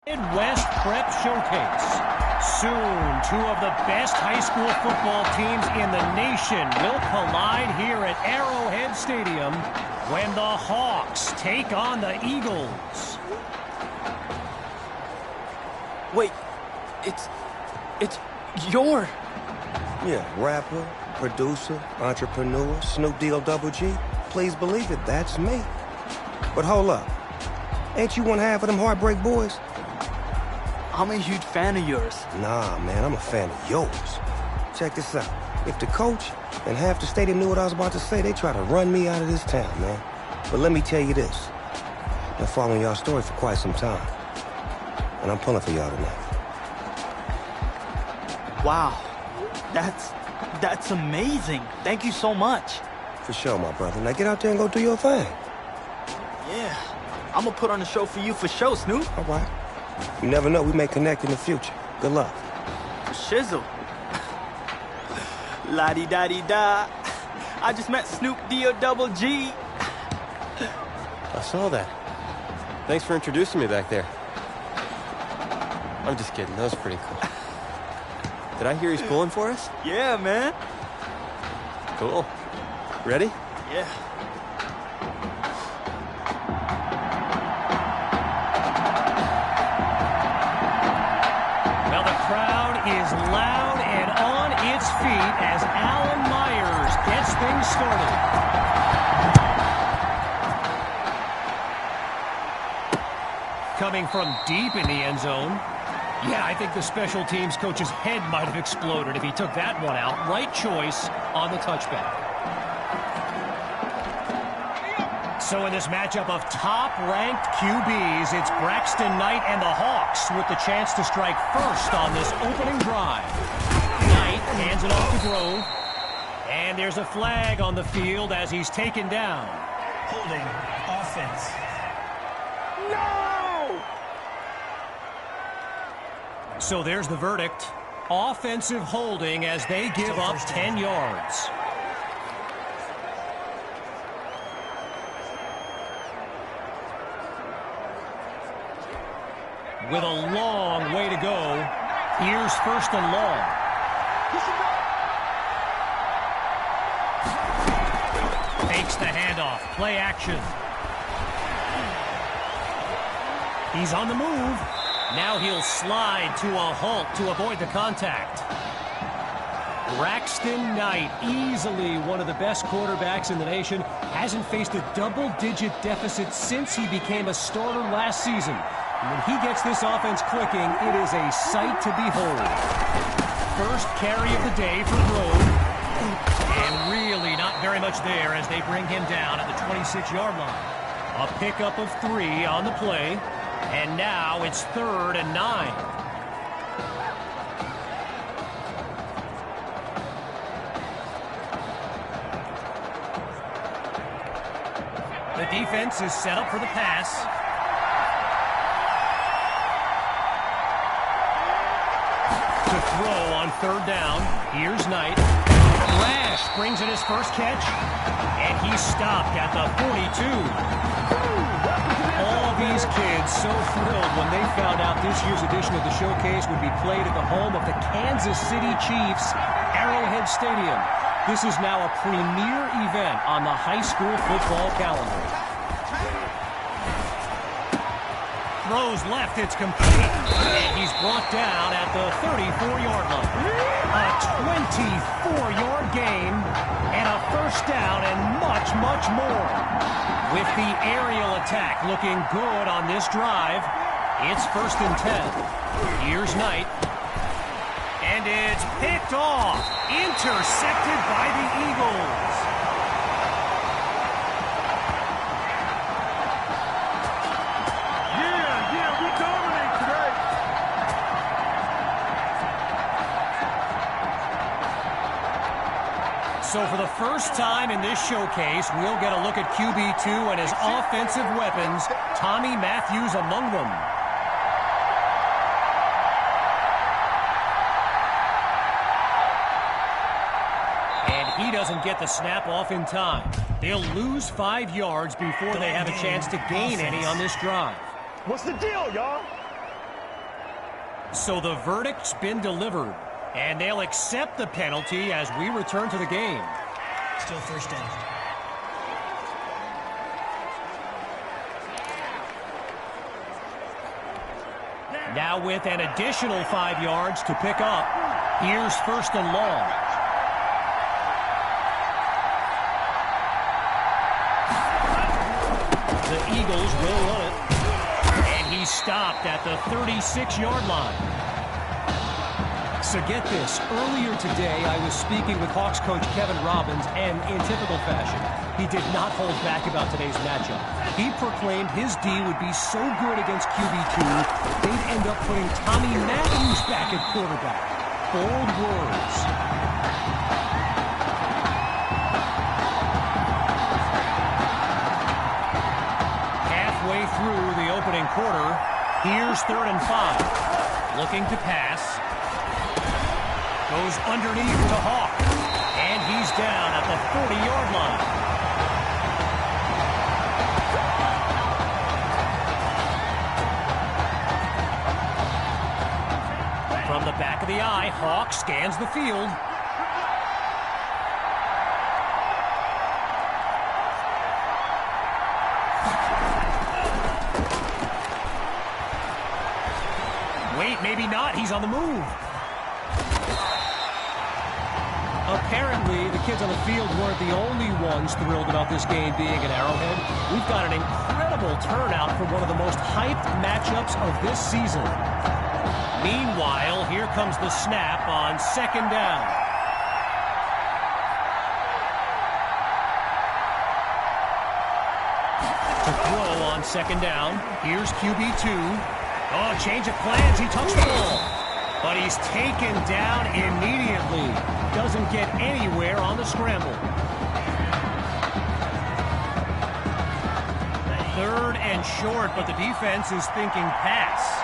Midwest Prep Showcase. Soon, two of the best high school football teams in the nation will collide here at Arrowhead Stadium when the Hawks take on the Eagles. Wait, it's your... Yeah, rapper, producer, entrepreneur, Snoop D-O-double-G. Please believe it, that's me. But hold up. Ain't you one half of them Heartbreak Boys? I'm a huge fan of yours. Nah, man, I'm a fan of yours. Check this out. If the coach and half the stadium knew what I was about to say, they try to run me out of this town, man. But let me tell you this. Been following y'all story for quite some time. And I'm pulling for y'all tonight. Wow. That's amazing. Thank you so much. For sure, my brother. Now get out there and go do your thing. Yeah. I'm gonna put on a show for you for sure, Snoop. All right. You never know, we may connect in the future. Good luck. Shizzle. La-di-da-di-da. I just met Snoop D-O-double-G. I saw that. Thanks for introducing me back there. I'm just kidding. That was pretty cool. Did I hear he's pulling for us? Yeah, man. Cool. Ready? Yeah. Well, the crowd is loud and on its feet as Alan Myers gets things started. Coming from deep in the end zone. Yeah, I think the special teams coach's head might have exploded if he took that one out. Right choice on the touchback. So in this matchup of top-ranked QBs, it's Braxton Knight and the Hawks with the chance to strike first on this opening drive. Knight hands it off to Grove. And there's a flag on the field as he's taken down. Holding offense. No! So there's the verdict. Offensive holding as they give up 10 yards. With a long way to go, here's first and long. Fakes the handoff. Play action. He's on the move. Now he'll slide to a halt to avoid the contact. Braxton Knight, easily one of the best quarterbacks in the nation, hasn't faced a double-digit deficit since he became a starter last season. And when he gets this offense clicking, it is a sight to behold. First carry of the day for Grove. And really not very much there as they bring him down at the 26-yard line. A pickup of 3 on the play. And now it's 3rd and 9. The defense is set up for the pass. To throw on 3rd down. Here's Knight. Rash brings in his first catch. And he's stopped at the 42. All these kids so thrilled when they found out this year's edition of the showcase would be played at the home of the Kansas City Chiefs, Arrowhead Stadium. This is now a premier event on the high school football calendar. Throws left, it's complete. And he's brought down at the 34-yard line. A 24-yard gain and a first down and much, much more. With the aerial attack looking good on this drive, it's 1st and 10. Here's Knight. And it's picked off. Intercepted by the Eagles. Yeah, we dominate today. So for the first time in this showcase, we'll get a look at QB2 and his offensive weapons, Tommy Matthews among them. And he doesn't get the snap off in time. They'll lose 5 yards before they have a chance to gain any on this drive. What's the deal, y'all? So the verdict's been delivered, and they'll accept the penalty as we return to the game. Still first down. Now with an additional 5 yards to pick up, here's first and long. The Eagles will run it. And he's stopped at the 36-yard line. So get this. Earlier today, I was speaking with Hawks coach Kevin Robbins, and in typical fashion, he did not hold back about today's matchup. He proclaimed his D would be so good against QB2, they'd end up putting Tommy Matthews back at quarterback. Bold words. Halfway through the opening quarter, here's 3rd and 5. Looking to pass. Goes underneath to Hawk. And he's down at the 40-yard line. From the back of the eye, Hawk scans the field. Wait, maybe not. He's on the move. Apparently, the kids on the field weren't the only ones thrilled about this game being at Arrowhead. We've got an incredible turnout for one of the most hyped matchups of this season. Meanwhile, here comes the snap on 2nd down. To throw on 2nd down, here's QB2. Oh, change of plans, he touched the ball. But he's taken down immediately. Doesn't get anywhere on the scramble. 3rd and short, but the defense is thinking pass.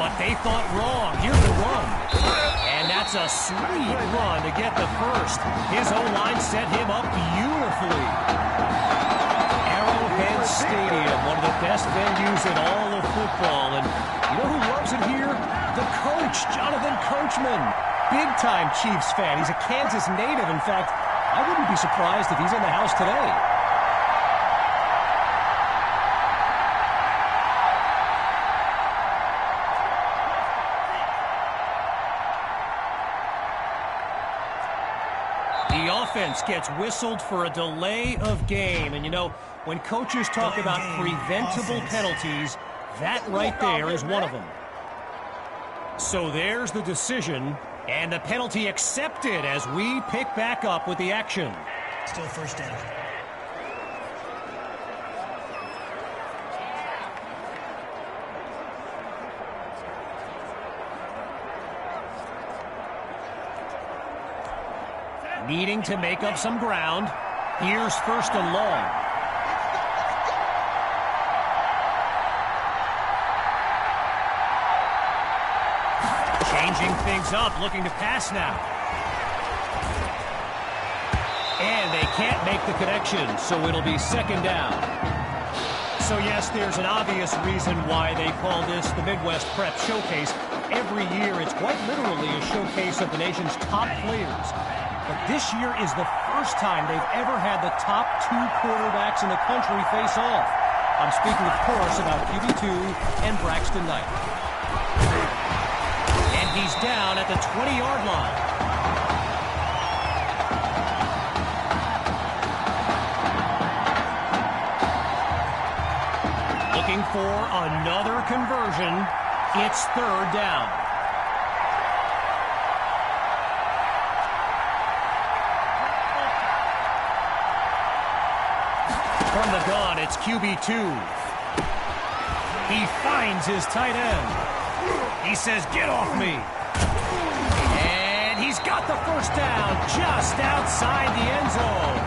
But they thought wrong. Here's the run. And that's a sweet run to get the first. His O-line set him up beautifully. Arrowhead Stadium, one of the best venues in all of football. And you know who loves it here? The coach, Jonathan Coachman. Big-time Chiefs fan. He's a Kansas native. In fact, I wouldn't be surprised if he's in the house today. The offense gets whistled for a delay of game. And, you know, when coaches talk about preventable penalties, that right there is one of them. So there's the decision, and the penalty accepted as we pick back up with the action. Still first down. Needing to make up some ground. Here's 1st and long. Changing things up, looking to pass now. And they can't make the connection, so it'll be 2nd down. So yes, there's an obvious reason why they call this the Midwest Prep Showcase. Every year, it's quite literally a showcase of the nation's top players. But this year is the first time they've ever had the top 2 quarterbacks in the country face off. I'm speaking, of course, about QB2 and Braxton Knight. And he's down at the 20-yard line. Looking for another conversion. It's 3rd down. From the gun, it's QB2. He finds his tight end. He says, "Get off me." And he's got the first down just outside the end zone.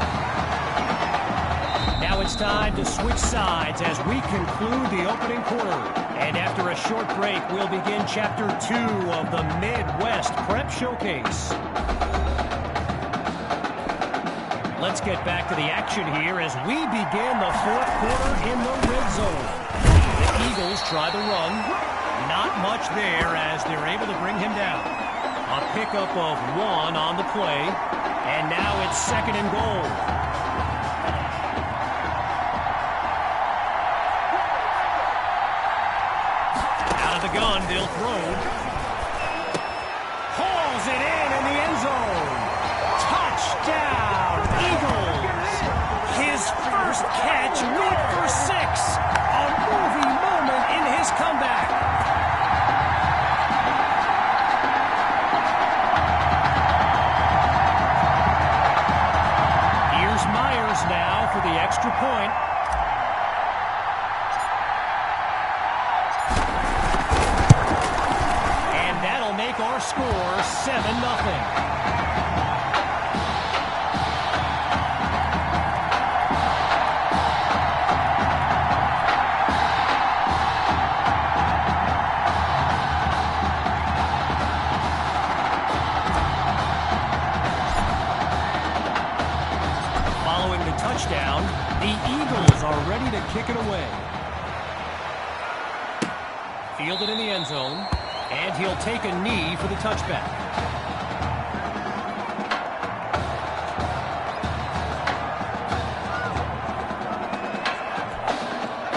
Now it's time to switch sides as we conclude the opening quarter. And after a short break, we'll begin Chapter 2 of the Midwest Prep Showcase. Let's get back to the action here as we begin the fourth quarter in the red zone. The Eagles try the run. Not much there as they're able to bring him down. A pickup of 1 on the play. And now it's 2nd and goal. Out of the gun, they'll throw. Hauls it in the end zone. Touchdown, Eagles. His first catch went for 6. A movie moment in his comeback. Here's Myers now for the extra point. And that'll make our score 7-0. Touchdown, the Eagles are ready to kick it away. Fielded in the end zone, and he'll take a knee for the touchback.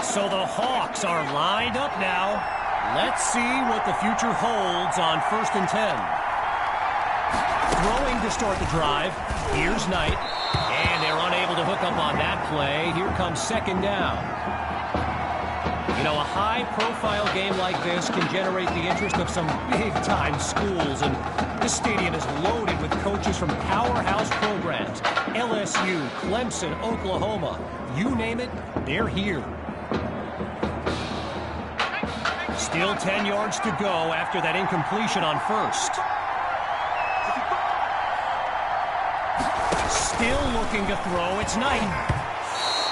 So the Hawks are lined up now. Let's see what the future holds on 1st and 10. Throwing to start the drive. Here's Knight. And they're unable to hook up on that play. Here comes 2nd down. You know, a high-profile game like this can generate the interest of some big-time schools. And this stadium is loaded with coaches from powerhouse programs. LSU, Clemson, Oklahoma. You name it, they're here. Still 10 yards to go after that incompletion on 1st. Still looking to throw. It's Knight.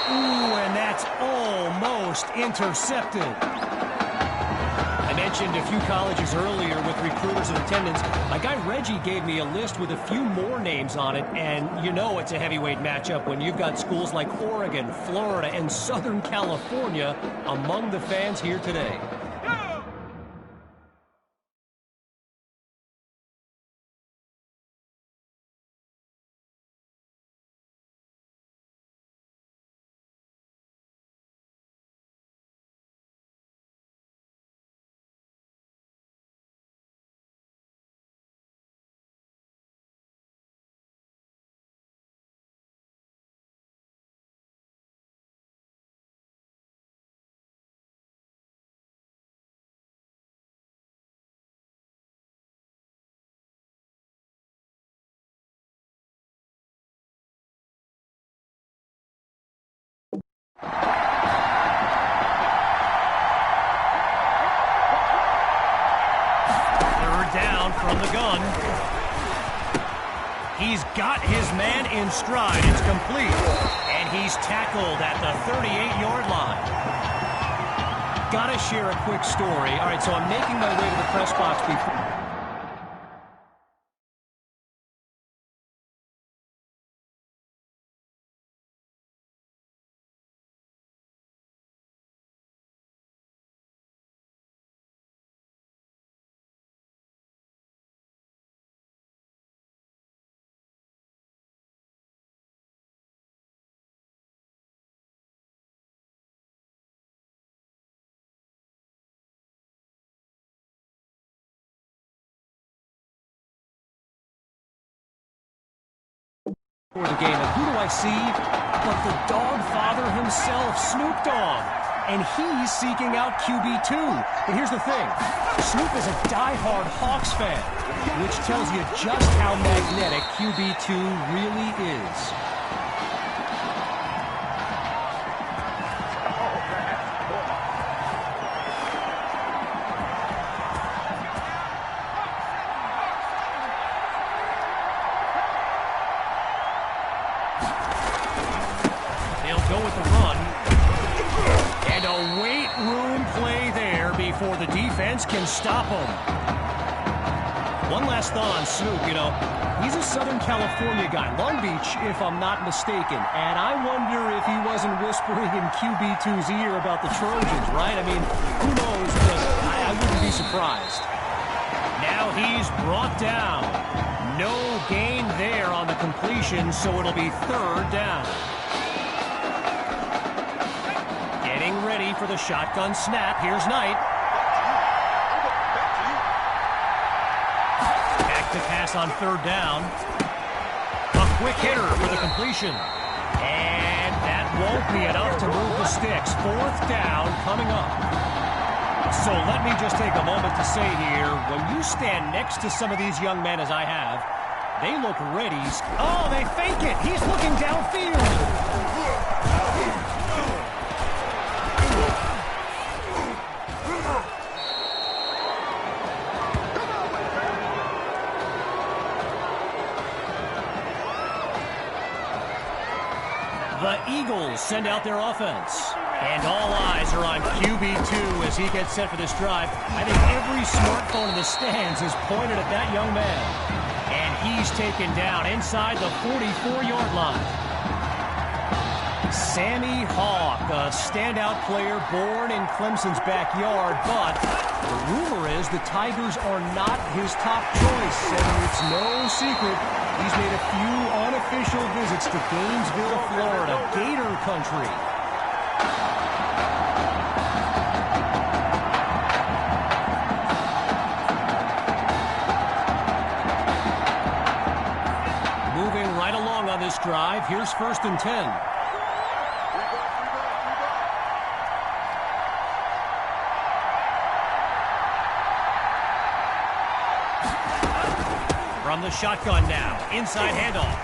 Ooh, and that's almost intercepted. I mentioned a few colleges earlier with recruiters in attendance. My guy Reggie gave me a list with a few more names on it, and you know it's a heavyweight matchup when you've got schools like Oregon, Florida, and Southern California among the fans here today. Down from the gun. He's got his man in stride. It's complete. And he's tackled at the 38-yard line. Gotta share a quick story. All right, so I'm making my way to the press box before... For the game, and who do I see but the dog father himself, Snoop Dogg, and he's seeking out QB2. But here's the thing, Snoop is a diehard Hawks fan, which tells you just how magnetic QB2 really is. Go with the run. And a weight room play there before the defense can stop him. One last thought on Snoop, you know, he's a Southern California guy, Long Beach, if I'm not mistaken. And I wonder if he wasn't whispering in QB2's ear about the Trojans, right? I mean, who knows, but I wouldn't be surprised. Now he's brought down. No gain there on the completion, so it'll be 3rd down. Getting ready for the shotgun snap. Here's Knight. To pass on 3rd down. A quick hitter for the completion. And that won't be enough to move the sticks. 4th down coming up. So let me just take a moment to say here, when you stand next to some of these young men as I have, they look ready. Oh, they fake it. He's looking downfield. The Eagles send out their offense. And all eyes are on QB2 as he gets set for this drive. I think every smartphone in the stands is pointed at that young man. And he's taken down inside the 44-yard line. Sammy Hawk, a standout player born in Clemson's backyard, but the rumor is the Tigers are not his top choice, and it's no secret he's made a few unofficial visits to Gainesville, Florida, Gator country. Moving right along on this drive, here's 1st and 10. From the shotgun now, inside handoff.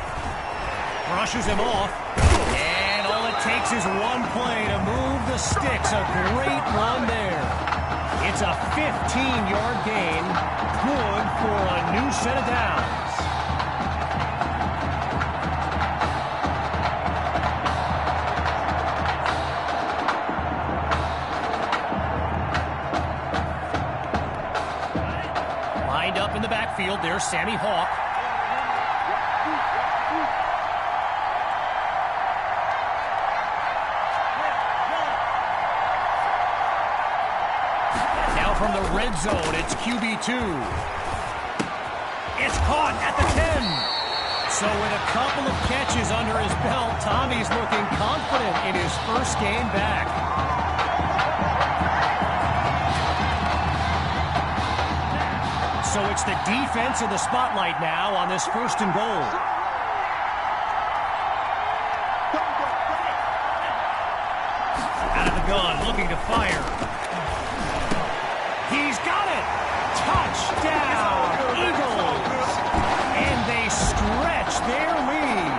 Brushes him off. And all it takes is one play to move the sticks. A great run there. It's a 15-yard gain. Good for a new set of downs. Lined up in the backfield, there's Sammy Hawk. Now from the red zone, it's QB2. It's caught at the 10. So with a couple of catches under his belt, Tommy's looking confident in his first game back. So it's the defense in the spotlight now on this 1st and goal. Out of the gun, looking to fire. He's got it! Touchdown, Eagles! And they stretch their lead.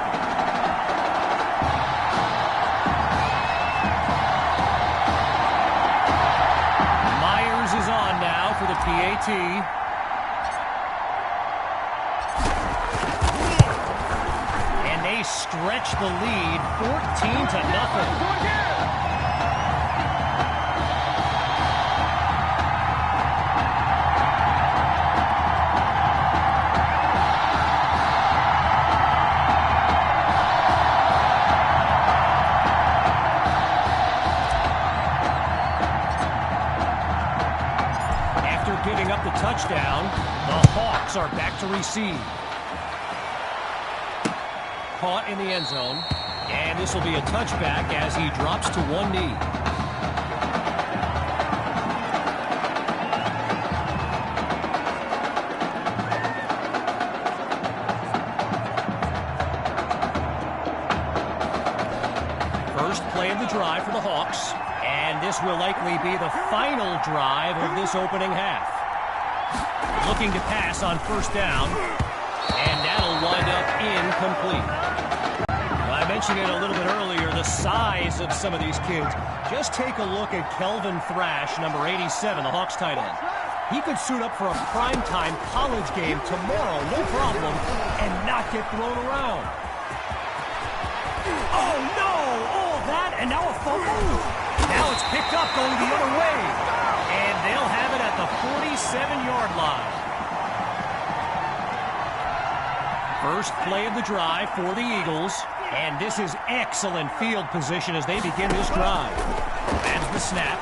Myers is on now for the PAT. They stretch the lead 14-0. After giving up the touchdown, the Hawks are back to receive. Caught in the end zone, and this will be a touchback as he drops to one knee. First play of the drive for the Hawks, and this will likely be the final drive of this opening half. Looking to pass on 1st down, and that'll wind up incomplete. I mentioned it a little bit earlier, the size of some of these kids. Just take a look at Kelvin Thrash, number 87, the Hawks tight end. He could suit up for a primetime college game tomorrow, no problem, and not get thrown around. Oh, no! All that, and now a fumble. Now it's picked up going the other way. And they'll have it at the 47-yard line. First play of the drive for the Eagles. And this is excellent field position as they begin this drive. That's the snap.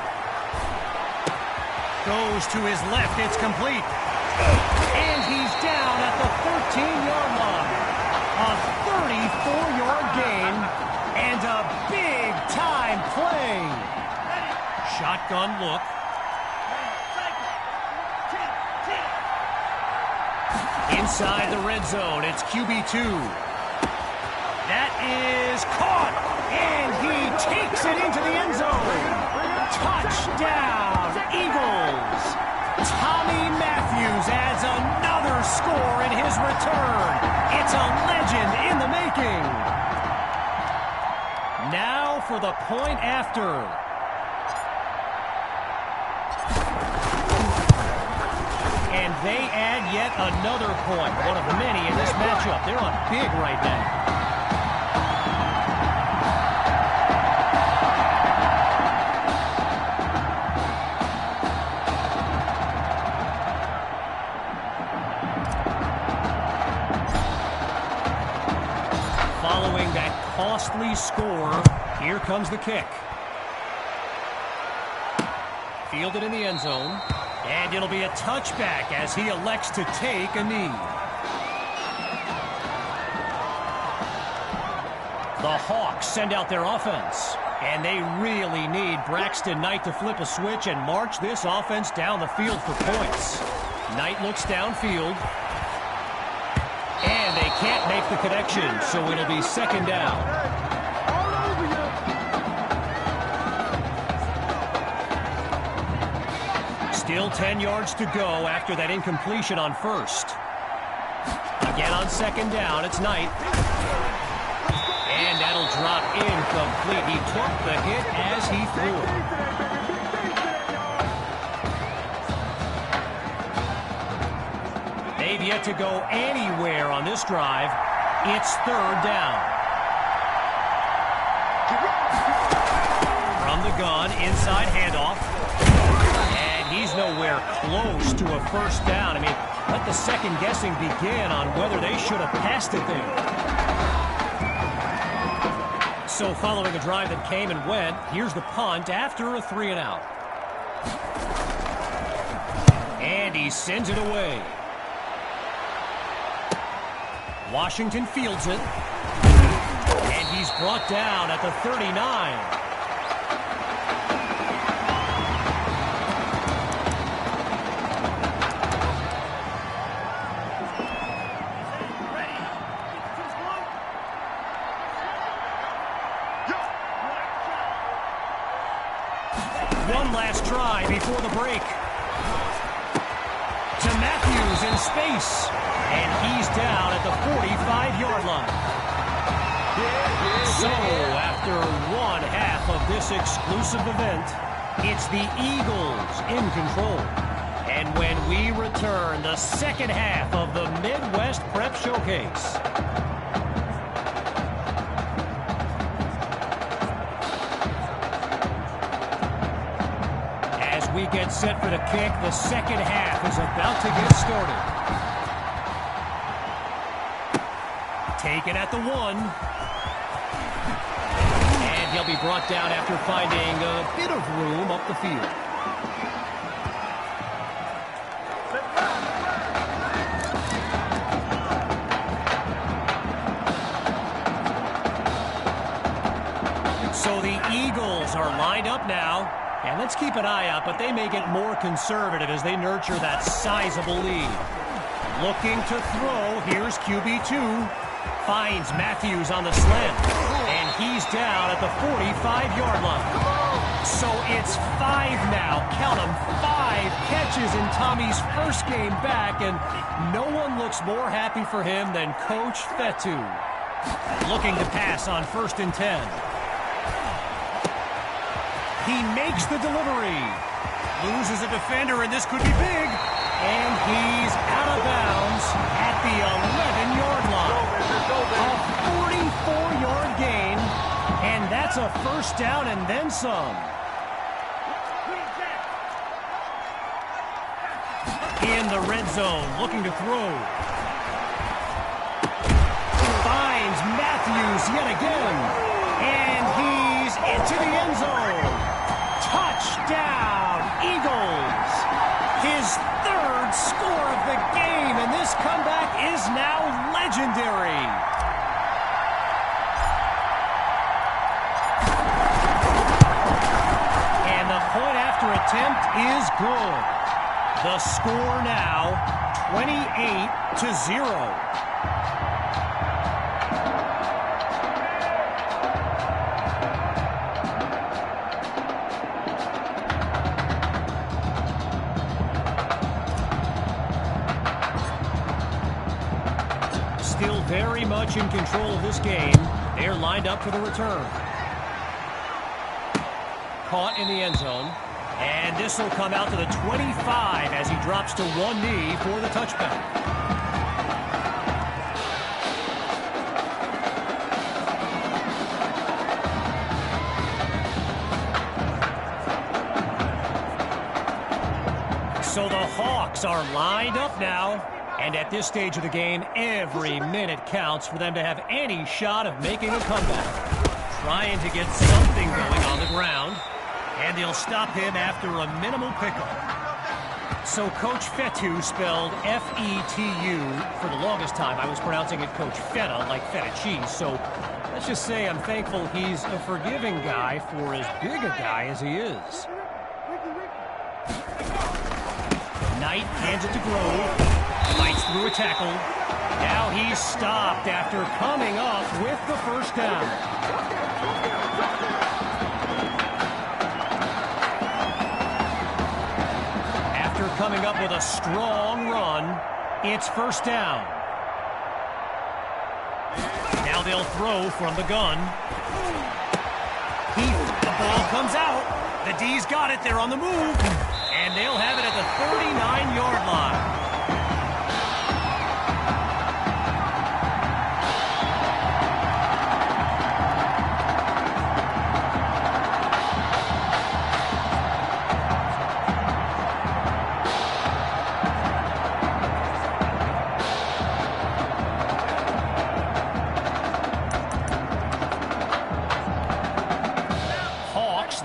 Goes to his left. It's complete. And he's down at the 13-yard line. A 34-yard gain and a big-time play. Shotgun look. Inside the red zone, it's QB2. That is caught, and he takes it into the end zone. Touchdown, Eagles. Tommy Matthews adds another score in his return. It's a legend in the making. Now for the point after. And they add yet another point, one of many in this matchup. They're on big right now. Following that costly score, here comes the kick. Fielded in the end zone. And it'll be a touchback as he elects to take a knee. The Hawks send out their offense. And they really need Braxton Knight to flip a switch and march this offense down the field for points. Knight looks downfield. And they can't make the connection, so it'll be second down. Still 10 yards to go after that incompletion on first. Again on second down, it's Knight. And that'll drop incomplete. He took the hit as he threw it. They've yet to go anywhere on this drive. It's third down. From the gun, inside handoff. He's nowhere close to a first down. I mean, let the second guessing begin on whether they should have passed it there. So following a drive that came and went, here's the punt after a 3-and-out. And he sends it away. Washington fields it. And he's brought down at the 39. One last try before the break. To Matthews in space. And he's down at the 45-yard line. So, after one half of this exclusive event, it's the Eagles in control. And when we return, the second half of the Midwest Prep Showcase. We get set for the kick. The second half is about to get started. Taken at the 1. And he'll be brought down after finding a bit of room up the field. So the Eagles are lined up now. And let's keep an eye out, but they may get more conservative as they nurture that sizable lead. Looking to throw, here's QB2. Finds Matthews on the slant. And he's down at the 45-yard line. So it's 5 now. Count them, 5 catches in Tommy's first game back, and no one looks more happy for him than Coach Fetu. Looking to pass on 1st and 10. He makes the delivery. Loses a defender, and this could be big. And he's out of bounds at the 11-yard line. A 44-yard gain, and that's a first down and then some. In the red zone, looking to throw. finds Matthews yet again. And he's into the end zone. Touchdown, Eagles. His third score of the game, and this comeback is now legendary. And the point after attempt is good. The score now 28-0. Still very much in control of this game. They're lined up for the return. Caught in the end zone. And this will come out to the 25 as he drops to one knee for the touchback. So the Hawks are lined up now. And at this stage of the game, every minute counts for them to have any shot of making a comeback. Trying to get something going on the ground. And they'll stop him after a minimal pickup. So Coach Fetu, spelled F-E-T-U, for the longest time I was pronouncing it Coach Feta, like feta cheese. So let's just say I'm thankful he's a forgiving guy for as big a guy as he is. Knight hands it to Grove. Fights through a tackle. Now he's stopped after coming up with the first down. After coming up with a strong run, it's first down. Now they'll throw from the gun. The ball comes out. The D's got it. They're on the move. And they'll have it at the 39-yard line.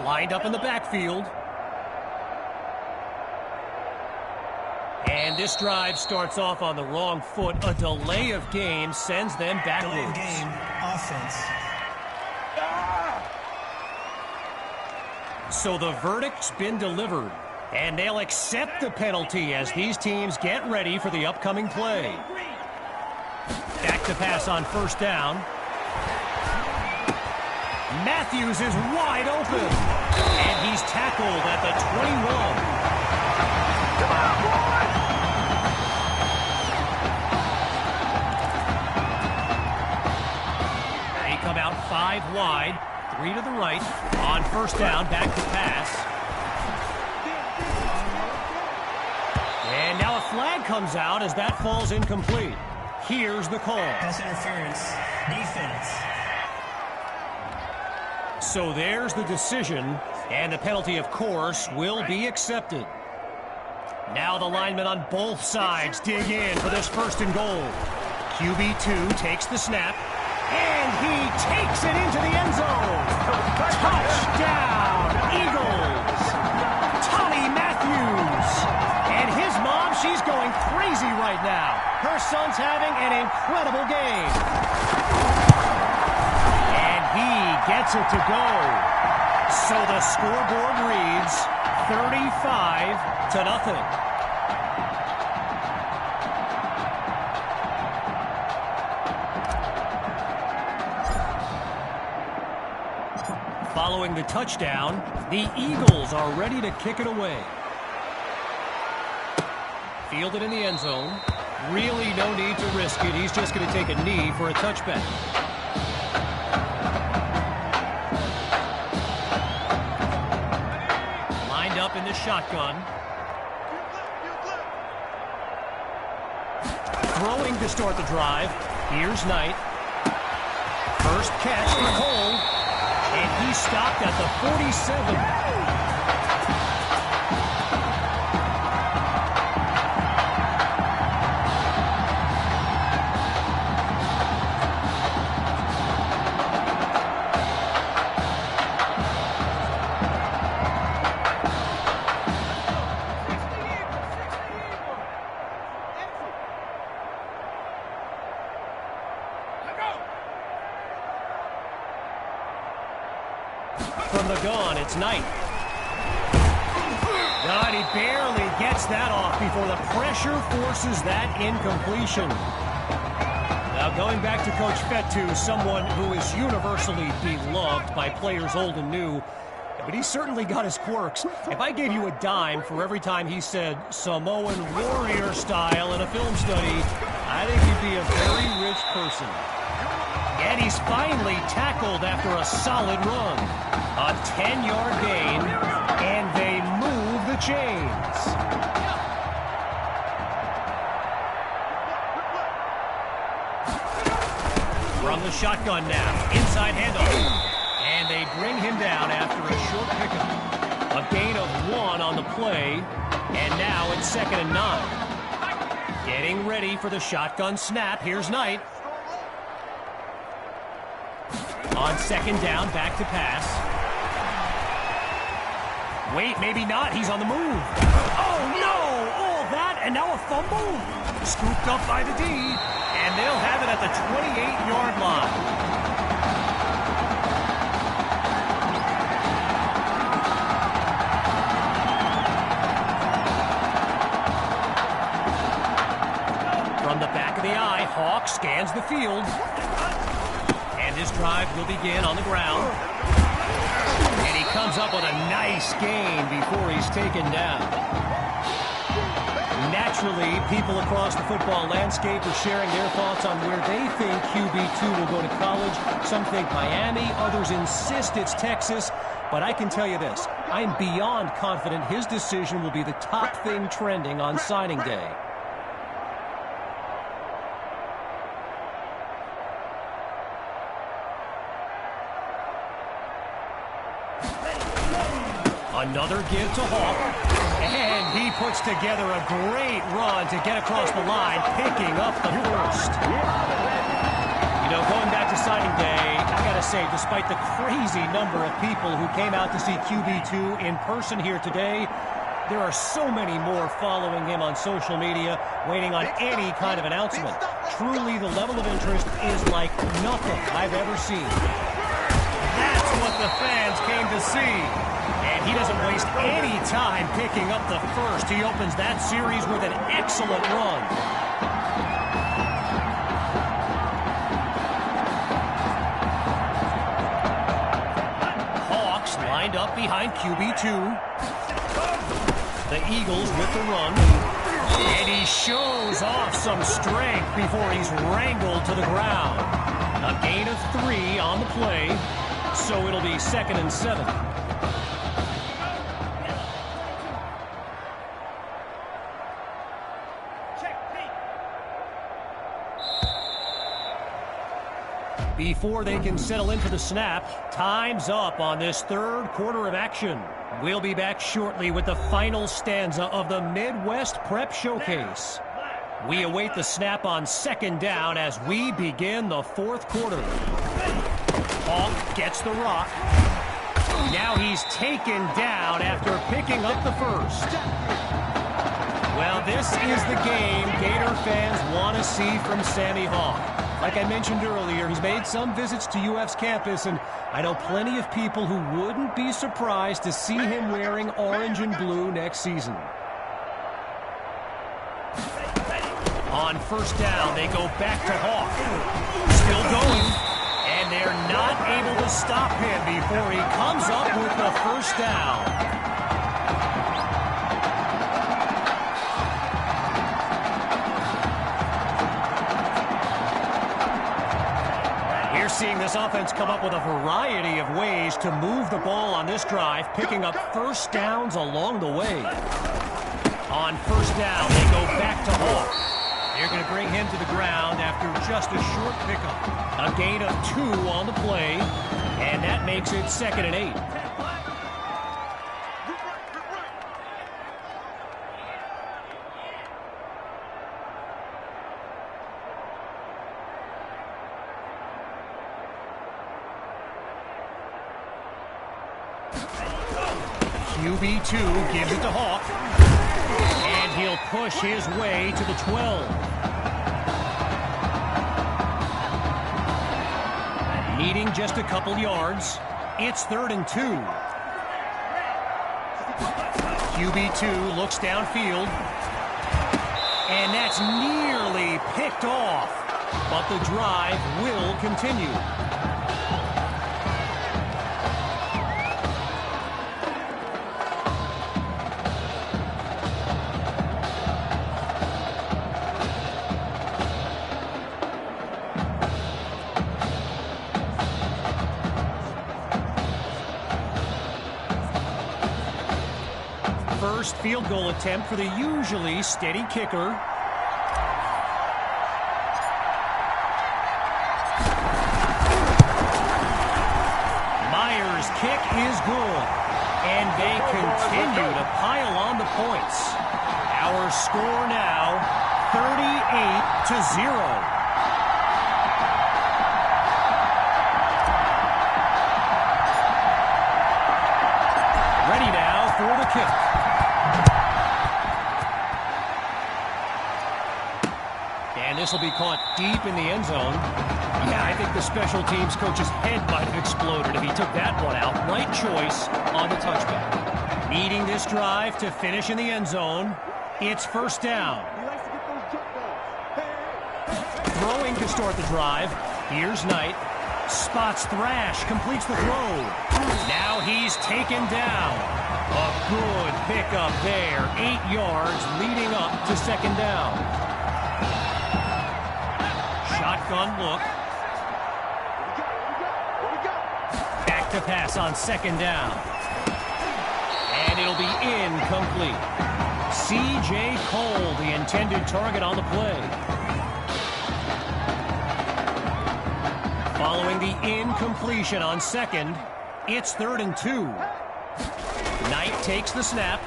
Lined up in the backfield. And this drive starts off on the wrong foot. A delay of game sends them backwards. Delay of game, offense. So the verdict's been delivered. And they'll accept the penalty as these teams get ready for the upcoming play. Back to pass on first down. Matthews is wide open. And he's tackled at the 21. Come on, boy! They come out 5 wide, 3 to the right. On first down, back to pass. And now a flag comes out as that falls incomplete. Here's the call. Pass interference. Defense. So there's the decision, and the penalty, of course, will be accepted. Now the linemen on both sides dig in for this first and goal. QB2 takes the snap, and he takes it into the end zone. Touchdown, Eagles! Tommy Matthews! And his mom, she's going crazy right now. Her son's having an incredible game. Gets it to go. So the scoreboard reads 35-0. Following the touchdown, the Eagles are ready to kick it away. Fielded in the end zone. Really no need to risk it. He's just going to take a knee for a touchback. Up in the shotgun. Throwing to start the drive. Here's Knight. First catch for Cole. And he stopped at the 47. from the gun. It's Knight. God, he barely gets that off before the pressure forces that incompletion. Now going back to Coach Fetu, someone who is universally beloved by players old and new, but he's certainly got his quirks. If I gave you a dime for every time he said Samoan warrior style in a film study, I think you'd be a very rich person. And he's finally tackled after a solid run. A 10-yard gain, and they move the chains. From the shotgun now, inside handoff. And they bring him down after a short pickup. A gain of 1 on the play, and now it's 2nd and 9. Getting ready for the shotgun snap. Here's Knight. On 2nd down, back to pass. Wait, maybe not. He's on the move. Oh, no! All that, and now a fumble. Scooped up by the D, and they'll have it at the 28-yard line. From the back of the eye, Hawk scans the field. And his drive will begin on the ground. And he comes up with a nice gain before he's taken down. Naturally, people across the football landscape are sharing their thoughts on where they think QB2 will go to college. Some think Miami, others insist it's Texas. But I can tell you this, I'm beyond confident his decision will be the top thing trending on signing day. Another give to Hawk, and he puts together a great run to get across the line, picking up the first. You know, going back to signing day, I gotta say, despite the crazy number of people who came out to see QB2 in person here today, there are so many more following him on social media, waiting on any kind of announcement. Truly, the level of interest is like nothing I've ever seen. That's what the fans came to see. And he doesn't waste any time picking up the first. He opens that series with an excellent run. Hawks lined up behind QB2. The Eagles with the run. And he shows off some strength before he's wrangled to the ground. A gain of 3 on the play, so it'll be 2nd and 7. Before they can settle into the snap, time's up on this 3rd quarter of action. We'll be back shortly with the final stanza of the Midwest Prep Showcase. We await the snap on 2nd down as we begin the 4th quarter. Hawk gets the rock. Now he's taken down after picking up the first. Well, this is the game Gator fans want to see from Sammy Hawk. Like I mentioned earlier, he's made some visits to UF's campus, and I know plenty of people who wouldn't be surprised to see him wearing orange and blue next season. On 1st down, they go back to Hawk. Still going, and they're not able to stop him before he comes up with the 1st down. Seeing this offense come up with a variety of ways to move the ball on this drive, picking up 1st downs along the way. On 1st down, they go back to Hawk. They're going to bring him to the ground after just a short pickup. A gain of 2 on the play, and that makes it 2nd and 8. QB2 gives it to Hawk, and he'll push his way to the 12. Needing just a couple yards, It's 3rd and 2. QB2 looks downfield. And that's nearly picked off. But the drive will continue. First field goal attempt for the usually steady kicker. Myers' kick is good. And they continue to pile on the points. Our score now, 38-0. Ready now for the kick. And this will be caught deep in the end zone. Yeah, I think the special teams coach's head might have exploded if he took that one out. Right choice on the touchback. Needing this drive to finish in the end zone. It's 1st down. Throwing to start the drive. Here's Knight. Spots Thrash, completes the throw. Now he's taken down. A good pickup there. 8 yards leading up to 2nd down. Shotgun look. Back to pass on 2nd down. And it'll be incomplete. C.J. Cole, the intended target on the play. Following the incompletion on 2nd, it's 3rd and 2. Knight takes the snap.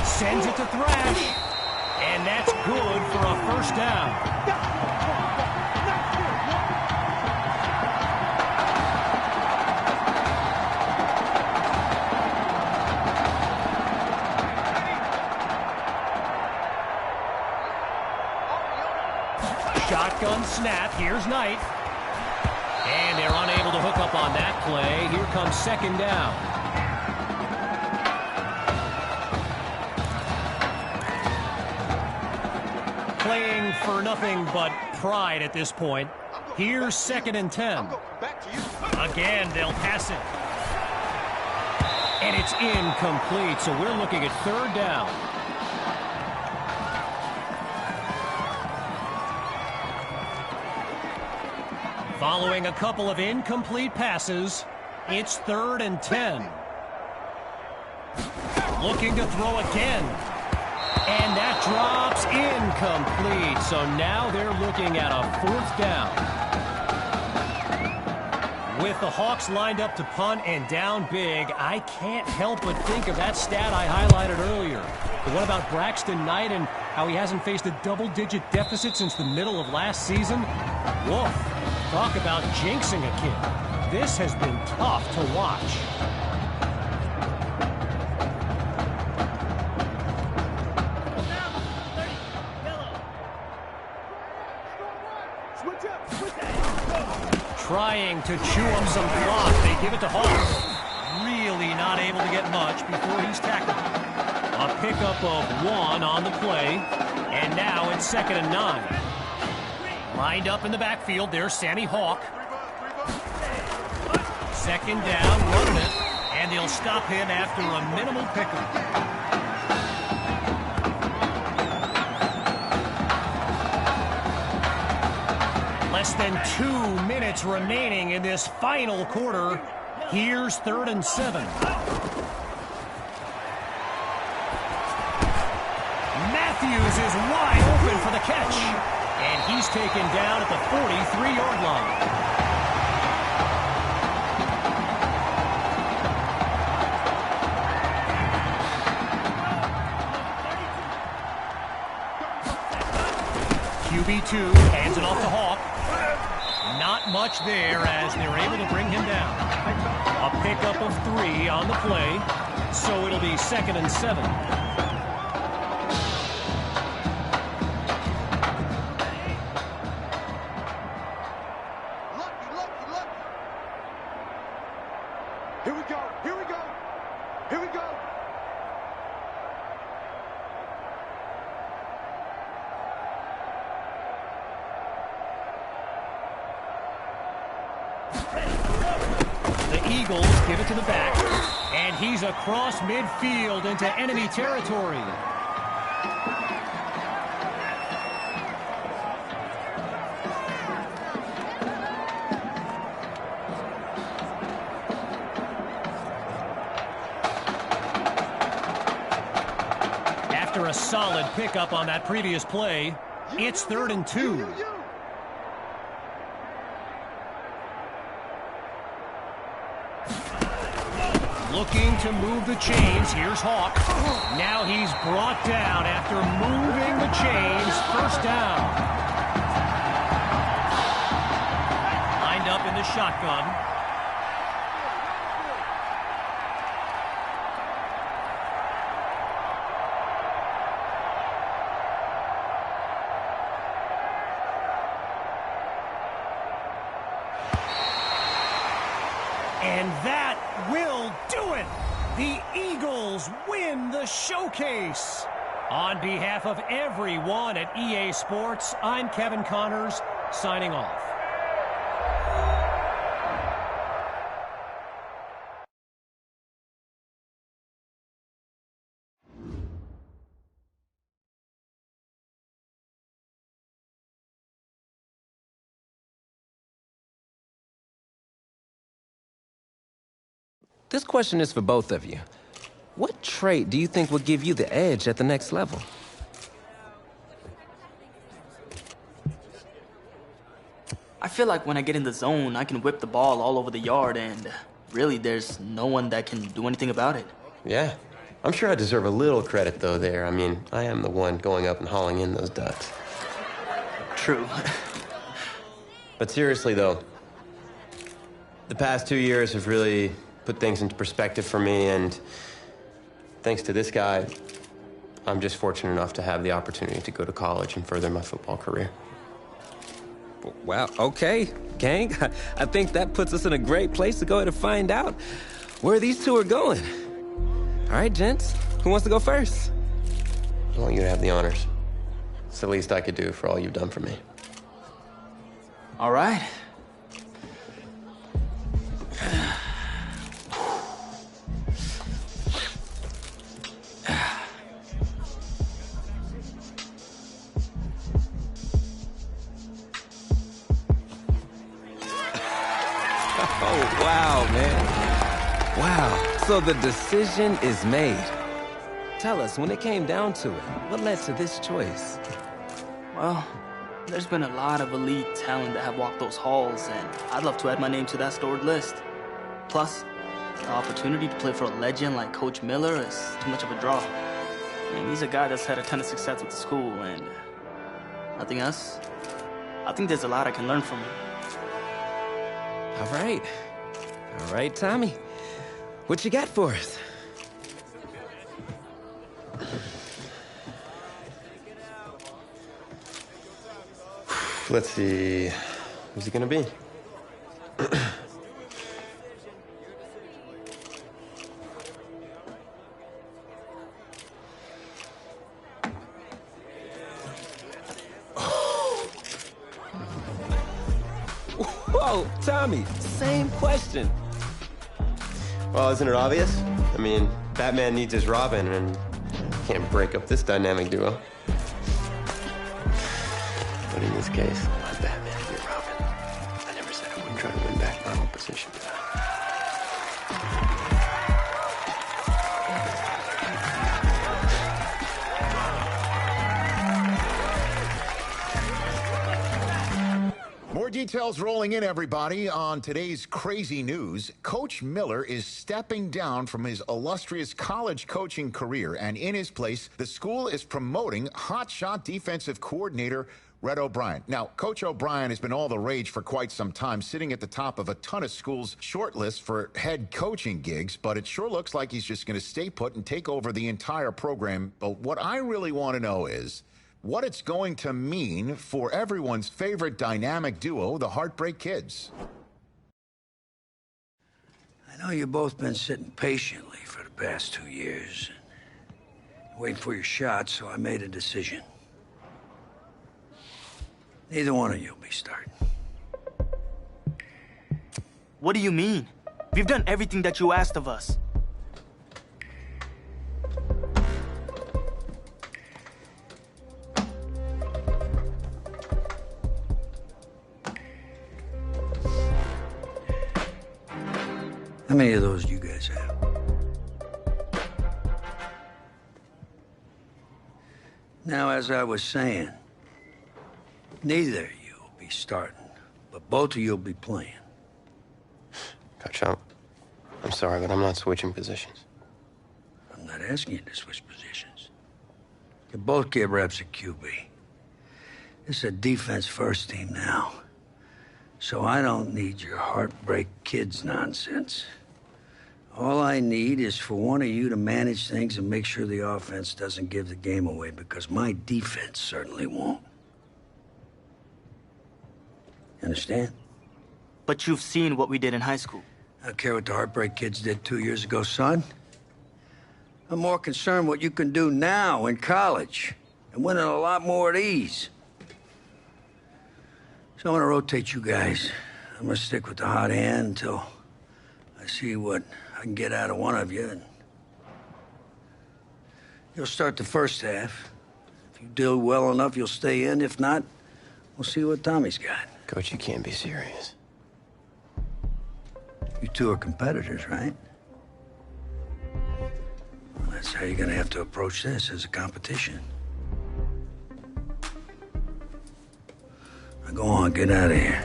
Sends it to Thrash. And that's good for a 1st down. Shotgun snap. Here's Knight. And they're unable to hook up on that play. Here comes 2nd down. Playing for nothing but pride at this point. Here's 2nd and 10. Again, they'll pass it. And it's incomplete, so we're looking at 3rd down. Following a couple of incomplete passes, it's 3rd and 10. Looking to throw again. And that drops incomplete. So now they're looking at a 4th down. With the Hawks lined up to punt and down big, I can't help but think of that stat I highlighted earlier. But what about Braxton Knight and how he hasn't faced a double-digit deficit since the middle of last season? Woof. Talk about jinxing a kid. This has been tough to watch. Trying to chew up some clock. They give it to Hawks. Really not able to get much before he's tackled. A pickup of 1 on the play. And now it's 2nd and 9. Lined up in the backfield, there's Sammy Hawk. 2nd down, running it. And they'll stop him after a minimal pickup. Less than 2 minutes remaining in this final quarter. Here's 3rd and 7. Matthews is wide open for the catch. And he's taken down at the 43-yard line. QB2 hands it off to Hawk. Not much there as they're able to bring him down. A pickup of 3 on the play, so it'll be 2nd and 7. Eagles give it to the back. And he's across midfield into enemy territory. After a solid pickup on that previous play, it's 3rd and 2. Looking to move the chains. Here's Hawk. Now he's brought down after moving the chains. 1st down. Lined up in the shotgun. And that will do it. The Eagles win the showcase. On behalf of everyone at EA Sports, I'm Kevin Connors, signing off. This question is for both of you. What trait do you think will give you the edge at the next level? I feel like when I get in the zone, I can whip the ball all over the yard, and really there's no one that can do anything about it. Yeah. I'm sure I deserve a little credit, though, there. I mean, I am the one going up and hauling in those ducks. True. But seriously, though, the past 2 years have really put things into perspective for me, and thanks to this guy, I'm just fortunate enough to have the opportunity to go to college and further my football career. Well, okay, gang. I think that puts us in a great place to go ahead and find out where these two are going. All right, gents, who wants to go first? I want you to have the honors. It's the least I could do for all you've done for me. All right. Oh, wow, man. Wow. So the decision is made. Tell us, when it came down to it, what led to this choice? Well, there's been a lot of elite talent that have walked those halls, and I'd love to add my name to that storied list. Plus, the opportunity to play for a legend like Coach Miller is too much of a draw. And he's a guy that's had a ton of success with the school, and nothing else. I think there's a lot I can learn from him. All right. All right, Tommy. What you got for us? Let's see. Who's he gonna be? Whoa, Tommy, same question. Well, isn't it obvious? I mean, Batman needs his Robin, and can't break up this dynamic duo. But in this case, I'm Batman and you're Robin. I never said I wouldn't try to win back my own position, did I? More details rolling in, everybody. On today's crazy news, Coach Miller is stepping down from his illustrious college coaching career, and in his place, the school is promoting hotshot defensive coordinator Red O'Brien. Now, Coach O'Brien has been all the rage for quite some time, sitting at the top of a ton of schools' shortlists for head coaching gigs, but it sure looks like he's just going to stay put and take over the entire program. But what I really want to know is what it's going to mean for everyone's favorite dynamic duo, the Heartbreak Kids. I know you've both been sitting patiently for the past 2 years, waiting for your shot, so I made a decision. Neither one of you will be starting. What do you mean? We've done everything that you asked of us. How many of those do you guys have? Now, as I was saying, neither of you will be starting, but both of you will be playing. Coach, I'm sorry, but I'm not switching positions. I'm not asking you to switch positions. You both get reps at QB. It's a defense-first team now. So I don't need your heartbreak kids nonsense. All I need is for one of you to manage things and make sure the offense doesn't give the game away, because my defense certainly won't. Understand? But you've seen what we did in high school. I don't care what the heartbreak kids did 2 years ago, son. I'm more concerned what you can do now in college and winning a lot more at ease. So I'm gonna rotate you guys. I'm gonna stick with the hot hand until I see what I can get out of one of you. And you'll start the first half. If you do well enough, you'll stay in. If not, we'll see what Tommy's got. Coach, you can't be serious. You two are competitors, right? Well, that's how you're gonna have to approach this, as a competition. Now go on, get out of here.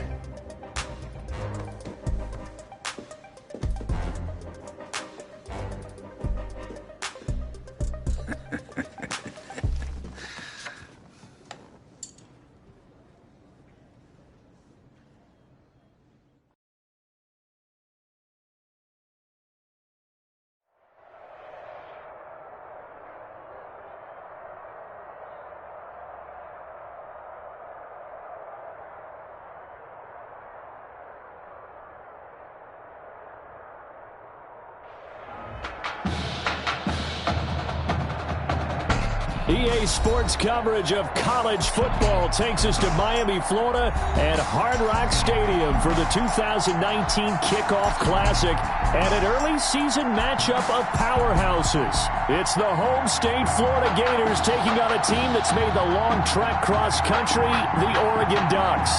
EA Sports coverage of college football takes us to Miami, Florida, and Hard Rock Stadium for the 2019 Kickoff Classic and an early season matchup of powerhouses. It's the home state Florida Gators taking on a team that's made the long trek cross country, the Oregon Ducks.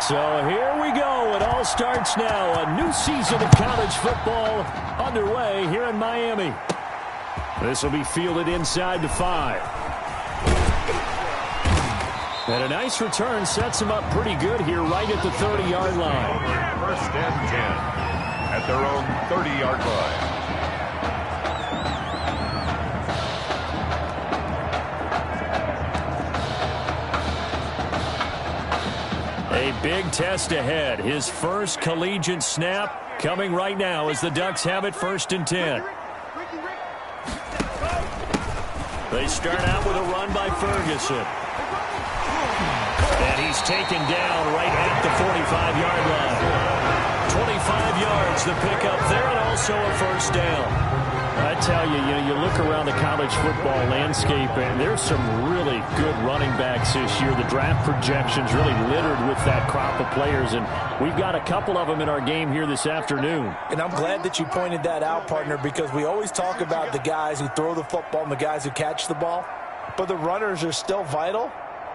So here we go. It all starts now. A new season of college football underway here in Miami. This will be fielded inside the 5. And a nice return sets him up pretty good here right at the 30-yard line. First and 10 at their own 30-yard line. A big test ahead. His first collegiate snap coming right now as the Ducks have it 1st and 10. They start out with a run by Ferguson. And he's taken down right at the 45-yard line. 25 yards the pickup there, and also a first down. I tell you, you look around the college football landscape, and there's some really good running backs this year. The draft projections really littered with that crop of players, and we've got a couple of them in our game here this afternoon. And I'm glad that you pointed that out, partner, because we always talk about the guys who throw the football and the guys who catch the ball, but the runners are still vital.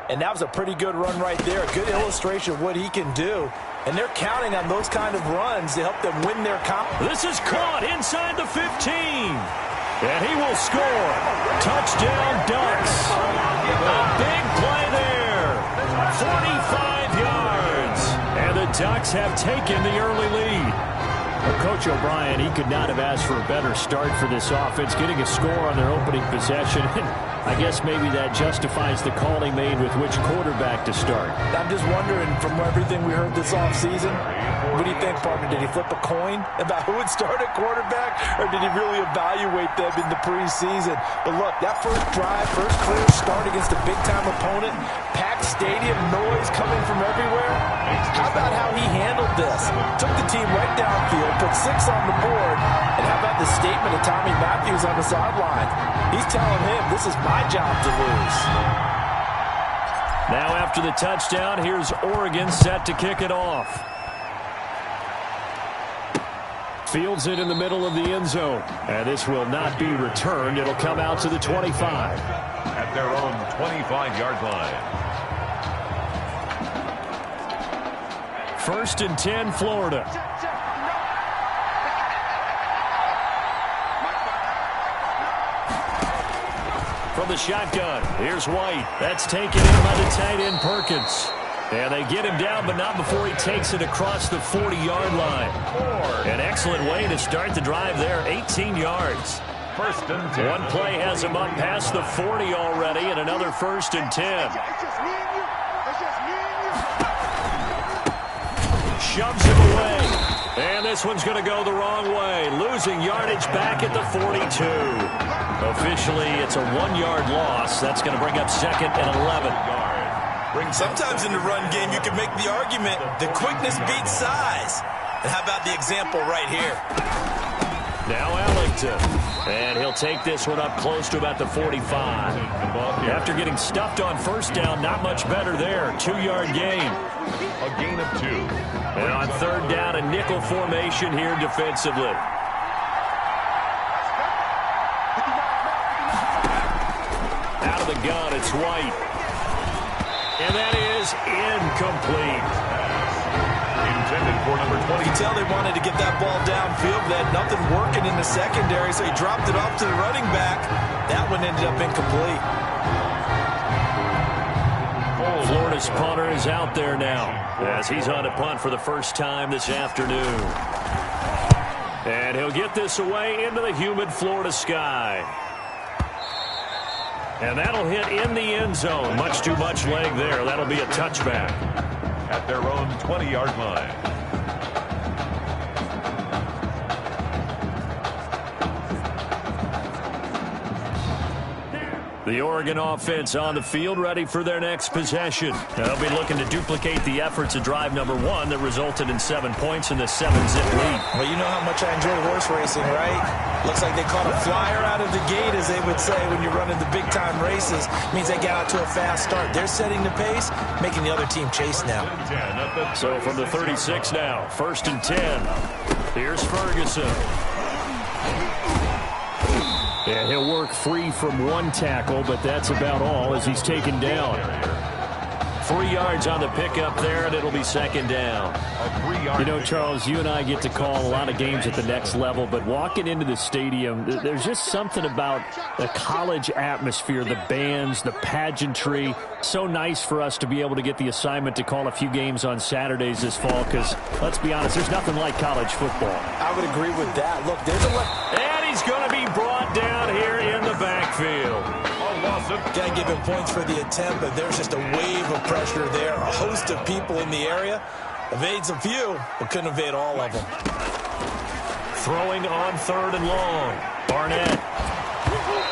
And that was a pretty good run right there, a good illustration of what he can do. And they're counting on those kind of runs to help them win their This is caught inside the 15. And he will score. Touchdown, Ducks. A big play there. 45 yards. And the Ducks have taken the early lead. Well, Coach O'Brien, he could not have asked for a better start for this offense, getting a score on their opening possession. I guess maybe that justifies the call he made with which quarterback to start. I'm just wondering, from everything we heard this offseason, what do you think, partner? Did he flip a coin about who would start at quarterback, or did he really evaluate them in the preseason? But look, that first drive, first clear start against a big-time opponent, packed stadium, noise coming from everywhere. How about how he handled this? Took the team right downfield, put 6 on the board, and how about the statement of Tommy Matthews on the sideline? He's telling him, this is my job to lose. Now after the touchdown, here's Oregon set to kick it off. Fields it in the middle of the end zone. And this will not be returned. It'll come out to the 25. At their own 25-yard line. 1st and 10, Florida. From the shotgun, here's White. That's taken in by the tight end Perkins. And they get him down, but not before he takes it across the 40-yard line. An excellent way to start the drive there, 18 yards. 1st and 10. One play has him up past the 40 already, and another 1st and 10. Shoves him away. And this one's going to go the wrong way. Losing yardage back at the 42. Officially, it's a 1-yard loss. That's going to bring up 2nd and 11. Sometimes in the run game, you can make the argument that quickness beats size. And how about the example right here? Now Ellington. And he'll take this one up close to about the 45. After getting stuffed on 1st down, not much better there. 2-yard gain. A gain of 2. And on 3rd down, a nickel formation here defensively. Out of the gun, it's White. And that is incomplete. Intended for number 20. You can tell they wanted to get that ball downfield. They had nothing working in the secondary, so he dropped it off to the running back. That one ended up incomplete. Florida's punter is out there now as he's on a punt for the first time this afternoon. And he'll get this away into the humid Florida sky. And that'll hit in the end zone. Much too much leg there. That'll be a touchback. At their own 20-yard line. The Oregon offense on the field, ready for their next possession. They'll be looking to duplicate the efforts of drive number 1 that resulted in 7 points in the 7-zip lead. Well, you know how much I enjoy horse racing, right? Looks like they caught a flyer out of the gate, as they would say, when you're running the big-time races. Means they got out to a fast start. They're setting the pace, making the other team chase now. So from the 36 now, 1st and 10. Here's Ferguson. And he'll work free from 1 tackle, but that's about all as he's taken down. 3 yards on the pickup there, and it'll be 2nd down. You know, Charles, you and I get to call a lot of games at the next level, but walking into the stadium, there's just something about the college atmosphere, the bands, the pageantry. So nice for us to be able to get the assignment to call a few games on Saturdays this fall, because, let's be honest, there's nothing like college football. I would agree with that. Look, there's a... And he's going to be brought down here in the backfield. Can't give him points for the attempt, but there's just a wave of pressure there. A host of people in the area. Evades a few, but couldn't evade all of them. Throwing on 3rd and long. Barnett.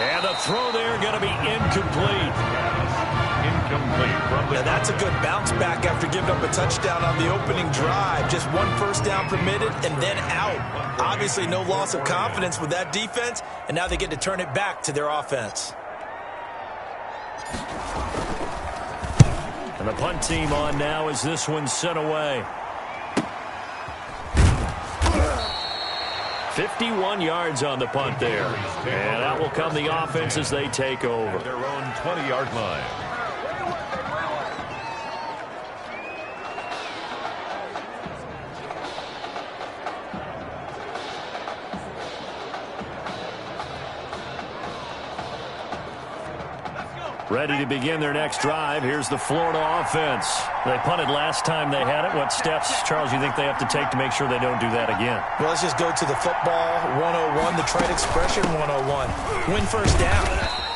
And the throw there going to be incomplete. Now that's a good bounce back after giving up a touchdown on the opening drive. Just 1 first down permitted and then out. Obviously no loss of confidence with that defense, and now they get to turn it back to their offense. And the punt team on now as this one's sent away. 51 yards on the punt there. And that will come the offense as they take over. Their own 20-yard line. Ready to begin their next drive. Here's the Florida offense. They punted last time they had it. What steps, Charles, you think they have to take to make sure they don't do that again? Well, let's just go to the football 101, the trade expression 101. Win first down.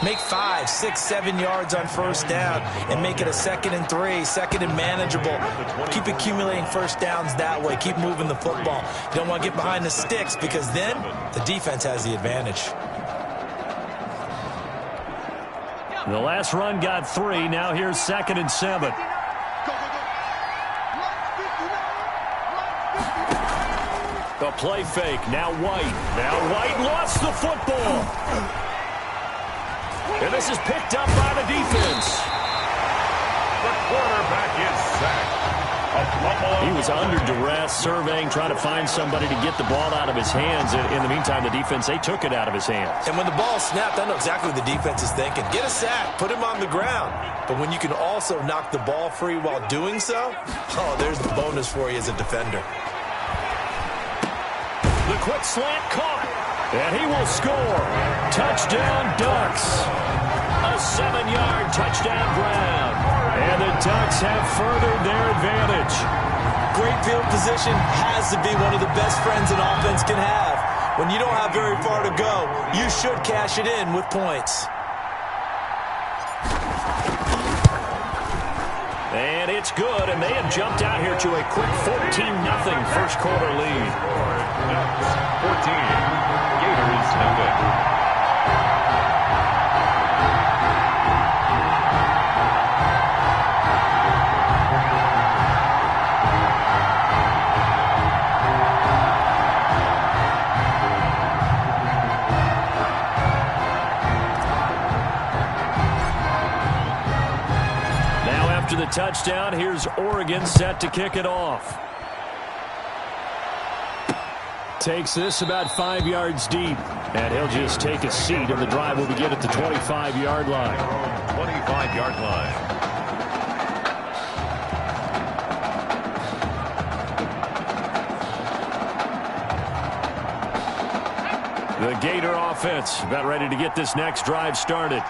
Make 5, 6, 7 yards on first down and make it a 2nd and 3, 2nd and manageable. Keep accumulating first downs that way. Keep moving the football. You don't want to get behind the sticks because then the defense has the advantage. The last run got 3. Now here's 2nd and 7. The play fake. Now White. Now White lost the football. And this is picked up by the defense. The quarterback is sacked. He was under duress, surveying, trying to find somebody to get the ball out of his hands. In the meantime, the defense, they took it out of his hands. And when the ball snapped, I know exactly what the defense is thinking. Get a sack, put him on the ground. But when you can also knock the ball free while doing so, oh, there's the bonus for you as a defender. The quick slant caught, and he will score. Touchdown, Ducks. A 7-yard touchdown grab. And the Ducks have furthered their advantage. Great field position has to be one of the best friends an offense can have. When you don't have very far to go, you should cash it in with points. And it's good, and they have jumped out here to a quick 14-0 first quarter lead. 14. Gators have it. After the touchdown, here's Oregon set to kick it off. Takes this about 5 yards deep, and he'll just take a seat, and the drive will begin at the 25-yard line. 25-yard line. The Gator offense about ready to get this next drive started.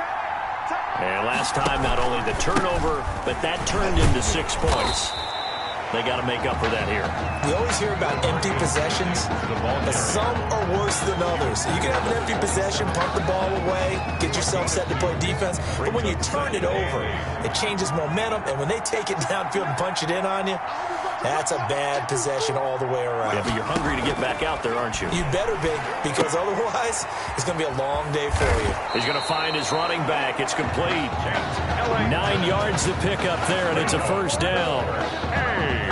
And last time, not only the turnover, but that turned into 6 points. They got to make up for that here. We always hear about empty possessions, but some are worse than others. You can have an empty possession, punt the ball away, get yourself set to play defense, but when you turn it over, it changes momentum, and when they take it downfield and punch it in on you, that's a bad possession all the way around. Yeah, but you're hungry to get back out there, aren't you? You better be, because otherwise, it's going to be a long day for you. He's going to find his running back. It's complete. 9 yards to pick up there, and it's a first down.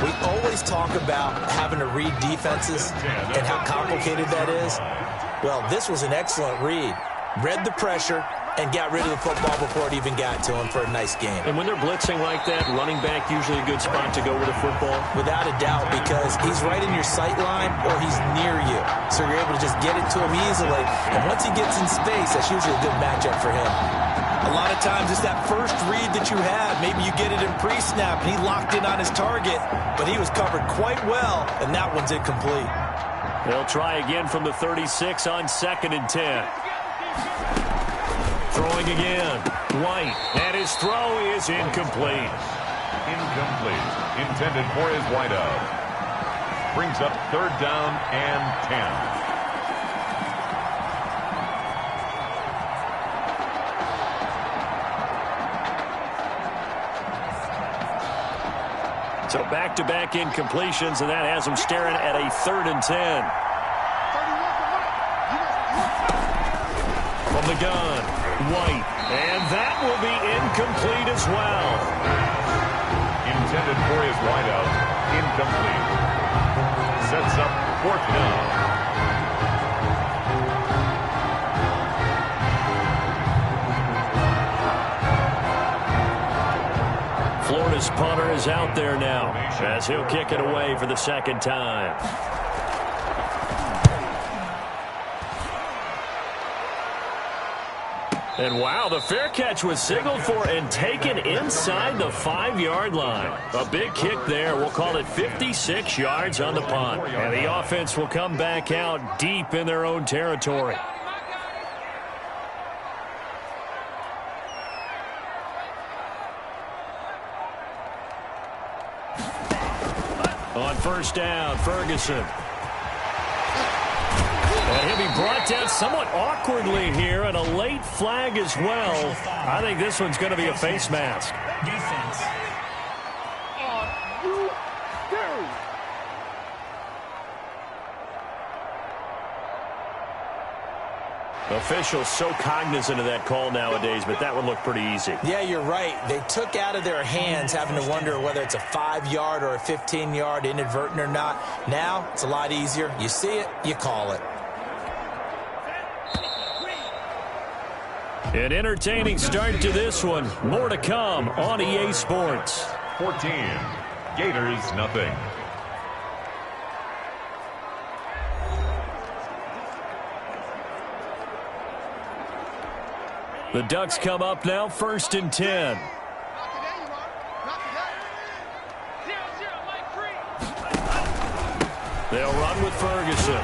We always talk about having to read defenses and how complicated that is. Well, this was an excellent read. Read the pressure and got rid of the football before it even got to him for a nice game. And when they're blitzing like that, running back usually a good spot to go with a football? Without a doubt, because he's right in your sight line or he's near you. So you're able to just get it to him easily. And once he gets in space, that's usually a good matchup for him. A lot of times it's that first read that you had. Maybe you get it in pre-snap and he locked in on his target, but he was covered quite well, and that one's incomplete. They'll try again from the 36 on 2nd and 10. Throwing again. White. And his throw is incomplete. Incomplete. Intended for his wideout. Brings up 3rd down and 10. So back-to-back incompletions, and that has them staring at a 3rd and 10. From the gun, White. And that will be incomplete as well. Intended for his wideout. Incomplete. Sets up 4th down. Florida's punter is out there now as he'll kick it away for the 2nd time. And wow, the fair catch was signaled for and taken inside the 5-yard line. A big kick there. We'll call it 56 yards on the punt. And the offense will come back out deep in their own territory. On 1st down, Ferguson. And he'll be brought down somewhat awkwardly here, and a late flag as well. I think this one's going to be a face mask. Defense. Officials so cognizant of that call nowadays, but that one looked pretty easy. Yeah, you're right. They took out of their hands having to wonder whether it's a 5-yard or a 15-yard inadvertent or not. Now, it's a lot easier. You see it, you call it. An entertaining start to this one. More to come on EA Sports. 14. Gators, nothing. The Ducks come up now, 1st and 10. They'll run with Ferguson.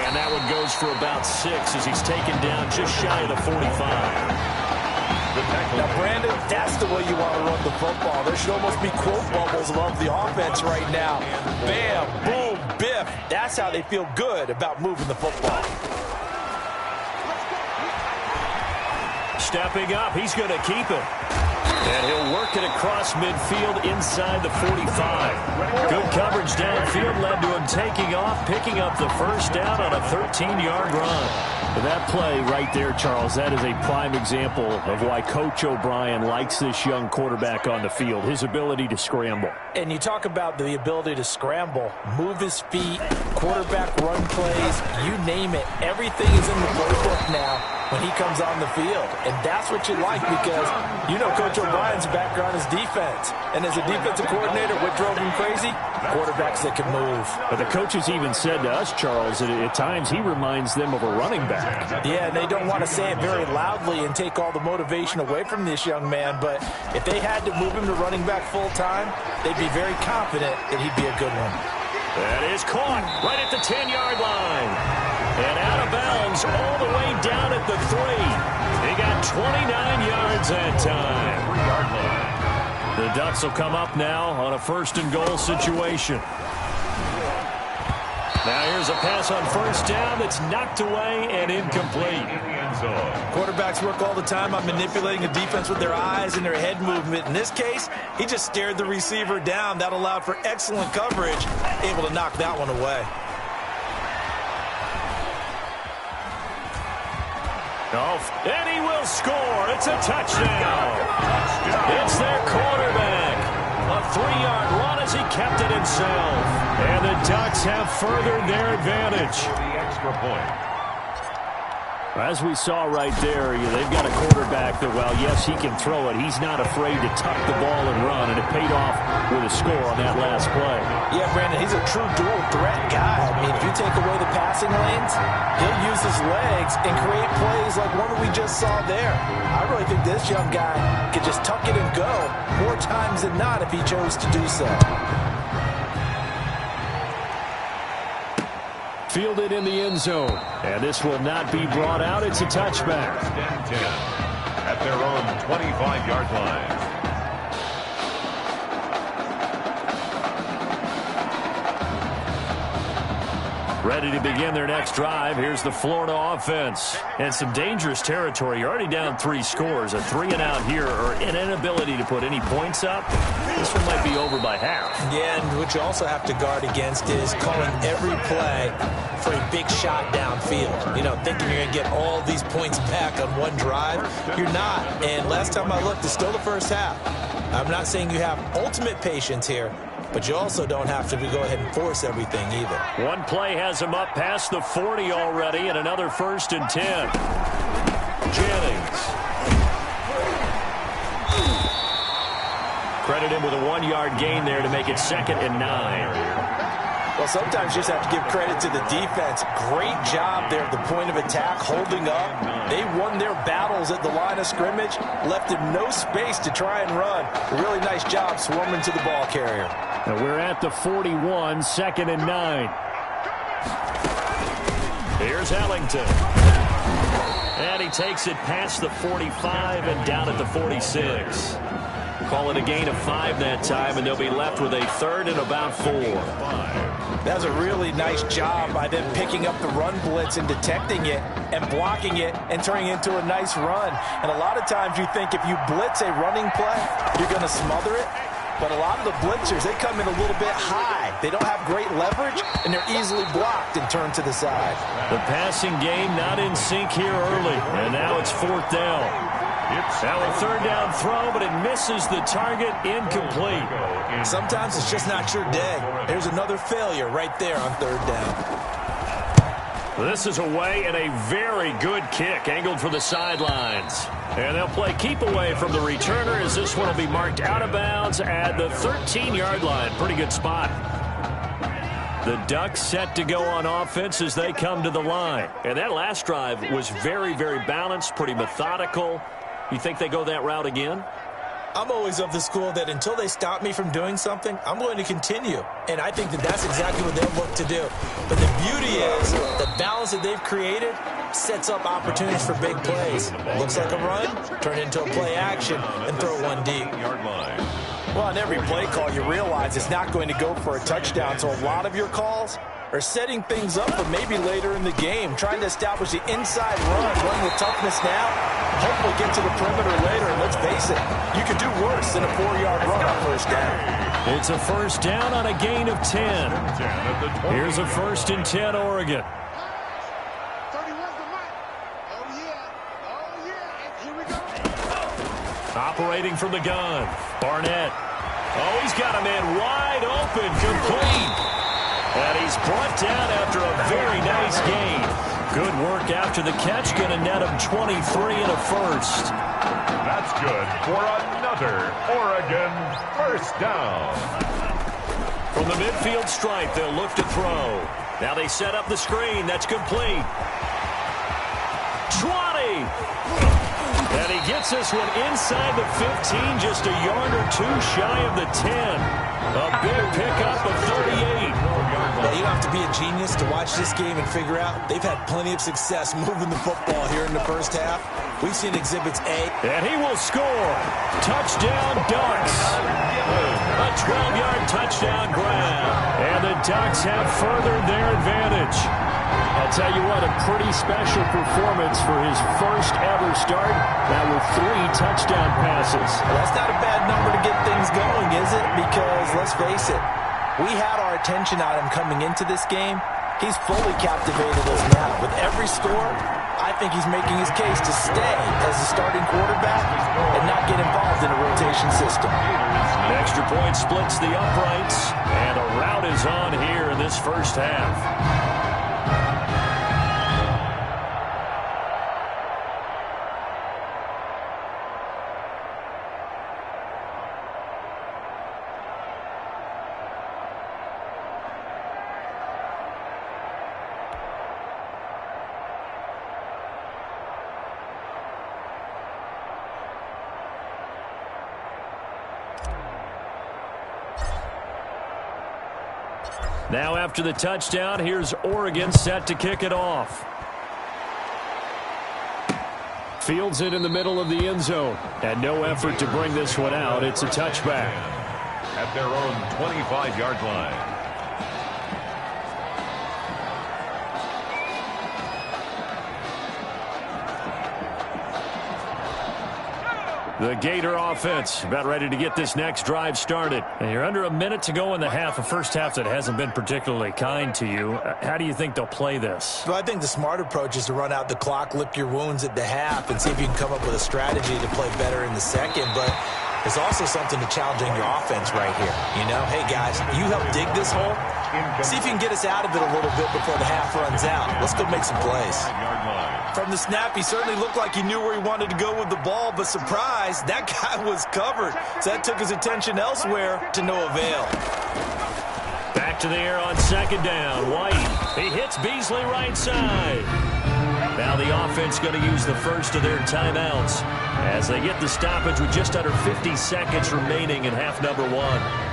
And that one goes for about 6 as he's taken down just shy of the 45. Now, Brandon, that's the way you want to run the football. There should almost be quote bubbles above the offense right now. Bam, boom, biff. That's how they feel good about moving the football. Stepping up, he's going to keep it. And he'll work it across midfield inside the 45. Good coverage downfield led to him taking off, picking up the first down on a 13-yard run. That play right there, Charles, that is a prime example of why Coach O'Brien likes this young quarterback on the field, his ability to scramble. And you talk about the ability to scramble, move his feet, quarterback run plays, you name it. Everything is in the playbook now when he comes on the field. And that's what you like because you know Coach O'Brien's background is defense. And as a defensive coordinator, what drove him crazy? Quarterbacks that can move. But the coaches even said to us, Charles, that at times he reminds them of a running back. Yeah, and they don't want to say it very loudly and take all the motivation away from this young man. But if they had to move him to running back full time, they'd be very confident that he'd be a good one. That is caught right at the 10-yard line. And out of bounds all the way down at the 3. He got 29 yards that time. 3-yard line. The Ducks will come up now on a 1st and goal situation. Now here's a pass on 1st down that's knocked away and incomplete. Quarterbacks work all the time on manipulating a defense with their eyes and their head movement. In this case, he just stared the receiver down. That allowed for excellent coverage, able to knock that one away. And he will score. It's a touchdown. It's their quarterback. A 3-yard run as he kept it himself. And the Ducks have furthered their advantage. The extra point. As we saw right there, they've got a quarterback that, well, yes, he can throw it. He's not afraid to tuck the ball and run, and it paid off with a score on that last play. Yeah, Brandon, he's a true dual threat guy. I mean, if you take away the passing lanes, he'll use his legs and create plays like one we just saw there. I really think this young guy could just tuck it and go more times than not if he chose to do so. Fielded in the end zone. And this will not be brought out. It's a touchback. 10 at their own 25-yard line. Ready to begin their next drive. Here's the Florida offense. And some dangerous territory. You're already down 3 scores. A 3-and-out here or an inability to put any points up. This one might be over by half. Yeah, and what you also have to guard against is calling every play for a big shot downfield. You know, thinking you're going to get all these points back on one drive. You're not. And last time I looked, it's still the first half. I'm not saying you have ultimate patience here, but you also don't have to go ahead and force everything either. One play has him up past the 40 already, and another 1st and 10. Jennings. Credit him with a 1-yard gain there to make it 2nd and 9. Well, sometimes you just have to give credit to the defense. Great job there at the point of attack, holding up. They won their battles at the line of scrimmage, left him no space to try and run. A really nice job swarming to the ball carrier. And we're at the 41, 2nd and 9. Here's Ellington. And he takes it past the 45 and down at the 46. Call it a gain of 5 that time, and they'll be left with a 3rd and about 4. That was a really nice job by them picking up the run blitz and detecting it and blocking it and turning it into a nice run. And a lot of times you think if you blitz a running play, you're going to smother it. But a lot of the blitzers, they come in a little bit high. They don't have great leverage, and they're easily blocked and turned to the side. The passing game not in sync here early, and now it's 4th down. Now a 3rd down throw, but it misses the target, incomplete. Sometimes it's just not your day. Here's another failure right there on 3rd down. This is away and a very good kick angled for the sidelines. And they'll play keep away from the returner as this one will be marked out of bounds at the 13-yard line. Pretty good spot. The Ducks set to go on offense as they come to the line. And that last drive was very, very balanced, pretty methodical. You think they go that route again? I'm always of the school that until they stop me from doing something, I'm going to continue. And I think that that's exactly what they'll look to do. But the beauty is the balance that they've created sets up opportunities for big plays. Looks like a run, turn it into a play action, and throw one deep. Well, on every play call, you realize it's not going to go for a touchdown. So a lot of your calls are setting things up for maybe later in the game, trying to establish the inside run with toughness now, hopefully get to the perimeter later. And let's face it, you could do worse than a 4-yard run on first down. It's a first down on a gain of 10. Here's a 1st and 10, Oregon. Operating from the gun, Barnett. Oh, he's got a man wide open, complete. And he's brought down after a very nice gain. Good work after the catch, going to net him 23 and a first. That's good for another Oregon first down. From the midfield stripe, they'll look to throw. Now they set up the screen. That's complete. 20. And he gets this one inside the 15, just a yard or two shy of the 10. A big pickup of 38. Well, you don't have to be a genius to watch this game and figure out they've had plenty of success moving the football here in the first half. We've seen Exhibits A. And he will score. Touchdown, Ducks. A 12-yard touchdown grab. And the Ducks have furthered their advantage. I'll tell you what, a pretty special performance for his first ever start. That with 3 touchdown passes. Well, that's not a bad number to get things going, is it? Because, let's face it, we had our attention on him coming into this game. He's fully captivated us now. With every score, I think he's making his case to stay as the starting quarterback and not get involved in a rotation system. An extra point splits the uprights, and a rout is on here in this first half. Now after the touchdown, here's Oregon set to kick it off. Fields it in the middle of the end zone. And no effort to bring this one out. It's a touchback. At their own 25-yard line. The Gator offense about ready to get this next drive started. And you're under a minute to go in the half, a first half that hasn't been particularly kind to you. How do you think they'll play this? Well, I think the smart approach is to run out the clock, lick your wounds at the half, and see if you can come up with a strategy to play better in the second. But there's also something to challenging your offense right here. You know, hey, guys, you help dig this hole. See if you can get us out of it a little bit before the half runs out. Let's go make some plays. From the snap, he certainly looked like he knew where he wanted to go with the ball, but surprise, that guy was covered. So that took his attention elsewhere to no avail. Back to the air on second down. White, he hits Beasley right side. Now the offense going to use the first of their timeouts as they get the stoppage with just under 50 seconds remaining in half number 1.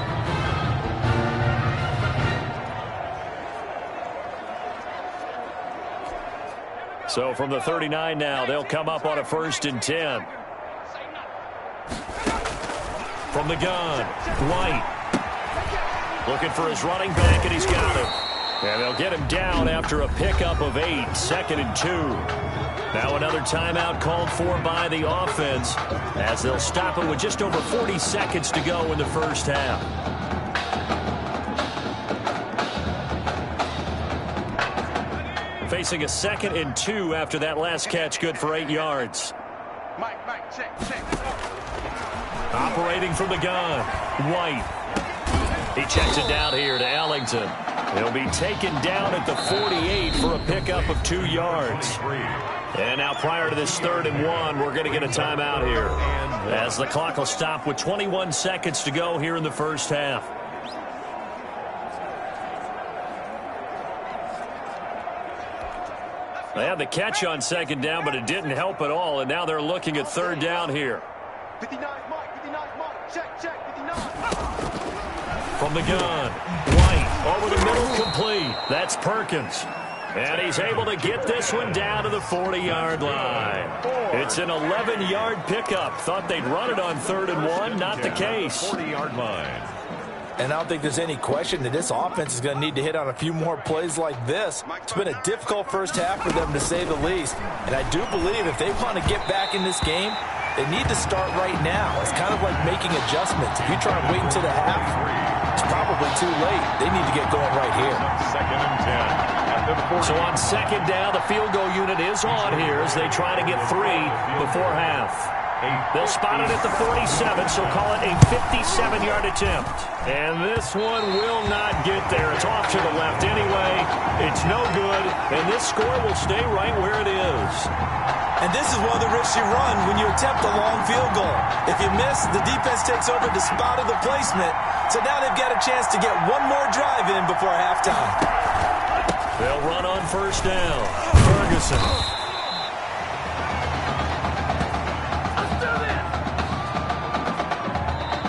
So from the 39 now, they'll come up on a 1st and 10. From the gun, White. Looking for his running back, and he's got him. And they'll get him down after a pickup of 8, 2nd and 2. Now another timeout called for by the offense as they'll stop it with just over 40 seconds to go in the first half. Facing a 2nd and 2 after that last catch, good for 8 yards. Mike, check. Operating from the gun, White. He checks it down here to Ellington. He'll be taken down at the 48 for a pickup of 2 yards. And now prior to this 3rd and 1, we're going to get a timeout here, as the clock will stop with 21 seconds to go here in the first half. They had the catch on 2nd down, but it didn't help at all, and now they're looking at 3rd down here. 59 mark, 59 mark, check, 59. From the gun, White over the middle, complete. That's Perkins. And he's able to get this one down to the 40-yard line. It's an 11-yard pickup. Thought they'd run it on 3rd and 1. Not the case. 40-yard line. And I don't think there's any question that this offense is going to need to hit on a few more plays like this. It's been a difficult first half for them, to say the least. And I do believe if they want to get back in this game, they need to start right now. It's kind of like making adjustments. If you try and wait until the half, it's probably too late. They need to get going right here. 2nd and 10. So on 2nd down, the field goal unit is on here as they try to get 3 before half. They'll spot it at the 47, so call it a 57-yard attempt. And this one will not get there. It's off to the left anyway. It's no good, and this score will stay right where it is. And this is one of the risks you run when you attempt a long field goal. If you miss, the defense takes over the spot of the placement. So now they've got a chance to get one more drive in before halftime. They'll run on 1st down. Ferguson.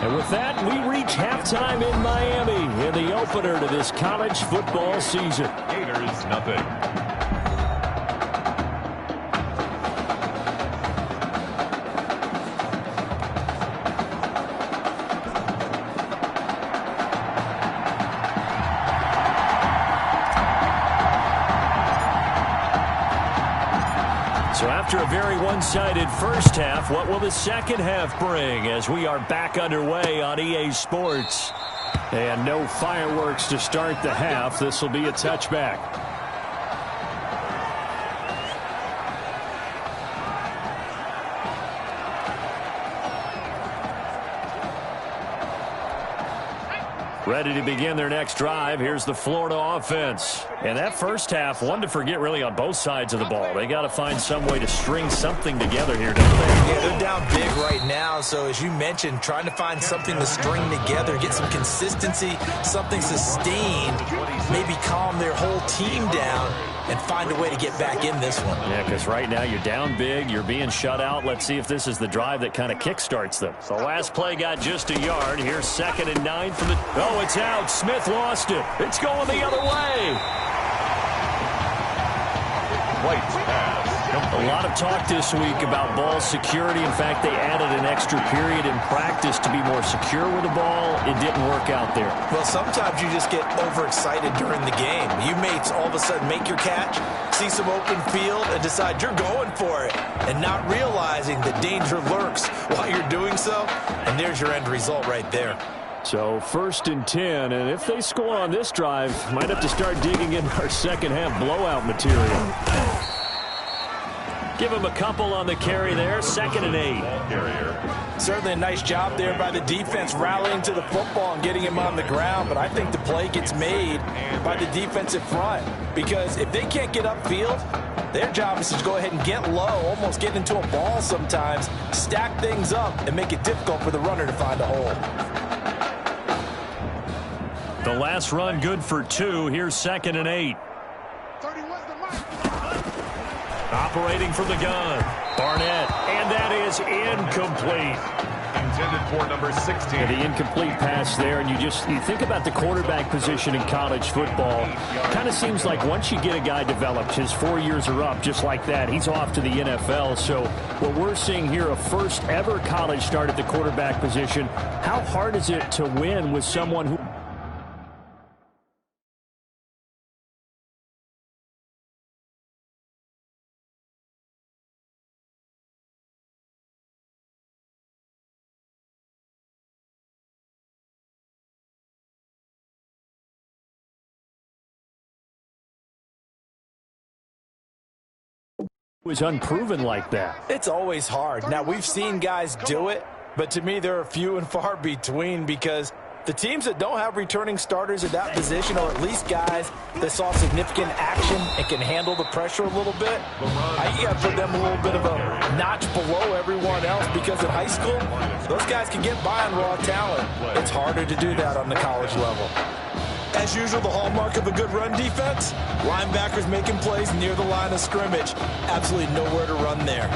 And with that, we reach halftime in Miami in the opener to this college football season. Gators, nothing. So after a very one-sided first half, what will the second half bring as we are back underway on EA Sports? And no fireworks to start the half. This will be a touchback. Ready to begin their next drive. Here's the Florida offense. And that first half, one to forget really on both sides of the ball. They got to find some way to string something together here, don't they? Yeah, they're down big right now. So as you mentioned, trying to find something to string together, get some consistency, something sustained, maybe calm their whole team down and find a way to get back in this one. Yeah, because right now you're down big, you're being shut out. Let's see if this is the drive that kind of kickstarts them. The last play got just a yard. Here's 2nd and 9 from the... Oh, it's out. Smith lost it. It's going the other way. White's pass. A lot of talk this week about ball security. In fact, they added an extra period in practice to be more secure with the ball. It didn't work out there. Well, sometimes you just get overexcited during the game. You may all of a sudden make your catch, see some open field, and decide you're going for it, and not realizing that danger lurks while you're doing so, and there's your end result right there. So 1st and 10, and if they score on this drive, might have to start digging in our second half blowout material. Give him a couple on the carry there. 2nd and 8. Certainly a nice job there by the defense rallying to the football and getting him on the ground, but I think the play gets made by the defensive front, because if they can't get upfield, their job is to go ahead and get low, almost get into a ball sometimes, stack things up, and make it difficult for the runner to find a hole. The last run good for 2. Here's 2nd and 8. Operating from the gun, Barnett, and that is incomplete. Intended for number 16. The incomplete pass there, and you think about the quarterback position in college football. Kind of seems like once you get a guy developed, his 4 years are up just like that. He's off to the NFL. So what we're seeing here, a first ever college start at the quarterback position. How hard is it to win with someone who... was unproven like that? It's always hard. Now, we've seen guys do it, but to me, they're few and far between, because The teams that don't have returning starters at that position, or at least guys that saw significant action and can handle the pressure a little bit, you got to put them a little bit of a notch below everyone else, because in high school, those guys can get by on raw talent. It's harder to do that on the college level. As usual, the hallmark of a good run defense, linebackers making plays near the line of scrimmage. Absolutely nowhere to run there.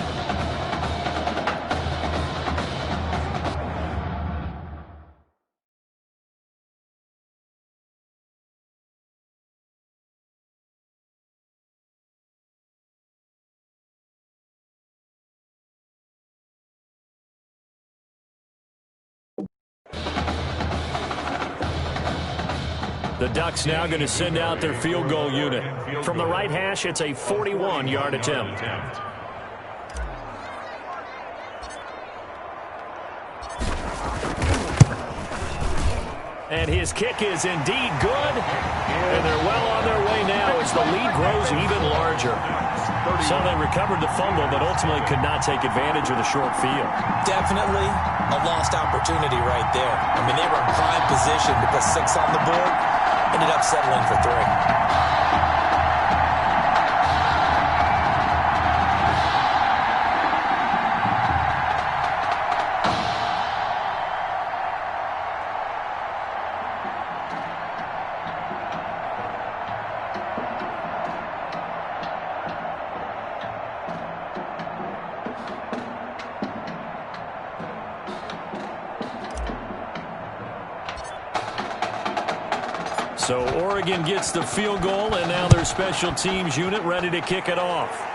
The Ducks now going to send out their field goal unit. From the right hash, it's a 41-yard attempt. And his kick is indeed good. And they're well on their way now as the lead grows even larger. So they recovered the fumble, but ultimately could not take advantage of the short field. Definitely a lost opportunity right there. I mean, they were in prime position to put 6 on the board. Ended up settling for 3. So Oregon gets the field goal, and now their special teams unit ready to kick it off.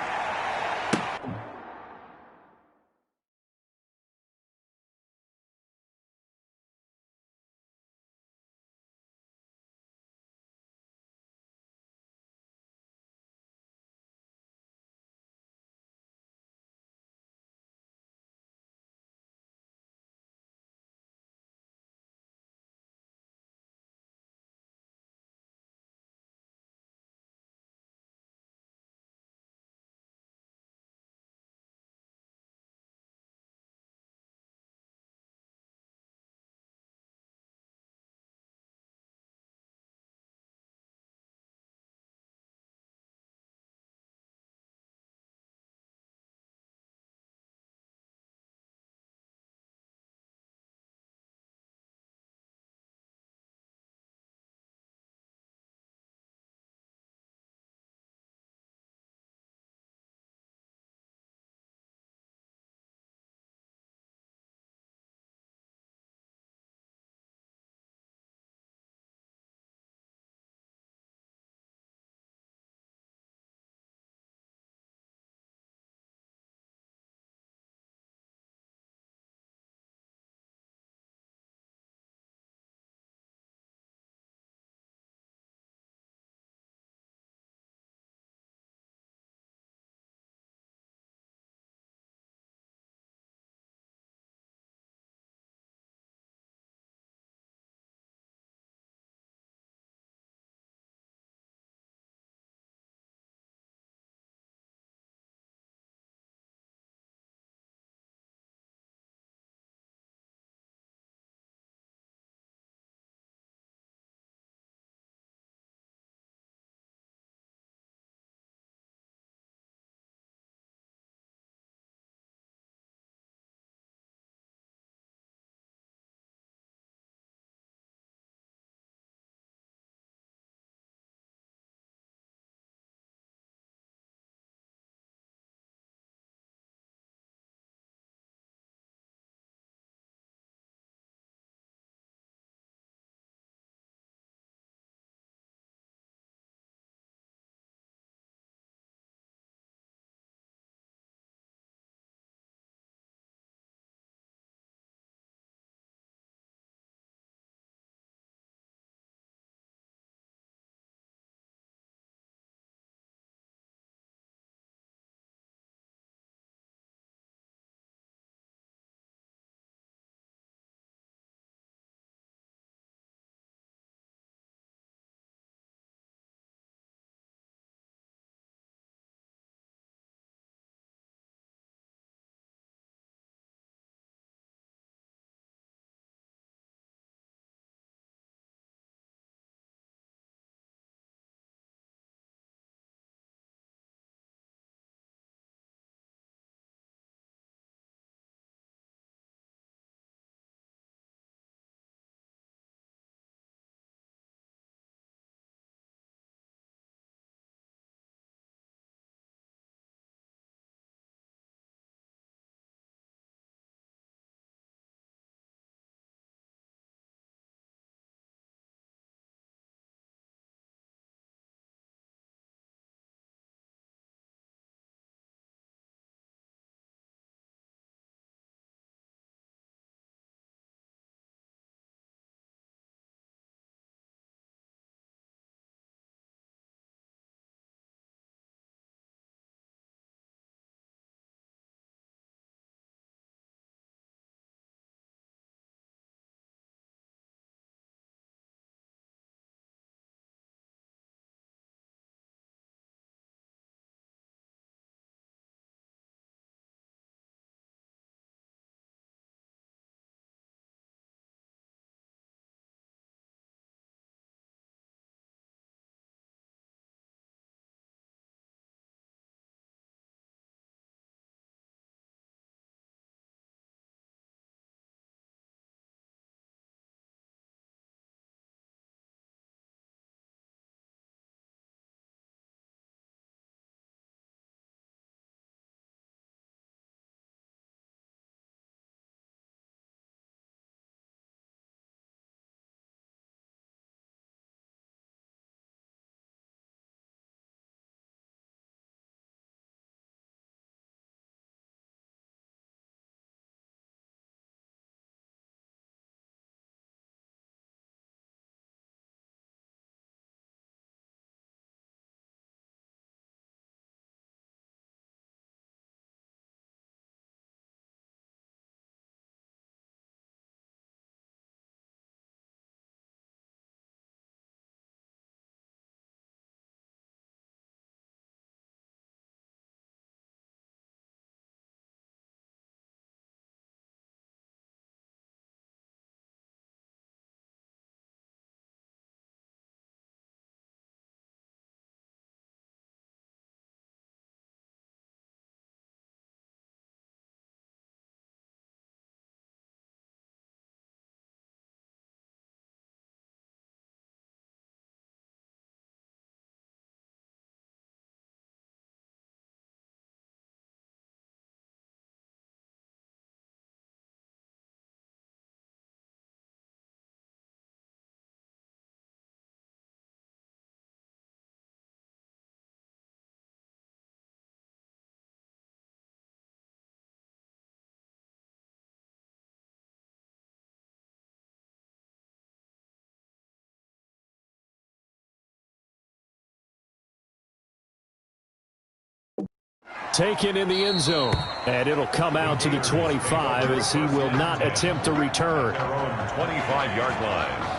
taken in the end zone. And it'll come out to the 25 as he will not attempt to return. 25-yard line.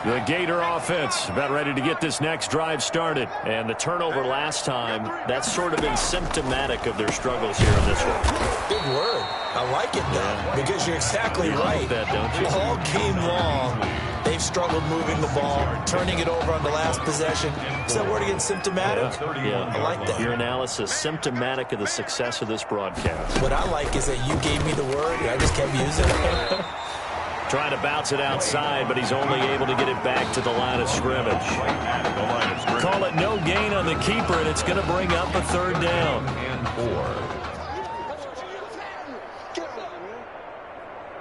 The Gator offense about ready to get this next drive started. And the turnover last time, that's sort of been symptomatic of their struggles here in this one. Big word. I like it, though, because you're exactly right. That, don't you? All game long, they've struggled moving the ball, turning it over on the last possession. Is that word again, symptomatic? Yeah. I like that. Your analysis, symptomatic of the success of this broadcast. What I like is that you gave me the word, and I just kept using it. Trying to bounce it outside, but he's only able to get it back to the line of scrimmage. Call it no gain on the keeper, and it's going to bring up a third down. And 4.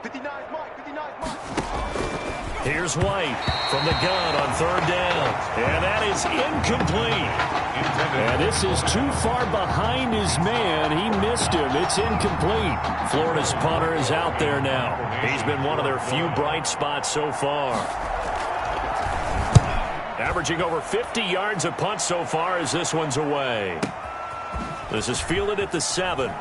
59 Mike, 59 Mike. Here's White from the gun on third down. And that is incomplete. And this is too far behind his man. He missed him. It's incomplete. Florida's punter is out there now. He's been one of their few bright spots so far. Averaging over 50 yards a punt so far as this one's away. This is fielded at the 7.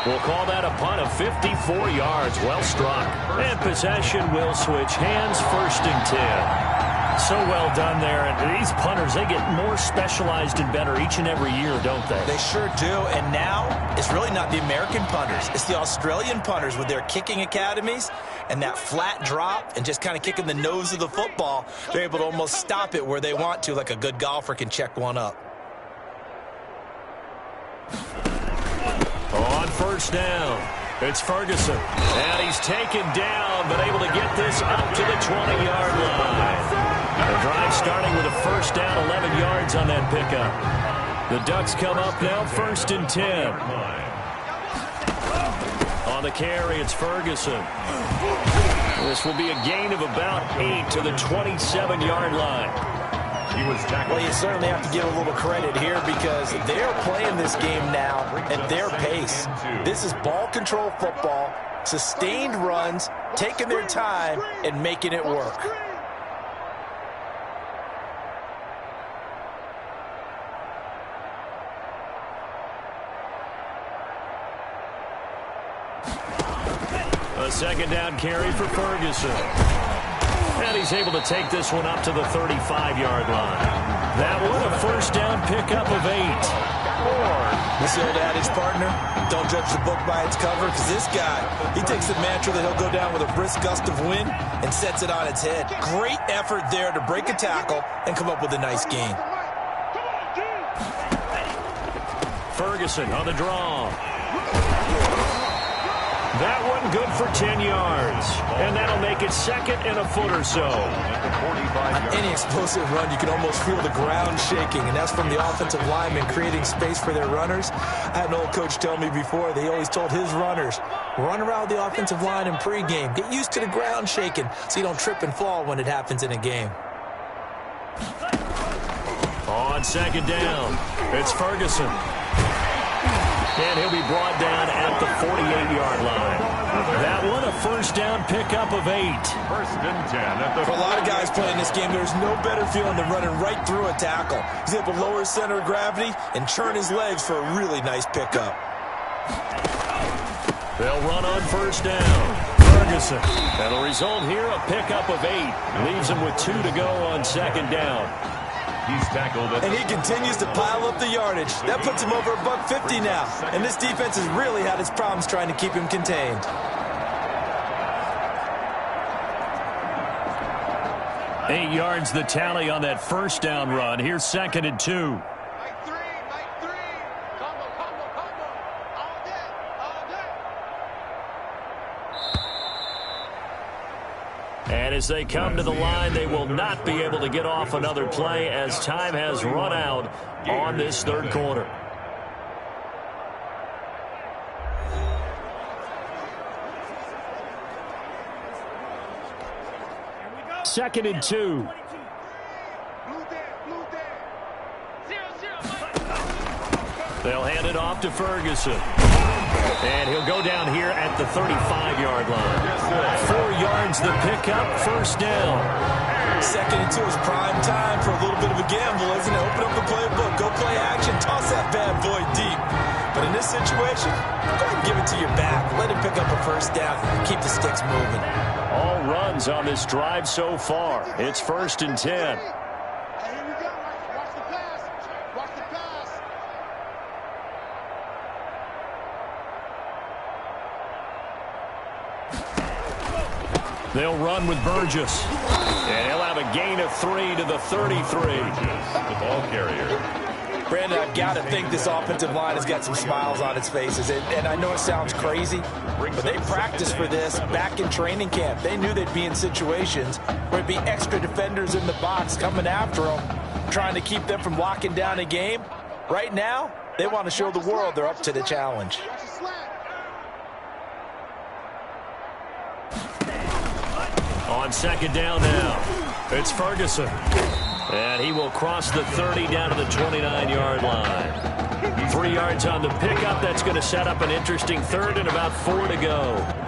We'll call that a punt of 54 yards. Well struck. And possession will switch hands, 1st and 10. So well done there. And these punters, they get more specialized and better each and every year, don't they? They sure do. And now, it's really not the American punters. It's the Australian punters with their kicking academies and that flat drop and just kind of kicking the nose of the football. They're able to almost stop it where they want to, like a good golfer can check one up. On 1st down, it's Ferguson. And he's taken down, but able to get this up to the 20-yard line. The drive starting with a 1st down, 11 yards on that pickup. The Ducks come up now, 1st and 10. On the carry, it's Ferguson. This will be a gain of about 8 to the 27-yard line. Well, you certainly have to give a little credit here because they're playing this game now at their pace. This is ball control football, sustained runs, taking their time, and making it work. A 2nd down carry for Ferguson. And he's able to take this one up to the 35-yard line. That one a 1st down pickup of 8. This old adage, partner, don't judge the book by its cover, because this guy, he takes the mantra that he'll go down with a brisk gust of wind and sets it on its head. Great effort there to break a tackle and come up with a nice gain. Ferguson on the draw. That one good for 10 yards. And that'll make it 2nd and a foot or so. On any explosive run, you can almost feel the ground shaking, and that's from the offensive linemen creating space for their runners. I had an old coach tell me before, they always told his runners, run around the offensive line in pregame. Get used to the ground shaking so you don't trip and fall when it happens in a game. On 2nd down, it's Ferguson. And he'll be brought down at the 48-yard line. That one a 1st down pickup of 8. 1st and 10. For a lot of guys playing this game, there's no better feeling than running right through a tackle. He's able to lower his center of gravity and churn his legs for a really nice pickup. They'll run on 1st down. Ferguson. That'll result here a pickup of 8. Leaves him with 2 to go on 2nd down. He's tackled and he continues to pile up the yardage. That puts him over $150 now. And this defense has really had its problems trying to keep him contained. Eight yards the tally on that 1st down run. Here's 2nd and 2. And as they come to the line, they will not be able to get off another play as time has run out on this 3rd quarter. Second and 2. They'll hand it off to Ferguson. And he'll go down here at the 35-yard line. 4 yards the pickup, 1st down. 2nd and 2 is prime time for a little bit of a the gamble, isn't it? Open up the playbook, go play action, toss that bad boy deep. But in this situation, go ahead and give it to your back. Let him pick up a first down. Keep the sticks moving. All runs on this drive so far. It's 1st and 10. Here we go. Watch the pass. Watch the pass. They'll run with Burgess. And he'll have a gain of 3 to the 33. The ball carrier. Brandon, I've got to think this offensive line has got some smiles on its faces. And I know it sounds crazy, but they practiced for this back in training camp. They knew they'd be in situations where there'd be extra defenders in the box coming after them, trying to keep them from locking down a game. Right now, they want to show the world they're up to the challenge. On 2nd down now, it's Ferguson. And he will cross the 30 down to the 29-yard line. 3 yards on the pickup. That's going to set up an interesting 3rd and about 4 to go.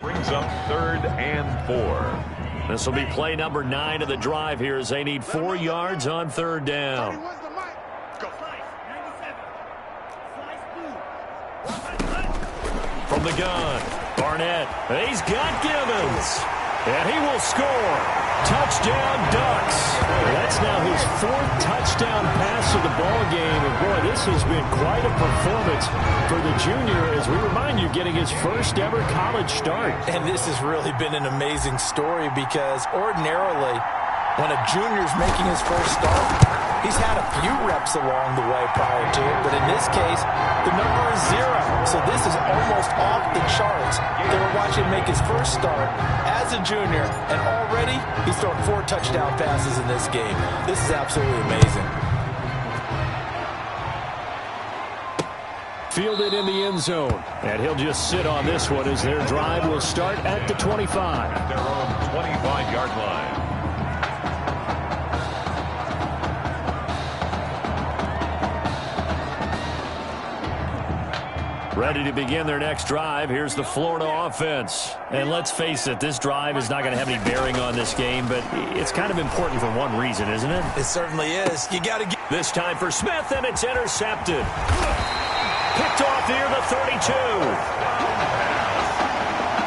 Brings up 3rd and 4. This will be play number 9 of the drive here as they need 4 yards on 3rd down. From the gun, Barnett. He's got Givens. And he will score. Touchdown, Ducks. That's now his 4th touchdown pass of the ball game. And boy, this has been quite a performance for the junior, as we remind you, getting his first ever college start. And this has really been an amazing story because ordinarily, when a junior's making his first start, he's had a few reps along the way prior to it, but in this case, the number is 0. So this is almost off the charts. They were watching him make his first start as a junior, and already he's thrown 4 touchdown passes in this game. This is absolutely amazing. Fielded in the end zone, and he'll just sit on this one as their drive will start at the 25. At their own 25-yard line. Ready to begin their next drive. Here's the Florida offense. And let's face it, this drive is not going to have any bearing on this game, but it's kind of important for one reason, isn't it? It certainly is. You got to get this time for Smith, and it's intercepted. Picked off near the 32.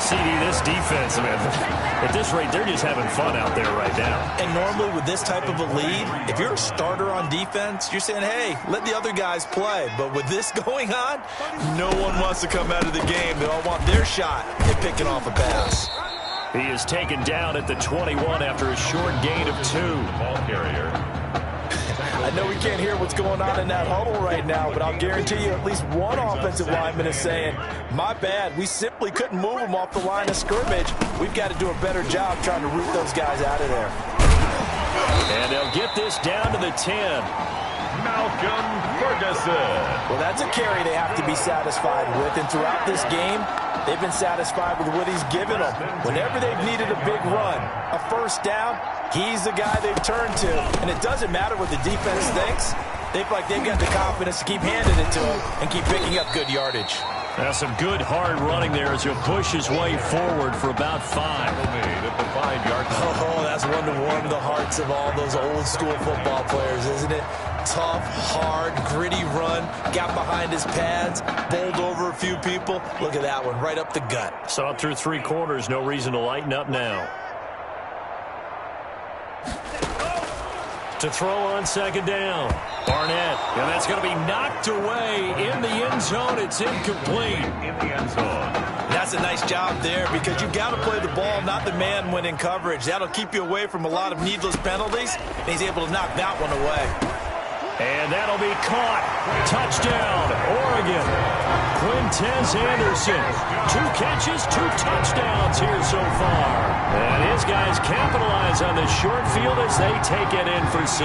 CD, this defense, man, at this rate, they're just having fun out there right now. And normally with this type of a lead, if you're a starter on defense, you're saying, hey, let the other guys play. But with this going on, no one wants to come out of the game. They all want their shot at picking off a pass. He is taken down at the 21 after a short gain of 2. Ball carrier. I know we can't hear what's going on in that huddle right now, but I'll guarantee you at least one offensive lineman is saying, my bad, we simply couldn't move them off the line of scrimmage. We've got to do a better job trying to root those guys out of there. And they'll get this down to the 10. Malcolm Ferguson. Well, that's a carry they have to be satisfied with, and throughout this game, they've been satisfied with what he's given them. Whenever they've needed a big run, a first down, he's the guy they've turned to. And it doesn't matter what the defense thinks. They feel like they've got the confidence to keep handing it to him and keep picking up good yardage. That's some good hard running there as he'll push his way forward for about 5. At the 5-yard line. Oh, that's one to warm the hearts of all those old school football players, isn't it? Tough, hard, gritty run, got behind his pads, bowled over a few people. Look at that one, right up the gut. Saw it through 3 quarters, no reason to lighten up now. To throw on 2nd down. Barnett, and that's going to be knocked away in the end zone. It's incomplete. In the end zone. That's a nice job there because you've got to play the ball, not the man when in coverage. That'll keep you away from a lot of needless penalties, and he's able to knock that one away. And that'll be caught. Touchdown, Oregon. Quintez Anderson. 2 catches, 2 touchdowns here so far. And his guys capitalize on the short field as they take it in for 6.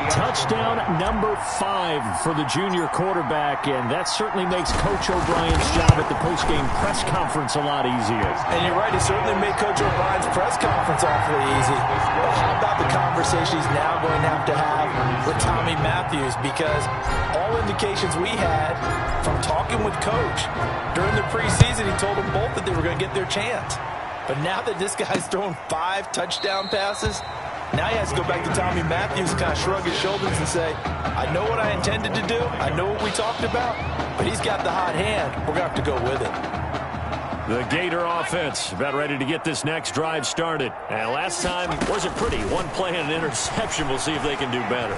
Touchdown number 5 for the junior quarterback, and that certainly makes Coach O'Brien's job at the postgame press conference a lot easier. And you're right, it certainly made Coach O'Brien's press conference awfully easy. But how about the conversation he's now going to have with Tommy Matthews? Because all indications we had from talking with Coach during the preseason, he told them both that they were going to get their chance. But now that this guy's thrown 5 touchdown passes, now he has to go back to Tommy Matthews and kind of shrug his shoulders and say, I know what I intended to do. I know what we talked about. But he's got the hot hand. We're going to have to go with it. The Gator offense about ready to get this next drive started. And last time wasn't pretty. 1 play and an interception. We'll see if they can do better.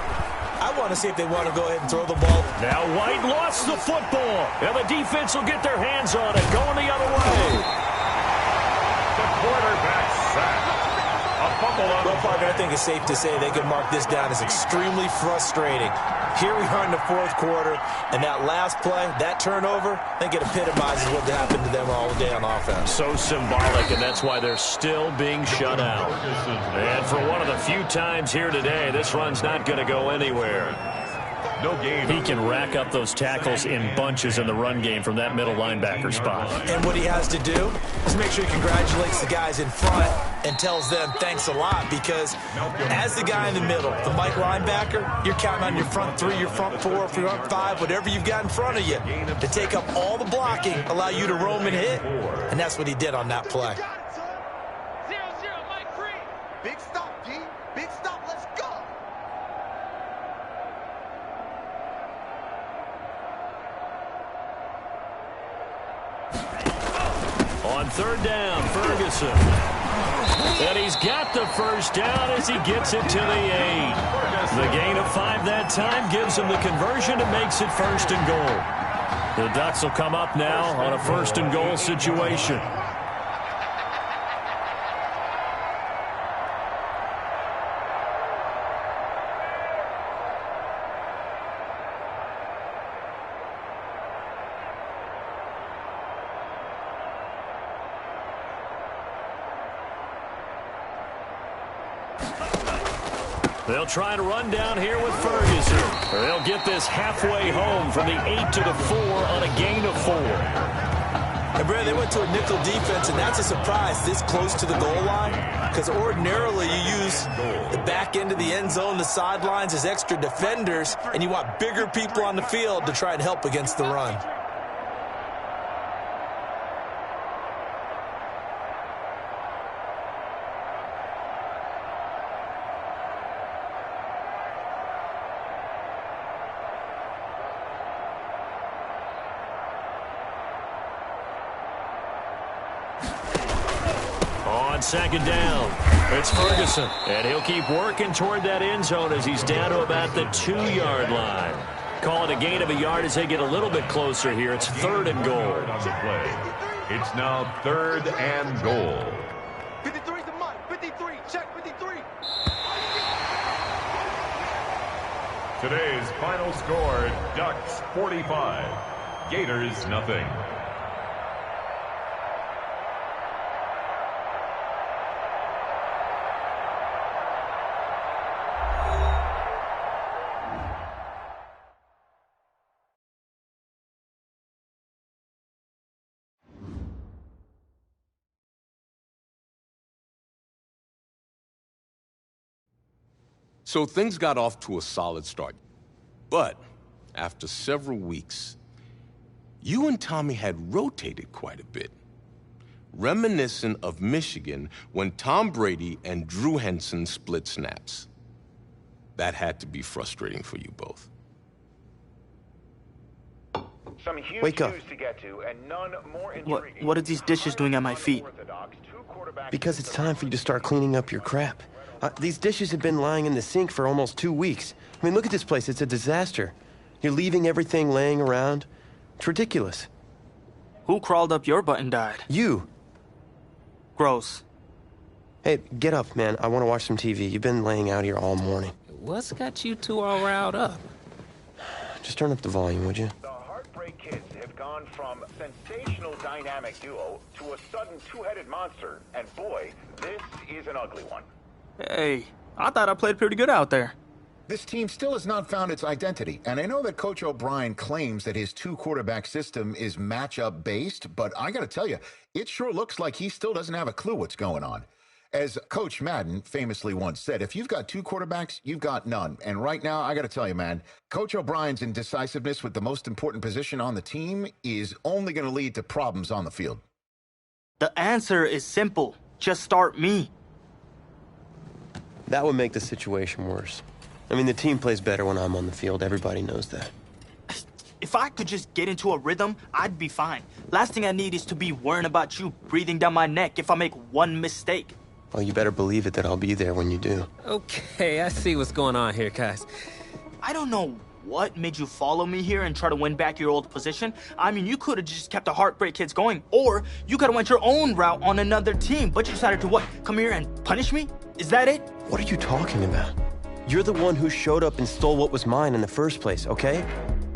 I want to see if they want to go ahead and throw the ball. Now White lost the football. And the defense will get their hands on it. Going the other way. The quarterback sack. Well, partner, I think it's safe to say they can mark this down as extremely frustrating. Here we are in the 4th quarter, and that last play, that turnover, I think it epitomizes what happened to them all day on offense. So symbolic, and that's why they're still being shut out. And for one of the few times here today, this run's not going to go anywhere. No gain. He can rack up those tackles in bunches in the run game from that middle linebacker spot. And what he has to do is make sure he congratulates the guys in front and tells them thanks a lot, because as the guy in the middle, the Mike linebacker, you're counting on your front three, your front four, your front five, whatever you've got in front of you to take up all the blocking, allow you to roam and hit, and that's what he did on that play. 0-0, Mike free. Big stop, D. Big stop. Let's go. On third down, Ferguson. And he's got the first down as he gets it to the 8. The gain of 5 that time gives him the conversion and makes it 1st and goal. The Ducks will come up now on a 1st and goal situation. They'll try to run down here with Ferguson. They'll get this halfway home from the 8 to the 4 on a gain of 4. And Brad, they went to a nickel defense, and that's a surprise this close to the goal line, because ordinarily you use the back end of the end zone, the sidelines as extra defenders, and you want bigger people on the field to try and help against the run. On second down, it's Ferguson, and he'll keep working toward that end zone as he's down to about the 2-yard line. Call it a gain of a yard as they get a little bit closer here. It's 3rd and goal. It's now 3rd and goal. 53's the Mike. 53. Check 53. Today's final score, Ducks 45, Gators nothing. So things got off to a solid start. But after several weeks, you and Tommy had rotated quite a bit. Reminiscent of Michigan when Tom Brady and Drew Henson split snaps. That had to be frustrating for you both. Some huge Wake up. news to get to, and none more intriguing. What are these dishes doing at my feet? Because it's time for you to start cleaning up your crap. These dishes have been lying in the sink for almost 2 weeks. I mean, look at this place. It's a disaster. You're leaving everything laying around. It's ridiculous. Who crawled up your butt and died? You. Gross. Hey, get up, man. I want to watch some TV. You've been laying out here all morning. What's got you two all riled up? Just turn up the volume, would you? The Heartbreak Kids have gone from sensational dynamic duo to a sudden two-headed monster. And boy, this is an ugly one. Hey, I thought I played pretty good out there. This team still has not found its identity, and I know that Coach O'Brien claims that his 2-quarterback system is matchup-based, but I gotta tell you, it sure looks like he still doesn't have a clue what's going on. As Coach Madden famously once said, if you've got 2 quarterbacks, you've got none. And right now, I gotta tell you, man, Coach O'Brien's indecisiveness with the most important position on the team is only gonna lead to problems on the field. The answer is simple. Just start me. That would make the situation worse. I mean, the team plays better when I'm on the field. Everybody knows that. If I could just get into a rhythm, I'd be fine. Last thing I need is to be worrying about you breathing down my neck if I make one mistake. Well, you better believe it that I'll be there when you do. Okay, I see what's going on here, guys. I don't know what made you follow me here and try to win back your old position. I mean, you could have just kept the Heartbreak Kids going, or you could have went your own route on another team, but you decided to what? Come here and punish me? Is that it? What are you talking about? You're the one who showed up and stole what was mine in the first place, okay?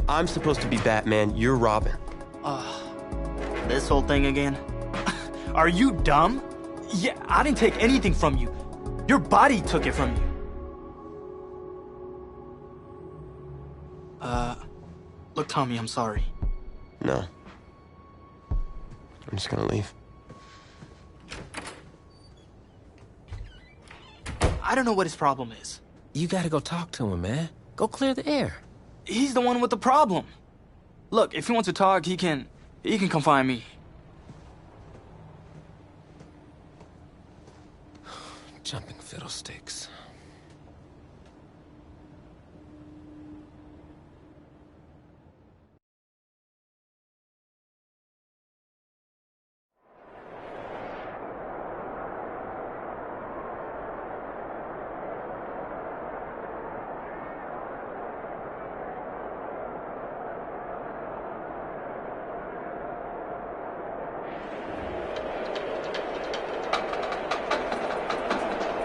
I'm supposed to be Batman, you're Robin. This whole thing again? Are you dumb? Yeah, I didn't take anything from you. Your body took it from you. Look, Tommy, I'm sorry. No. I'm just gonna leave. I don't know what his problem is. You gotta go talk to him, man. Go clear the air. He's the one with the problem. Look, if he wants to talk, he can come find me. Jumping fiddlesticks.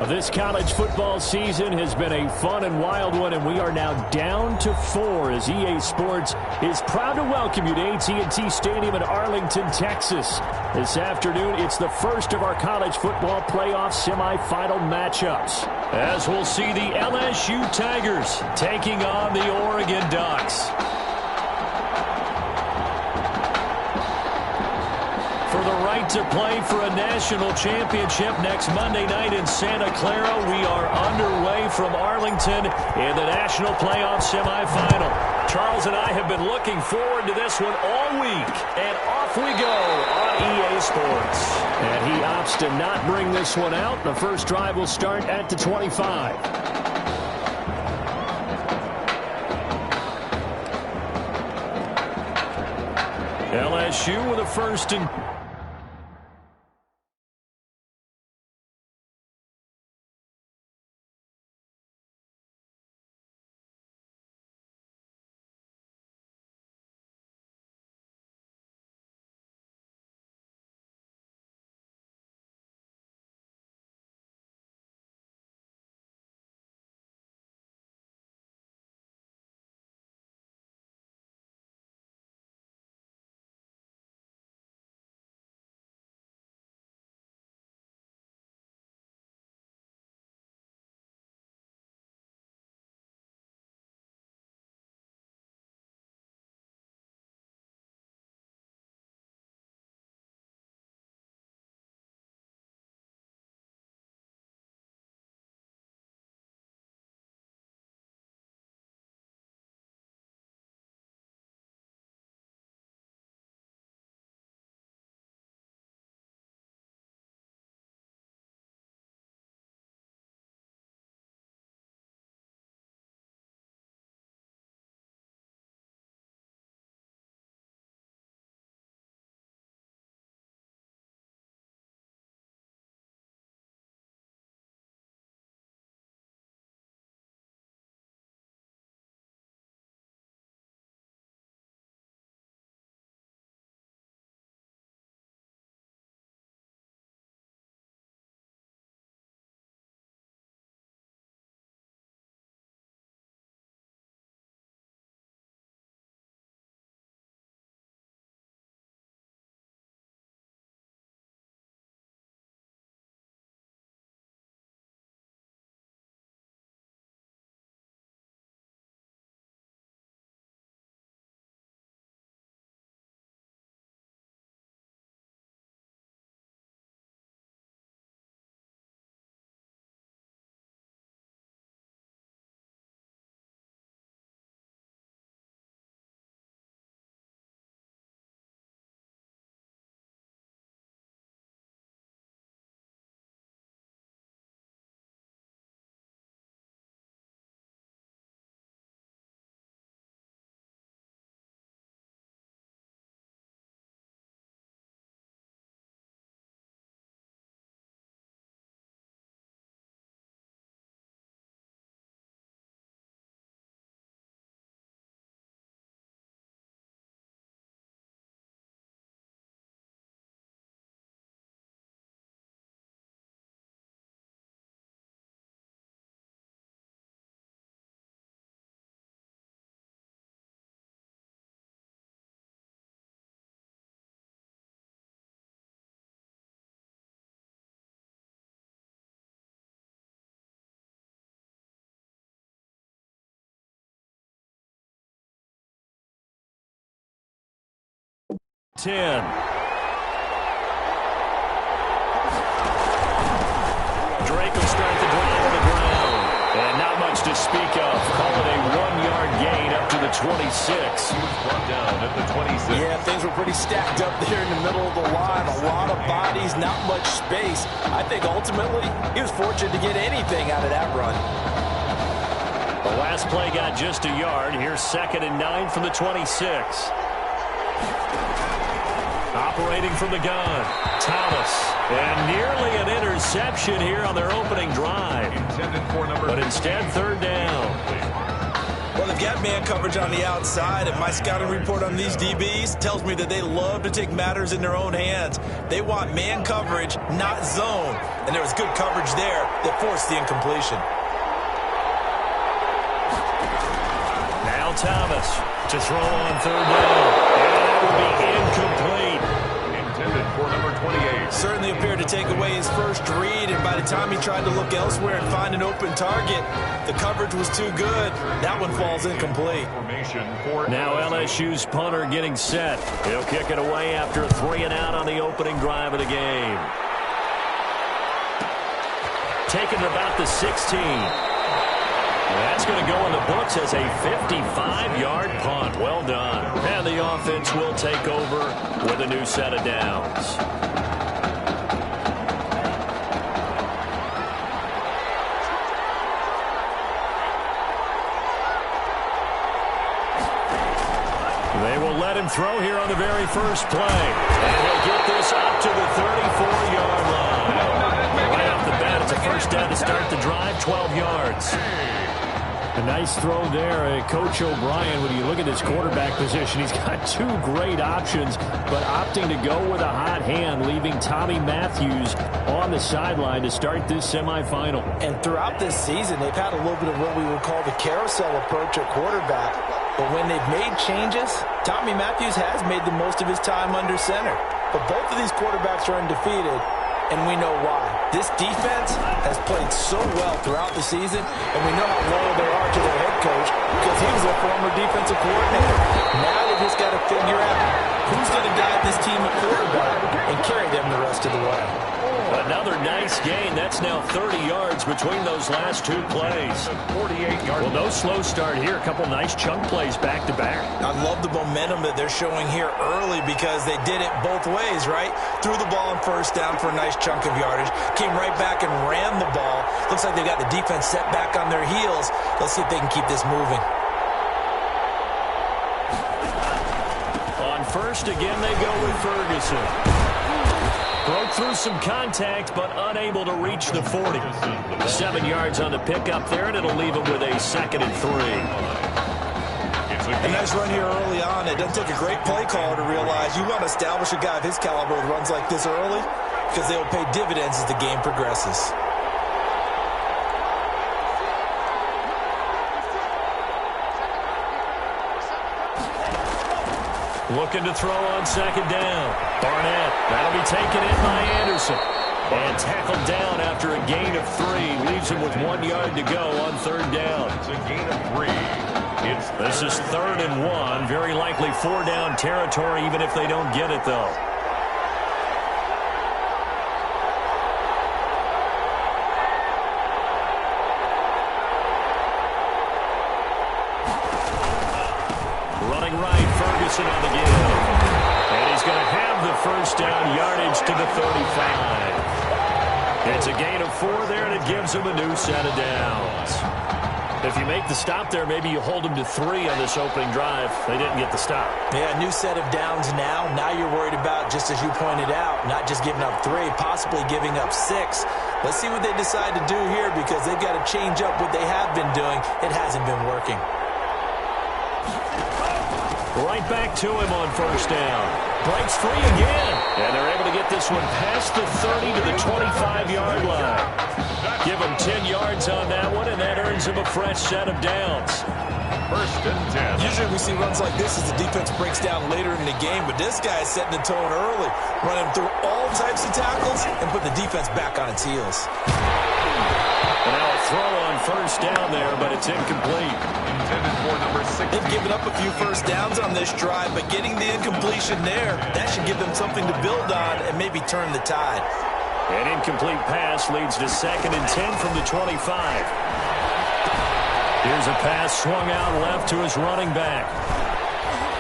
This college football season has been a fun and wild one, and we are now down to 4 as EA Sports is proud to welcome you to AT&T Stadium in Arlington, Texas. This afternoon, it's the first of our college football playoff semifinal matchups, as we'll see the LSU Tigers taking on the Oregon Ducks. For the right to play for a national championship next Monday night in Santa Clara, we are underway from Arlington in the national playoff semifinal. Charles and I have been looking forward to this one all week, and off we go on EA Sports. And he opts to not bring this one out. The first drive will start at the 25. LSU with a first and 10. Drake will start the drive on the ground. And not much to speak of. Call it a 1-yard gain up to the 26. Brought down at the 26. Yeah, things were pretty stacked up there in the middle of the line. A lot of bodies, not much space. I think ultimately he was fortunate to get anything out of that run. The last play got just a yard. Here's 2nd and 9 from the 26. Operating from the gun, Thomas. And nearly an interception here on their opening drive. But instead, 3rd down. Well, they've got man coverage on the outside, and my scouting report on these DBs tells me that they love to take matters in their own hands. They want man coverage, not zone. And there was good coverage there that forced the incompletion. Now Thomas to throw on 3rd down. And that will be incomplete. Intended for number 28. Certainly appeared to take away his first read, and by the time he tried to look elsewhere and find an open target, the coverage was too good. That one falls incomplete. Now LSU's punter getting set. He'll kick it away after a 3-and-out on the opening drive of the game. Taken to about the 16. That's going to go in the books as a 55-yard punt. Well done. And the offense will take over with a new set of downs. They will let him throw here on the very first play. And he'll get this up to the 34-yard line. Right off the bat, it's a first down to start the drive, 12 yards. A nice throw there. Coach O'Brien, when you look at his quarterback position, he's got 2 great options, but opting to go with a hot hand, leaving Tommy Matthews on the sideline to start this semifinal. And throughout this season, they've had a little bit of what we would call the carousel approach at quarterback. But when they've made changes, Tommy Matthews has made the most of his time under center. But both of these quarterbacks are undefeated, and we know why. This defense has played so well throughout the season, and we know how loyal they are to their head coach because he was a former defensive coordinator. Now they just got to figure out who's going to guide this team at quarterback and carry them the rest of the way. Another nice gain. That's now 30 yards between those last 2 plays. 48-yard. Well, no slow start here. A couple nice chunk plays back to back. I love the momentum that they're showing here early because they did it both ways, right? Threw the ball on first down for a nice chunk of yardage. Came right back and ran the ball. Looks like they got the defense set back on their heels. Let's see if they can keep this moving. On first again, they go with Ferguson. Broke through some contact, but unable to reach the 40. 7 yards on the pickup there, and it'll leave him with a 2nd and 3. A nice run here early on. It doesn't take a great play caller to realize you want to establish a guy of his caliber with runs like this early because they will pay dividends as the game progresses. Looking to throw on 2nd down. Barnett, that'll be taken in by Anderson. And tackled down after a gain of 3. Leaves him with 1 yard to go on 3rd down. It's a gain of 3. This is 3rd and 1. Very likely 4-down territory, even if they don't get it, though. Running right, Ferguson on the give. And he's going to have the first down, yardage to the 35. It's a gain of 4 there, and it gives him a new set of downs. If you make the stop there, maybe you hold them to 3 on this opening drive. They didn't get the stop. Yeah, new set of downs now. Now you're worried about, just as you pointed out, not just giving up 3, possibly giving up 6. Let's see what they decide to do here because they've got to change up what they have been doing. It hasn't been working. Right back to him on first down. Breaks free again. And they're able to get this one past the 30 to the 25-yard line. Give him 10 yards on that one, and that earns him a fresh set of downs. First and 10. Usually we see runs like this as the defense breaks down later in the game, but this guy is setting the tone early, running through all types of tackles and putting the defense back on its heels. And now a throw on first down there, but it's incomplete. Intended for number 6. They've given up a few first downs on this drive, but getting the incompletion there, that should give them something to build on and maybe turn the tide. An incomplete pass leads to 2nd and 10 from the 25. Here's a pass swung out left to his running back.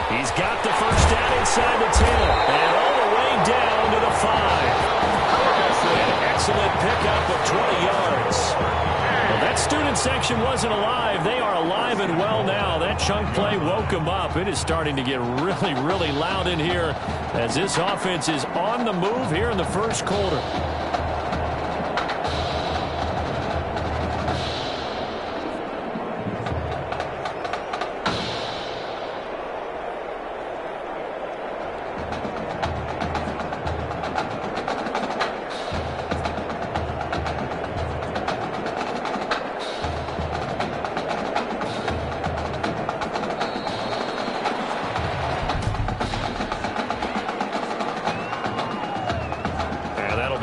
He's got the first down inside the 10 and all the way down to the 5. An excellent pickup of 20 yards. Well, that student section wasn't alive. They are alive and well now. That chunk play woke them up. It is starting to get really, really loud in here as this offense is on the move here in the first quarter.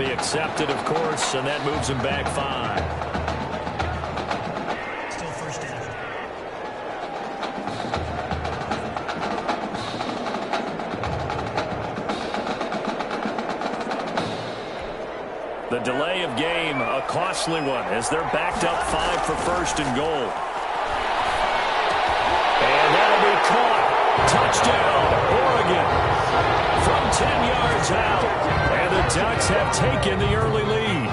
Accepted, of course, and that moves him back 5. Still first down. The delay of game, a costly one, as they're backed up 5 for 1st and goal. And that'll be caught. Touchdown, Oregon. From 10 yards out. And the Ducks have taken the early lead.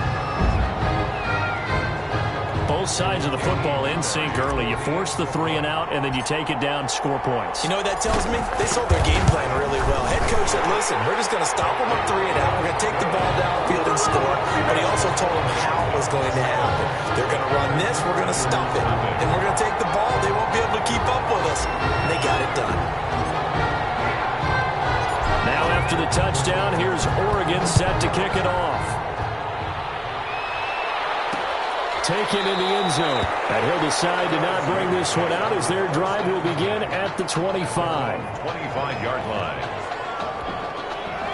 Both sides of the football in sync early. You force the 3 and out, and then you take it down, score points. You know what that tells me? They sold their game plan really well. Head coach said, listen, we're just going to stop them up 3 and out. We're going to take the ball downfield and score. But he also told them how it was going to happen. They're going to run this. We're going to stop it. And we're going to take the ball. They won't be able to keep up with us. And they got it done. Now after the touchdown, here's Oregon set to kick it off. Taken in the end zone. And he'll decide to not bring this one out as their drive will begin at the 25. 25-yard line.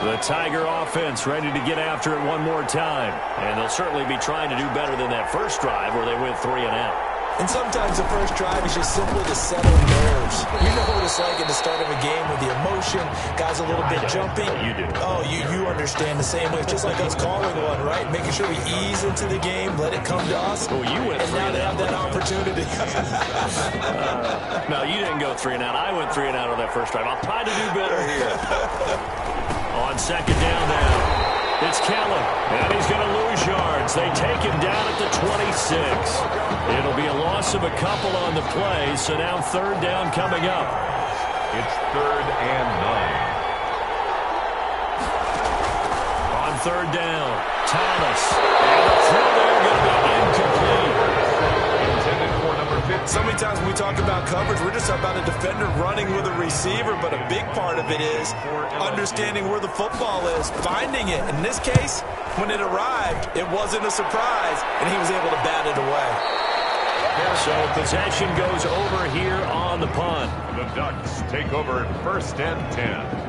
The Tiger offense ready to get after it one more time. And they'll certainly be trying to do better than that first drive where they went 3 and out. And sometimes the first drive is just simply to settle nerves. You know what it's like at the start of a game with the emotion, guys a little bit jumpy. You do. Oh, you understand the same way. Just like us calling one, right? Making sure we ease into the game, let it come to us. Oh, you went 3 and now and they out. have that opportunity. No, you didn't go 3 and out. I went 3 and out on that first drive. I'll try to do better here. On 2nd down now. It's Kellen, and he's going to lose yards. They take him down at the 26. It'll be a loss of a couple on the play, so now 3rd down coming up. It's 3rd and 9. On 3rd down, Thomas. And the throw there going to be incomplete. Intended for number 50. So many times when we talk about coverage, we're just talking about a defender running with a receiver, but a big part of it is understanding where the football is, finding it. In this case, when it arrived, it wasn't a surprise, and he was able to bat it away. So possession goes over here on the punt. The Ducks take over at 1st and 10.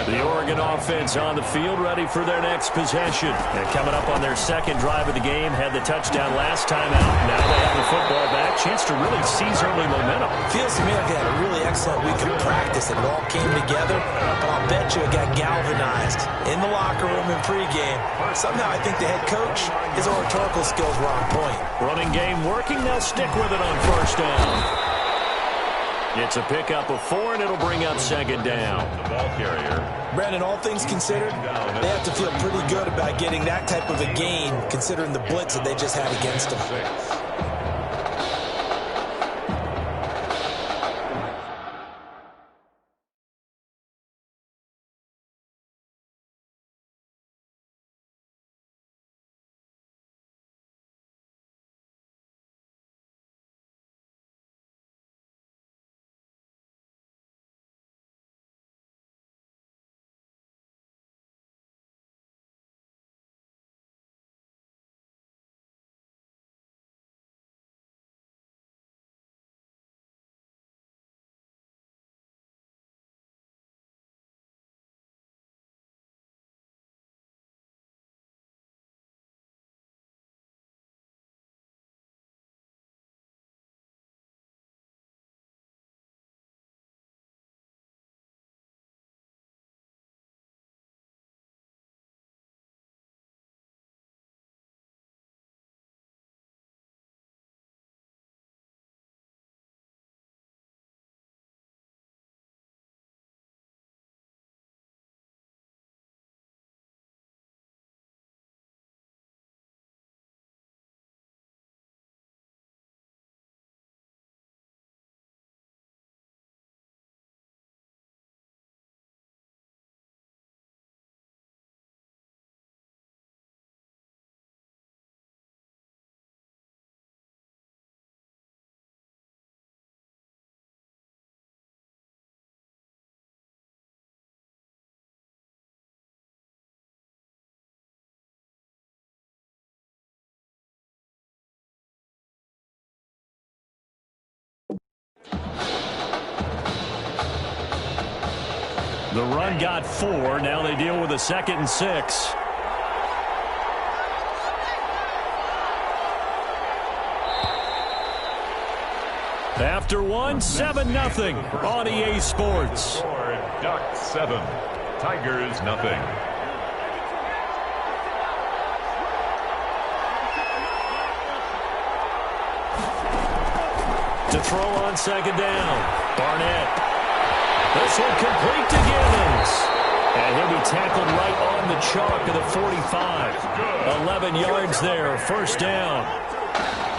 The Oregon offense on the field ready for their next possession. And coming up on their 2nd drive of the game, had the touchdown last time out. Now they have the football back. Chance to really seize early momentum. Feels to me like they had a really excellent week of practice and it all came together. But I'll bet you it got galvanized in the locker room in pregame. Somehow I think the head coach, his oratorical skills were on point. Running game working. They'll stick with it on 1st down. It's a pickup of 4, and it'll bring up 2nd down. The ball carrier. Brandon, all things considered, they have to feel pretty good about getting that type of a gain, considering the blitz that they just had against them. The run got 4. Now they deal with a 2nd and 6. After one, 7-0 on EA Sports. Ducks 7, Tigers nothing. To throw on 2nd down. Barnett. This one complete to Gibbons. And he'll be tackled right on the chalk of the 45. 11 yards there, 1st down.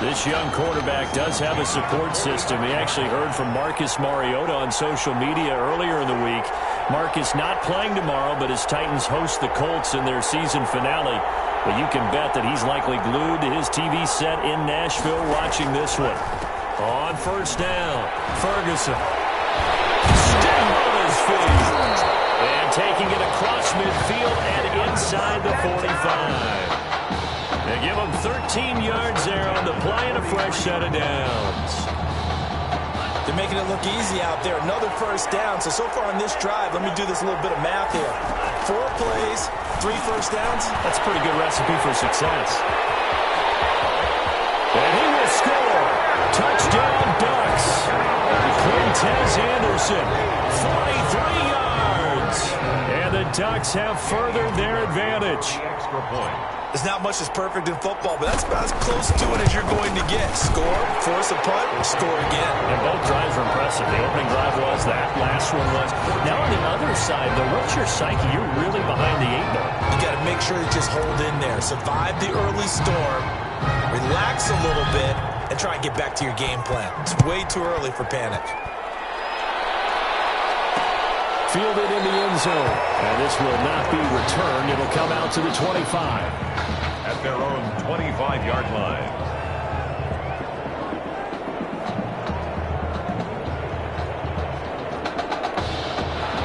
This young quarterback does have a support system. He actually heard from Marcus Mariota on social media earlier in the week. Marcus not playing tomorrow, but his Titans host the Colts in their season finale. But you can bet that he's likely glued to his TV set in Nashville watching this one. On 1st down, Ferguson. Still on his feet. And taking it across midfield and inside the 45. They give him 13 yards there on the play and a fresh set of downs. They're making it look easy out there. Another 1st down. So far on this drive, let me do this little bit of math here. 4 plays, 3 1st downs. That's a pretty good recipe for success. And he will score. Touchdown, Ducks. Quintez Anderson, 43 yards. And the Ducks have furthered their advantage. Extra point. There's not much that's perfect in football, but that's about as close to it as you're going to get. Score, force a punt, score again. And both drives were impressive. The opening drive was, that last one was. Now on the other side, though, what's your psyche? You're really behind the 8 ball. You got to make sure to just hold in there. Survive the early storm, relax a little bit, and try and get back to your game plan. It's way too early for panic. Fielded in the end zone. And this will not be returned. It'll come out to the 25. At their own 25-yard line.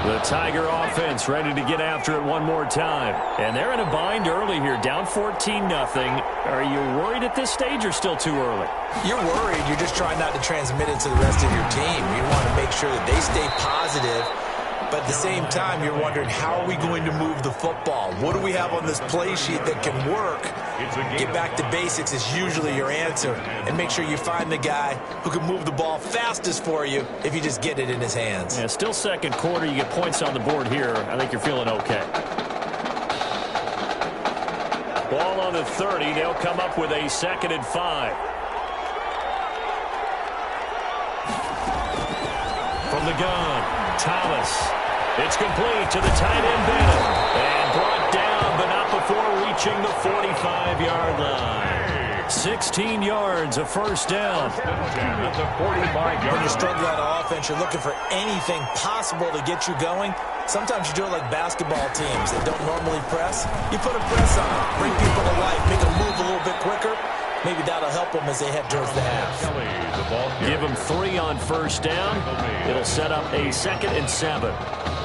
The Tiger offense ready to get after it one more time. And they're in a bind early here, down 14-0. Are you worried at this stage or still too early? You're worried. You're just trying not to transmit it to the rest of your team. You want to make sure that they stay positive. But at the same time, you're wondering, how are we going to move the football? What do we have on this play sheet that can work? Get back to basics is usually your answer. And make sure you find the guy who can move the ball fastest for you if you just get it in his hands. Yeah, still 2nd quarter. You get points on the board here. I think you're feeling okay. Ball on the 30. They'll come up with a 2nd and 5. From the gun, Thomas. It's complete to the tight end, Bennett. And brought down, but not before reaching the 45-yard line. 16 yards, a 1st down. At the 45-yard When you struggle on offense, you're looking for anything possible to get you going. Sometimes you do it like basketball teams that don't normally press. You put a press on them, bring people to life, make them move a little bit quicker. Maybe that'll help them as they head towards the half. Give them 3 on 1st down. It'll set up a 2nd and 7.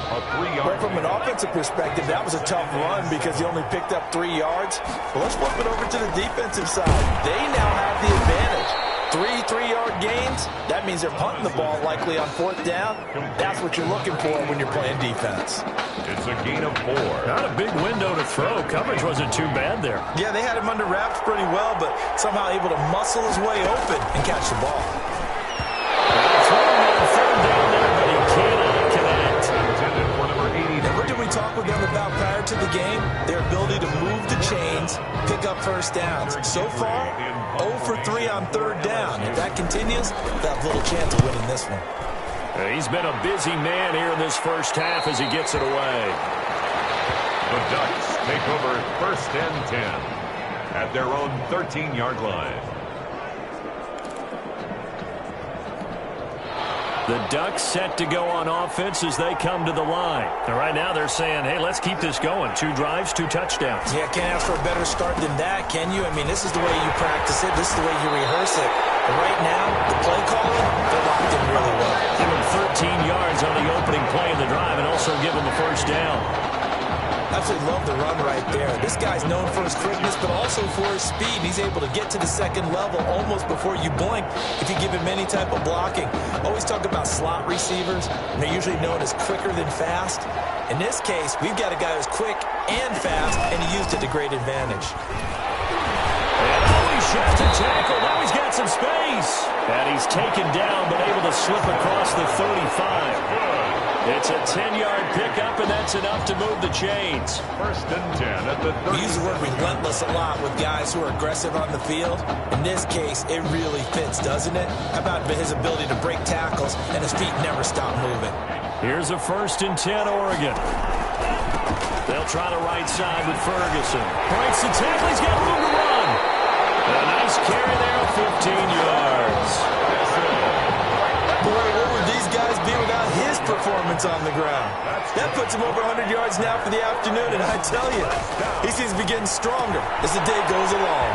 Well, from an offensive perspective, that was a tough run because he only picked up 3 yards. Well, let's flip it over to the defensive side. They now have the advantage. 3 3-yard gains. That means they're punting the ball likely on 4th down. That's what you're looking for when you're playing defense. It's a gain of 4. Not a big window to throw. Coverage wasn't too bad there. Yeah, they had him under wraps pretty well, but somehow able to muscle his way open and catch the ball. Talk with them about prior to the game, their ability to move the chains, pick up 1st downs. So far, 0 for 3 on 3rd down. If that continues, they'll have little chance of winning this one. He's been a busy man here in this 1st half as he gets it away. The Ducks take over 1st and 10 at their own 13-yard line. The Ducks set to go on offense as they come to the line. And right now they're saying, hey, let's keep this going. 2 drives, 2 touchdowns. Yeah, can't ask for a better start than that, can you? I mean, this is the way you practice it. This is the way you rehearse it. But right now, the play calling, they're locked in really well. Give them 13 yards on the opening play of the drive and also give them a 1st down. Absolutely love the run right there. This guy's known for his quickness, but also for his speed. He's able to get to the second level almost before you blink if you give him any type of blocking. Always talk about slot receivers, and they're usually known as quicker than fast. In this case, we've got a guy who's quick and fast, and he used it to great advantage. And he shoved to tackle. Now he's got some space. And he's taken down, but able to slip across the 35. It's a 10-yard pickup, and that's enough to move the chains. First and 10 at the 30. We use the word relentless a lot with guys who are aggressive on the field. In this case, it really fits, doesn't it? How about his ability to break tackles and his feet never stop moving? Here's a first and 10, Oregon. They'll try the right side with Ferguson. Breaks the tackle. He's got room to run. A nice carry there, 15 yards. Boy, what would these guys be without his performance on the ground? That puts him over 100 yards now for the afternoon, and I tell you, he seems to be getting stronger as the day goes along.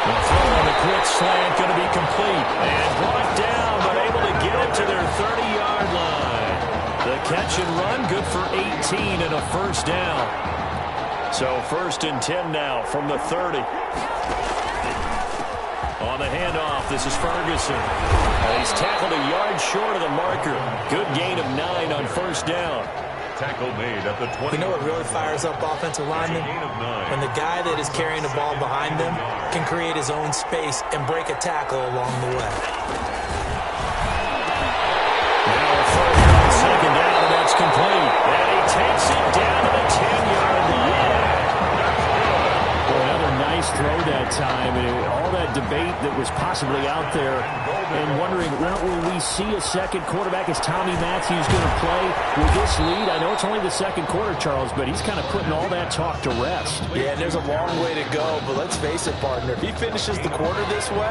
The throw on the quick slant going to be complete. And brought down, but able to get it to their 30-yard line. The catch and run, good for 18 and a first down. So first and 10 now from the 30. On the handoff, this is Ferguson. He's tackled a yard short of the marker. Good gain of 9 on first down. Tackle made at the 20. You know what really fires up offensive linemen? When the guy that is carrying the ball behind them can create his own space and break a tackle along the way. Now a first on second down, and that's complete. And he takes it down to the 10-yard line. Well, another nice throw that time. All that debate that was possibly out there and wondering, well, will we see a second quarterback? Is Tommy Matthews going to play with this lead? I know it's only the second quarter, Charles, but he's kind of putting all that talk to rest. Yeah, and there's a long way to go, but let's face it, partner. If he finishes the quarter this way,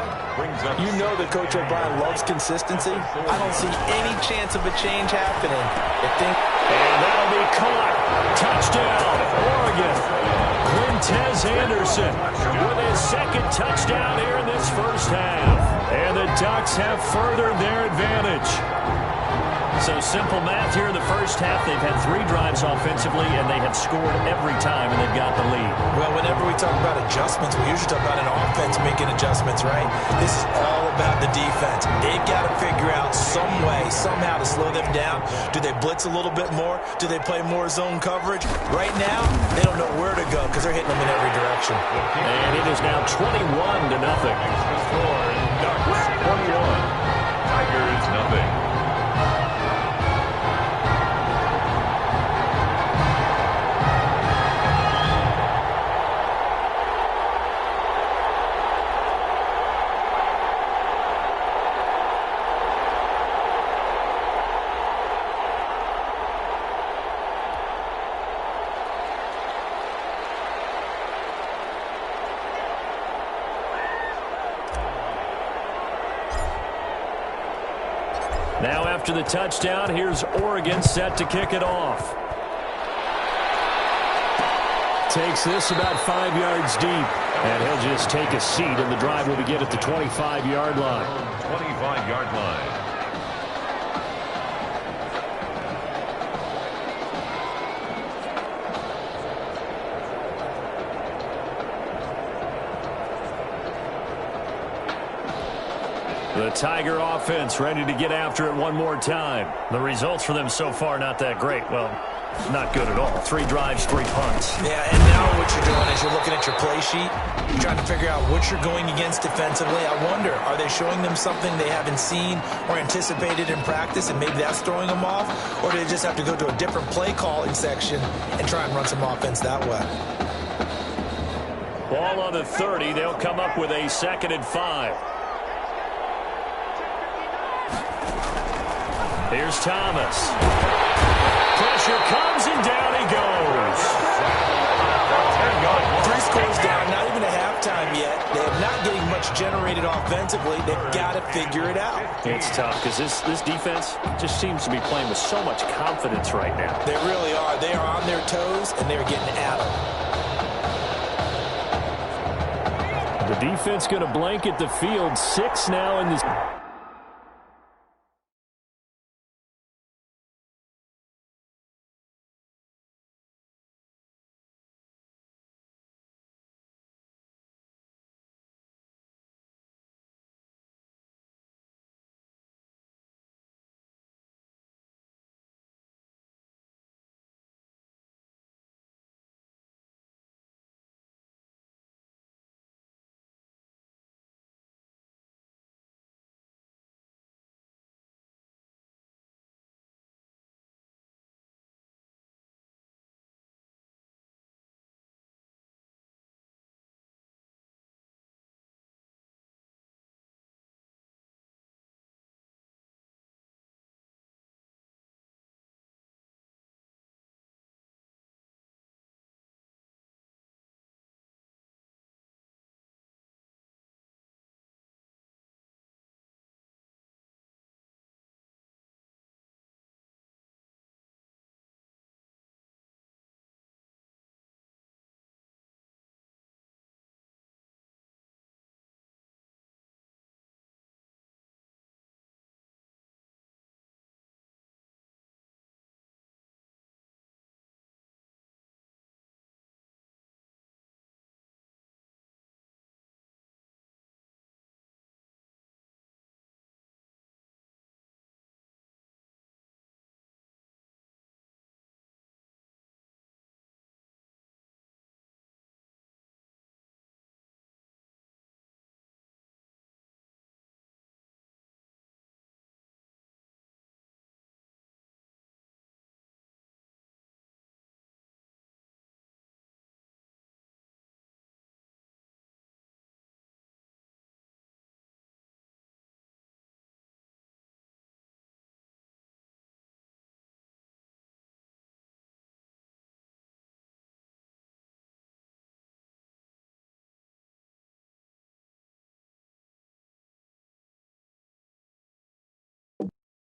you know that Coach O'Brien loves consistency. I don't see any chance of a change happening. And that'll be caught. Touchdown, Oregon. Quintez Anderson with his second touchdown here in this first half. And the Ducks have furthered their advantage. So simple math here in the first half. They've had 3 drives offensively, and they have scored every time, and they've got the lead. Well, whenever we talk about adjustments, we usually talk about an offense making adjustments, right? This is all about the defense. They've got to figure out some way, somehow to slow them down. Do they blitz a little bit more? Do they play more zone coverage? Right now, they don't know where to go because they're hitting them in every direction. And it is now 21-0. Ducks 21. Tigers nothing. Now after the touchdown, here's Oregon set to kick it off. Takes this about 5 yards deep. And he'll just take a seat, and the drive will begin at the 25-yard line. 25-yard line. The Tiger offense ready to get after it one more time. The results for them so far not that great. Well, not good at all. 3 drives, 3 punts. Yeah, and now what you're doing is you're looking at your play sheet. You're trying to figure out what you're going against defensively. I wonder, are they showing them something they haven't seen or anticipated in practice, and maybe that's throwing them off? Or do they just have to go to a different play calling section and try and run some offense that way? Ball on the 30. They'll come up with a 2nd and 5. Here's Thomas. Pressure comes, and down he goes. 3 scores down, not even a halftime yet. They are not getting much generated offensively. They've got to figure it out. It's tough because this defense just seems to be playing with so much confidence right now. They really are. They are on their toes, and they're getting at them. The defense going to blanket the field. 6 now in this.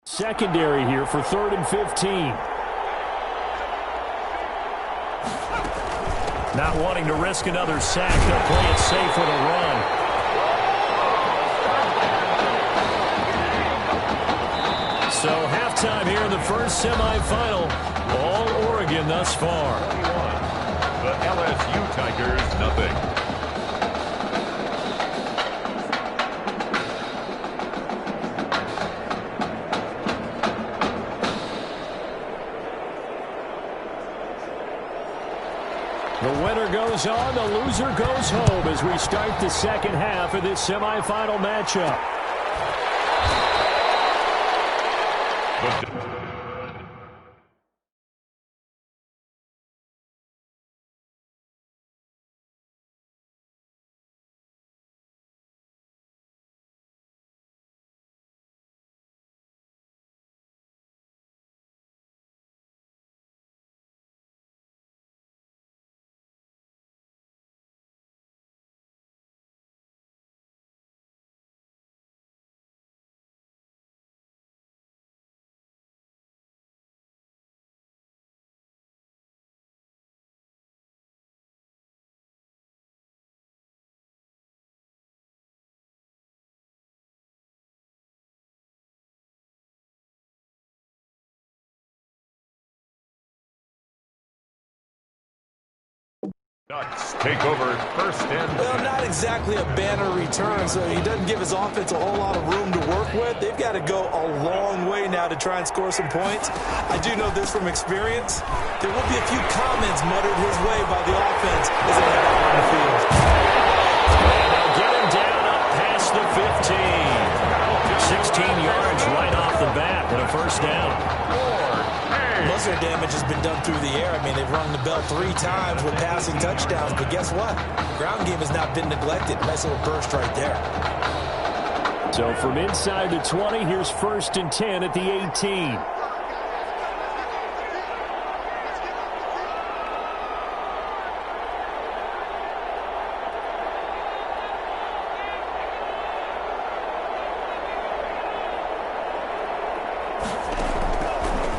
Secondary here for 3rd and 15. Not wanting to risk another sack, they'll play it safe with a run. So halftime here in the first semifinal. All Oregon thus far. The LSU Tigers, nothing. The winner goes on, the loser goes home as we start the second half of this semifinal matchup. Ducks take over 1st and 10. Well, not exactly a banner return, so he doesn't give his offense a whole lot of room to work with. They've got to go a long way now to try and score some points. I do know this from experience. There will be a few comments muttered his way by the offense as they head out on the field. And they'll get him down up past the 15. 16 yards right off the bat and a first down. Most of their damage has been done through the air. I mean, they've rung the bell 3 times with passing touchdowns, but guess what? Ground game has not been neglected. Nice little burst right there. So from inside the 20, here's 1st and 10 at the 18.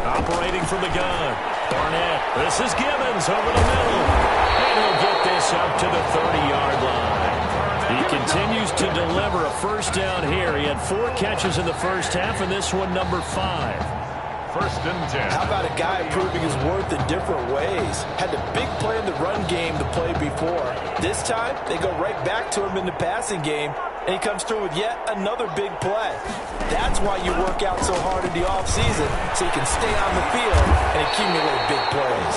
Operating from the gun. Barnett. This is Gibbons over the middle. And he'll get this up to the 30-yard line. He continues to deliver a first down here. He had 4 catches in the first half, and this one number 5. 1st and 10. How about a guy proving his worth in different ways? Had the big play in the run game to play before. This time, they go right back to him in the passing game, and he comes through with yet another big play. That's why you work out so hard in the offseason, so you can stay on the field and accumulate big plays.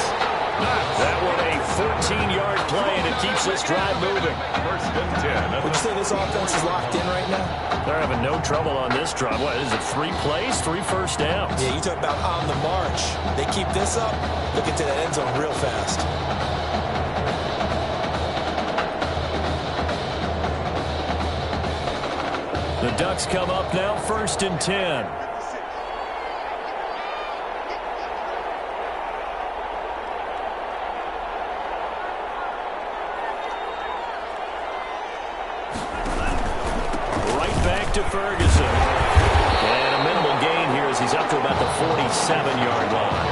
That one a 14-yard play, and it keeps this drive moving. 1st and 10. Would you say this offense is locked in right now? They're having no trouble on this drive. What is it, 3 plays, 3 first downs? Yeah, you talk about on the march. They keep this up, look into the end zone real fast. The Ducks come up now, 1st and 10. To Ferguson. And a minimal gain here as he's up to about the 47-yard line.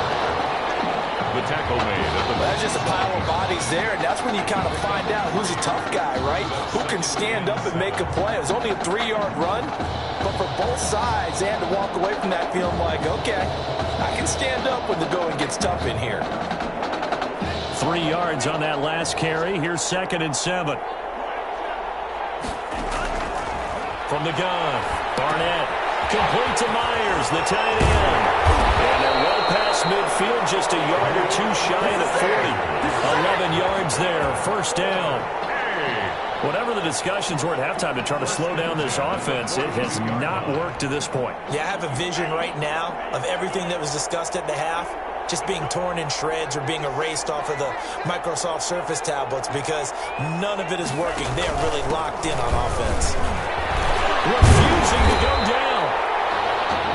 The tackle made. That's just a pile of bodies there, and that's when you kind of find out who's a tough guy, right? Who can stand up and make a play. It was only a 3-yard run, but for both sides, they had to walk away from that feeling like, okay, I can stand up when the going gets tough in here. 3 yards on that last carry. Here's 2nd and 7. From the gun, Barnett, complete to Myers, the tight end. And they're well past midfield, just a yard or 2 shy of the 40. 11 yards there, first down. Whatever the discussions were at halftime to try to slow down this offense, it has not worked to this point. Yeah, I have a vision right now of everything that was discussed at the half just being torn in shreds or being erased off of the Microsoft Surface tablets because none of it is working. They are really locked in on offense. Refusing to go down.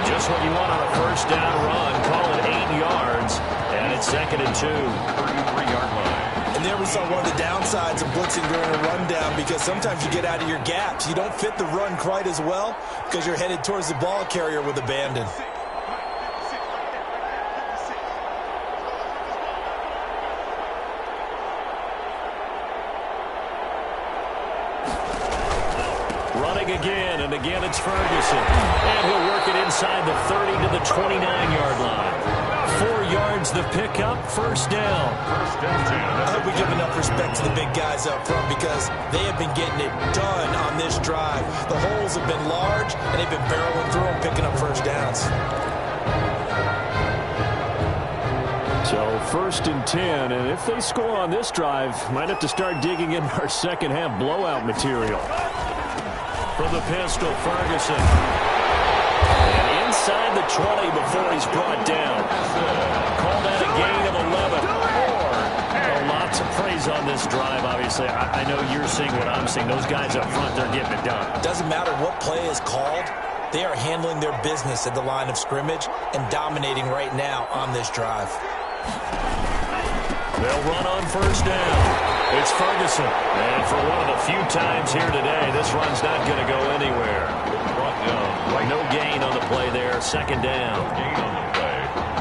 Just what you want on a first down run. Call it 8 yards. And it's 2nd and 2. 33-yard line. And there we saw one of the downsides of blitzing during a rundown because sometimes you get out of your gaps. You don't fit the run quite as well because you're headed towards the ball carrier with abandon. Running again, and again it's Ferguson. And he'll work it inside the 30 to the 29-yard line. 4 yards the pickup, first down. I hope we give enough respect to the big guys up front because they have been getting it done on this drive. The holes have been large, and they've been barreling through them, picking up first downs. So 1st and 10, and if they score on this drive, might have to start digging in our second half blowout material. From the pistol, Ferguson. And inside the 20 before he's brought down. Call that a gain of 11. Lots of praise on this drive, obviously. I know you're seeing what I'm seeing. Those guys up front, they're getting it done. Doesn't matter what play is called. They are handling their business at the line of scrimmage and dominating right now on this drive. They'll run on first down. It's Ferguson. And for one of the few times here today, this run's not going to go anywhere. No gain on the play there. Second down.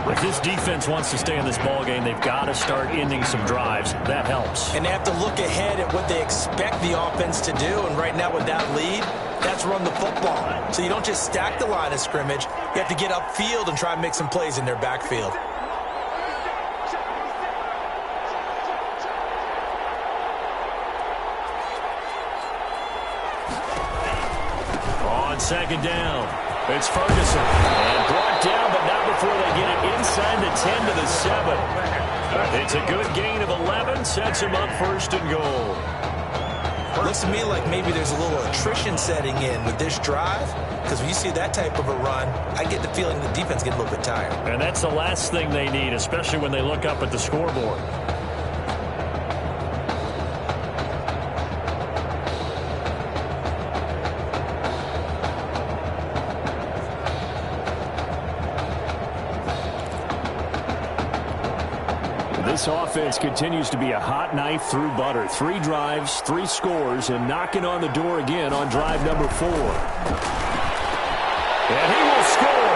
If this defense wants to stay in this ballgame, they've got to start ending some drives. That helps. And they have to look ahead at what they expect the offense to do. And right now with that lead, that's run the football. So you don't just stack the line of scrimmage. You have to get upfield and try and make some plays in their backfield. On second down, it's Ferguson. And brought down, but not before they get it inside the 10 to the 7. It's a good gain of 11, sets him up 1st and goal. Looks to me like maybe there's a little attrition setting in with this drive, because when you see that type of a run, I get the feeling the defense gets a little bit tired. And that's the last thing they need, especially when they look up at the scoreboard. This offense continues to be a hot knife through butter. 3 drives, 3 scores, and knocking on the door again on drive number 4. And he will score.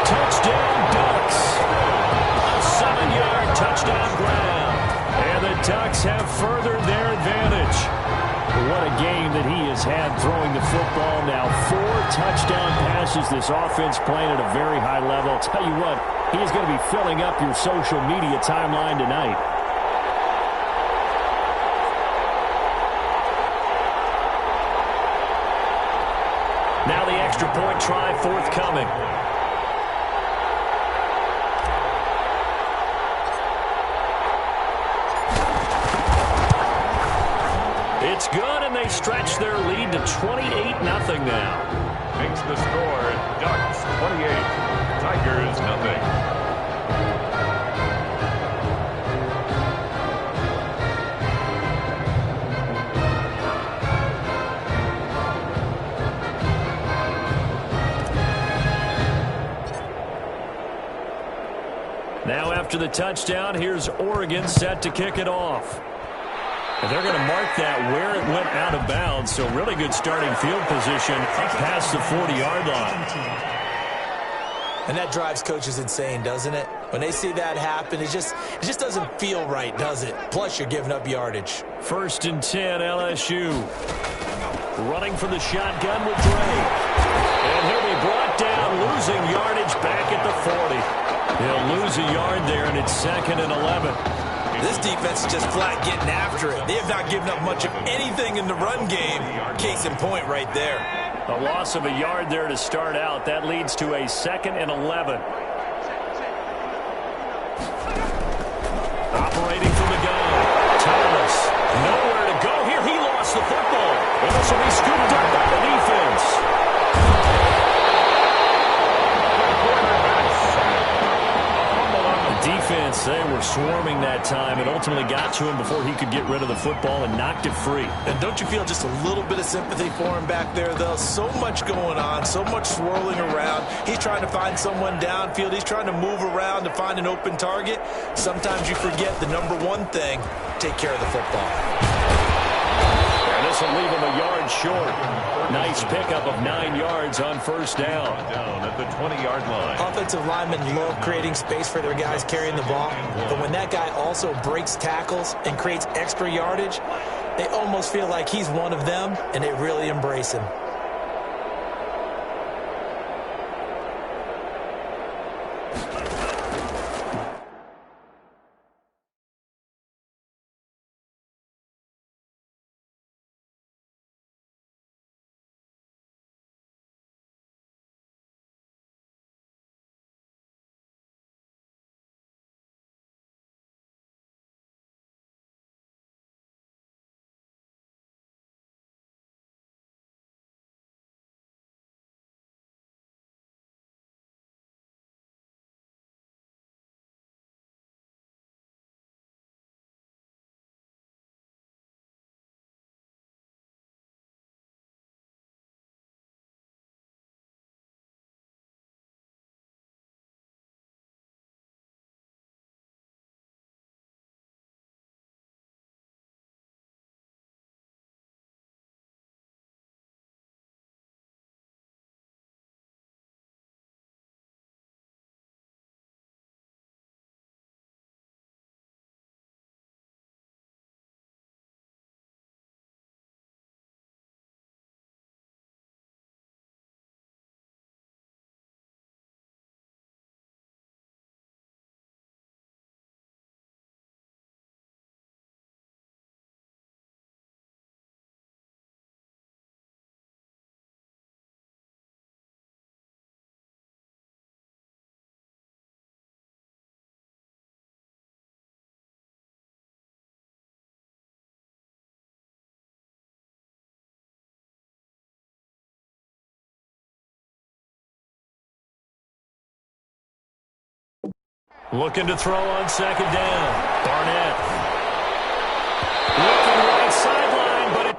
Touchdown, Ducks. A 7-yard touchdown ground. And the Ducks have furthered their advantage. What a game that he has had throwing the football now. 4 touchdown passes. This offense playing at a very high level. I'll tell you what, he is going to be filling up your social media timeline tonight. Now the extra point try forthcoming. It's good, and they stretch their lead to 28-0 now. Makes the score Ducks 28, Tigers nothing. Now after the touchdown, here's Oregon set to kick it off. And they're going to mark that where it went out of bounds, so really good starting field position past the 40-yard line. And that drives coaches insane, doesn't it? When they see that happen, it just doesn't feel right, does it? Plus, you're giving up yardage. 1st and 10, LSU. Running for the shotgun with Drake. And he'll be brought down, losing yardage back at the 40. He'll lose a yard there, and it's 2nd and 11. This defense is just flat getting after it. They have not given up much of anything in the run game. Case in point right there. A loss of a yard there to start out. That leads to a 2nd and 11. Operating from the gun. Thomas. Nowhere to go here. He lost the football. And this will be scooped up by the defense. Defense, they were swarming that time and ultimately got to him before he could get rid of the football and knocked it free. And don't you feel just a little bit of sympathy for him back there, though? So much going on, so much swirling around. He's trying to find someone downfield. He's trying to move around to find an open target. Sometimes you forget the number one thing, take care of the football. And this will leave him a yard short. Nice pickup of 9 yards on first down. Down at the 20-yard line. Offensive linemen love creating space for their guys carrying the ball. But when that guy also breaks tackles and creates extra yardage, they almost feel like he's one of them, and they really embrace him. Looking to throw on second down. Barnett. Looking right sideline, but it...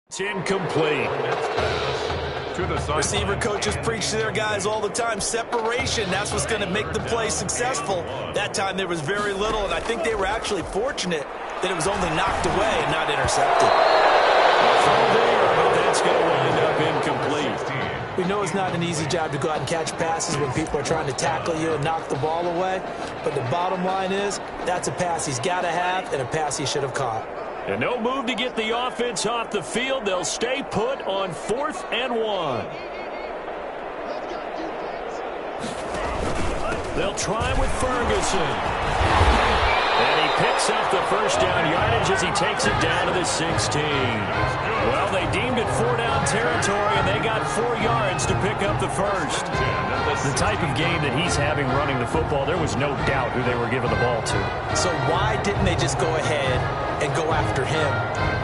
It's incomplete. Receiver coaches preach to their guys all the time. Separation, that's what's going to make the play successful. That time there was very little, and I think they were actually fortunate that it was only knocked away and not intercepted. But that's going to wind up incomplete. We know it's not an easy job to go out and catch passes when people are trying to tackle you and knock the ball away. But the bottom line is, that's a pass he's got to have and a pass he should have caught. And no move to get the offense off the field. They'll stay put on 4th and 1. They'll try with Ferguson. And he picks up the first down yardage as he takes it down to the 16. Well, they deemed it 4-down territory, and they got 4 yards to pick up the first. The type of game that he's having running the football, there was no doubt who they were giving the ball to. So why didn't they just go ahead and go after him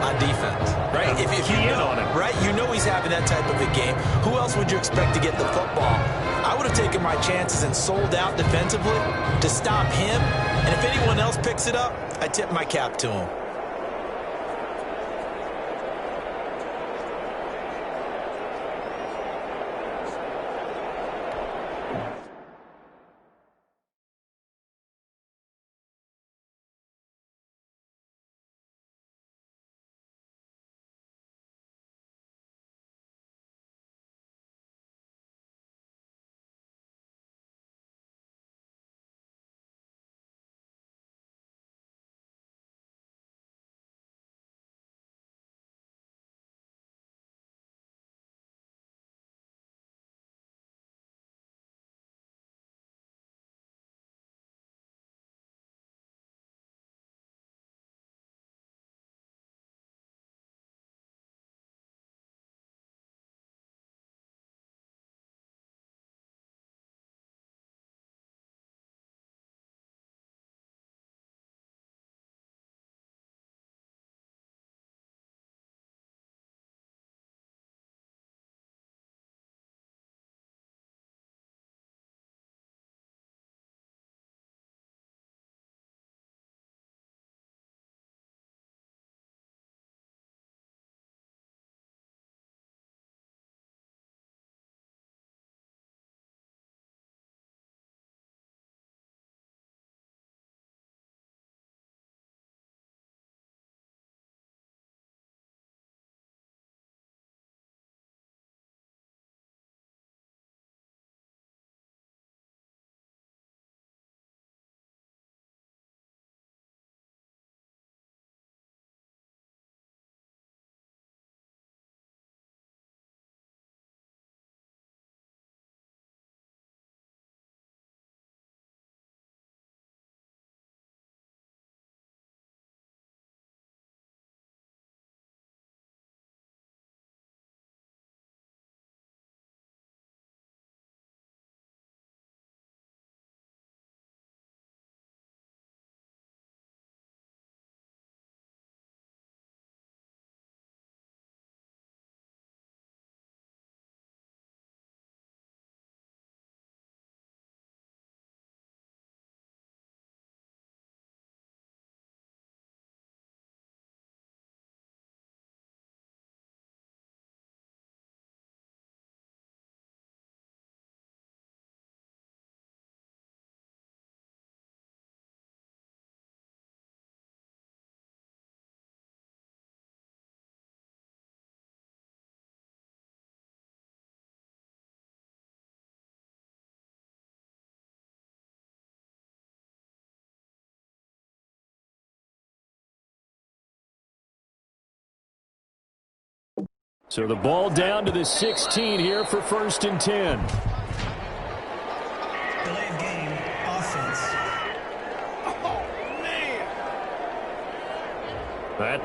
on defense, right? If you know, on him. Right? You know he's having that type of a game. Who else would you expect to get the football? I would have taken my chances and sold out defensively to stop him. And if anyone else picks it up, I tip my cap to him. So the ball down to the 16 here for 1st and 10. Delay of game, offense. Oh, man. That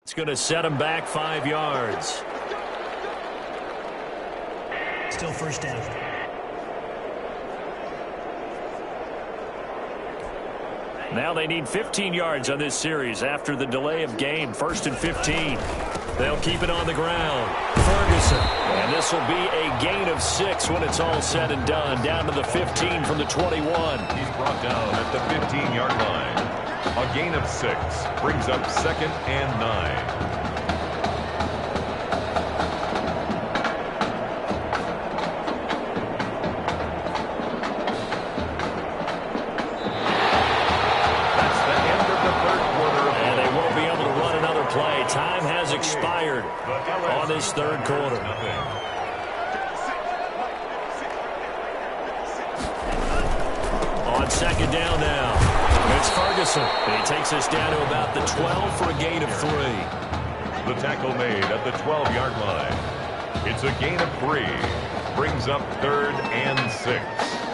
It's going to set him back 5 yards. Still first down. Now they need 15 yards on this series after the delay of game. 1st and 15. They'll keep it on the ground. Ferguson. And this will be a gain of 6 when it's all said and done. Down to the 15 from the 21. He's brought down at the 15-yard line. A gain of 6 brings up 2nd and 9. Time has expired on this 3rd quarter. On 2nd down now, it's Ferguson. And he takes us down to about the 12 for a gain of 3. The tackle made at the 12-yard line. It's a gain of 3. Brings up 3rd and 6.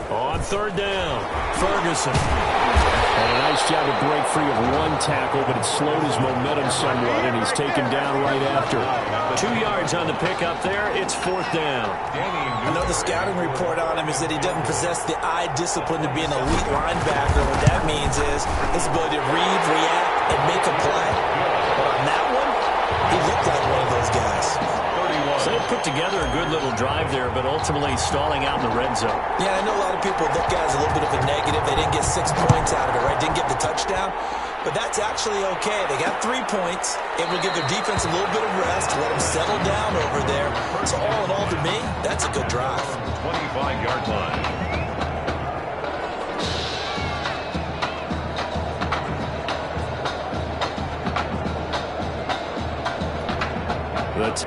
On 3rd down, Ferguson. And a nice job to break free of 1 tackle, but it slowed his momentum somewhat, and he's taken down right after. 2 yards on the pickup there. It's 4th down. I know the scouting report on him is that he doesn't possess the eye discipline to be an elite linebacker. What that means is his ability to read, react, and make a play. But on that one, he looked like one of those guys. So they put together a good little drive there, but ultimately stalling out in the red zone. Yeah, I know a lot of people look at it as a little bit of a negative. They didn't get 6 points out of it, right? Didn't get the touchdown. But that's actually okay. They got 3 points. It will give their defense a little bit of rest, let them settle down over there. So all in all, to me, that's a good drive. 25-yard line. That's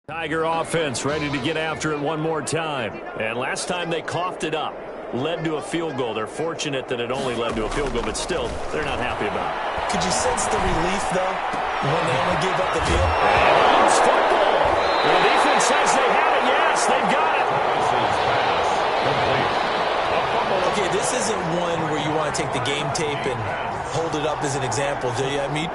Tiger offense ready to get after it one more time. And last time they coughed it up, led to a field goal. They're fortunate that it only led to a field goal, but still, they're not happy about it. Could you sense the relief, though, when they only gave up the field? And it's football. The defense says they have it. Yes, they've got it. Okay, this isn't one where you want to take the game tape and hold it up as an example, do you? I mean,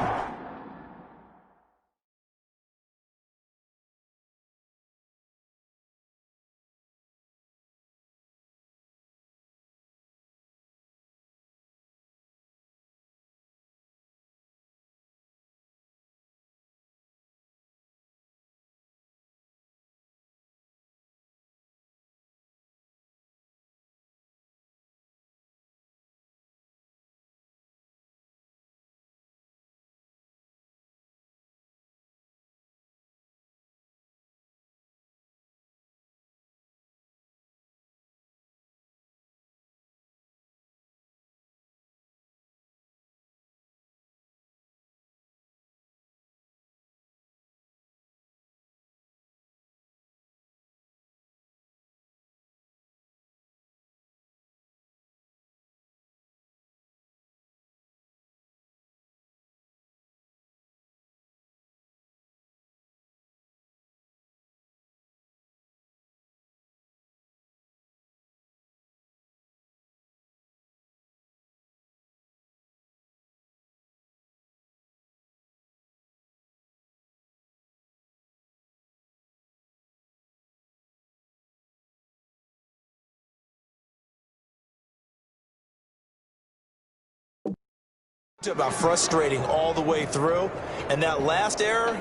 about frustrating all the way through, and that last error,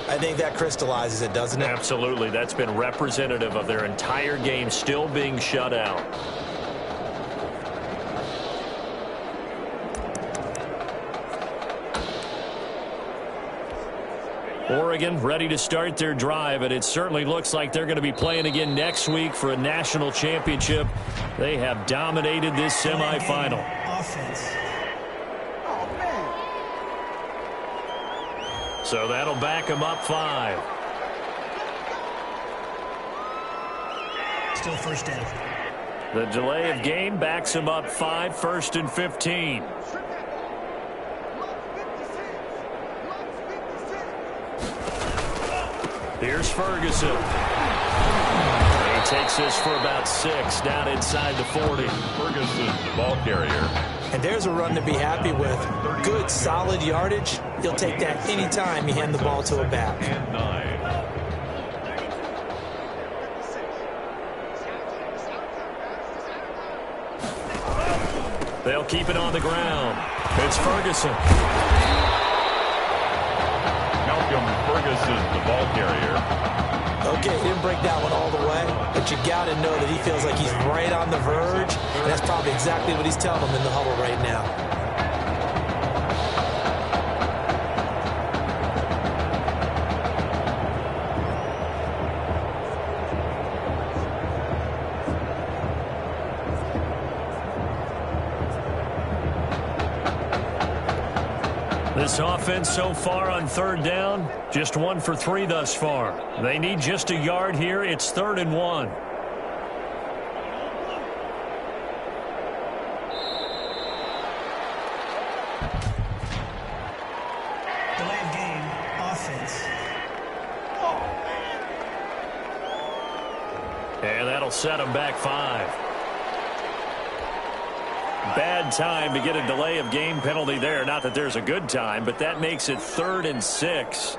I think that crystallizes it, doesn't it? Absolutely. That's been representative of their entire game still being shut out. Oregon ready to start their drive, and it certainly looks like they're going to be playing again next week for a national championship. They have dominated this semifinal. Offense. So that'll back them up 5. Still first down. The delay of game backs them up 5, 1st and 15. Here's Ferguson. He takes this for about 6 down inside the 40. Ferguson, the ball carrier. And there's a run to be happy with. Good, solid yardage. He'll take that any time you hand the ball to a back. And 9. They'll keep it on the ground. It's Ferguson. Malcolm Ferguson, the ball carrier. Okay, he didn't break that one all the way, but you got to know that he feels like he's right on the verge, and that's probably exactly what he's telling them in the huddle right now. This offense so far on 3rd down, just 1 for 3 thus far. They need just a yard here. It's 3rd and 1. Delay of game. Offense. And that'll set them back 5. Bad time to get a delay of game penalty there. Not that there's a good time, but that makes it 3rd and 6.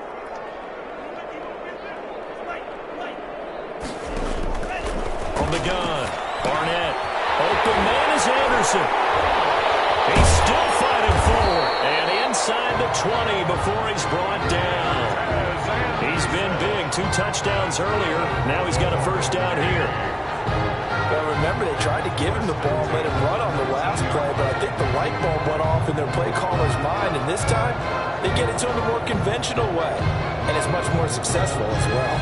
From the gun, Barnett. Open man is Anderson. He's still fighting forward. And inside the 20 before he's brought down. He's been big. 2 touchdowns earlier. Now he's got a 1st down here. Well, remember, they tried to give him the ball and let him run on the last play, but I think the light bulb went off in their play caller's mind, and this time they get it to him the more conventional way, and it's much more successful as well.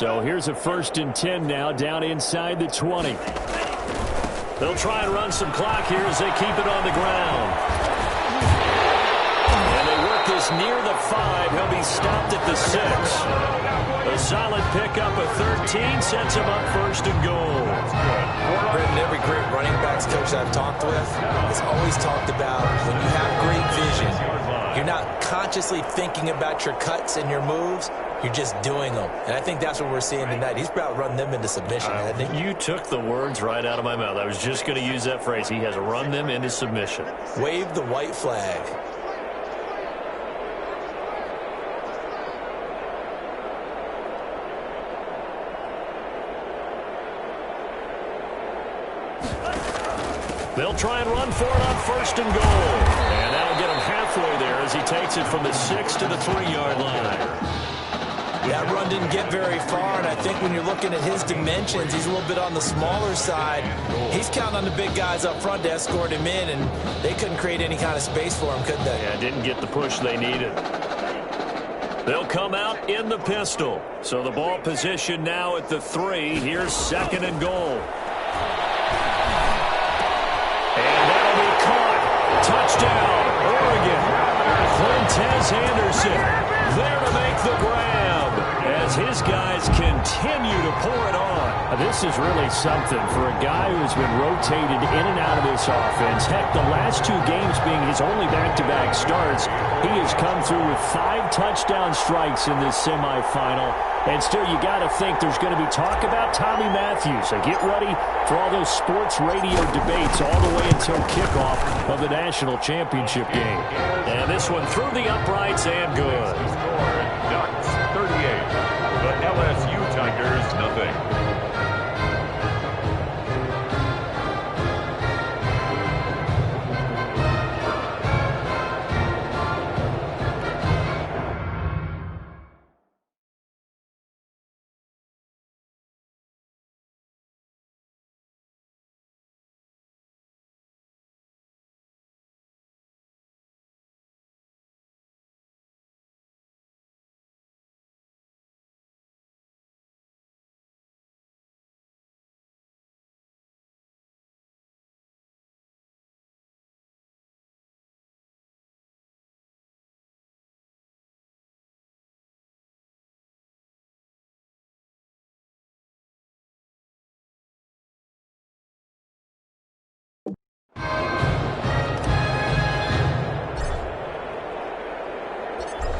So here's a 1st and 10 now, down inside the 20. They'll try and run some clock here as they keep it on the ground. And they work this near the 5. He'll be stopped at the 6. A solid pickup of 13 sets him up 1st and goal. Brendan, every great running backs coach I've talked with has always talked about when you have great vision, you're not consciously thinking about your cuts and your moves. You're just doing them. And I think that's what we're seeing tonight. He's about run them into submission, hasn't he? You took the words right out of my mouth. I was just going to use that phrase. He has run them into submission. Wave the white flag. They'll try and run for it on 1st and goal. And that'll get him halfway there as he takes it from the 6 to the 3-yard line. That run didn't get very far, and I think when you're looking at his dimensions, he's a little bit on the smaller side. He's counting on the big guys up front to escort him in, and they couldn't create any kind of space for him, could they? Yeah, didn't get the push they needed. They'll come out in the pistol. So the ball position now at the 3. Here's 2nd and goal. And that'll be caught. Touchdown, Oregon. Quintez Anderson there to make the grab as his guys continue to pour it on. This is really something for a guy who's been rotated in and out of this offense. Heck, the last 2 games being his only back-to-back starts, he has come through with 5 touchdown strikes in this semifinal. And still, you got to think there's going to be talk about Tommy Matthews. So get ready for all those sports radio debates all the way until kickoff of the national championship game. And this one through the uprights and good. Ducks 38. The LSU Tigers nothing.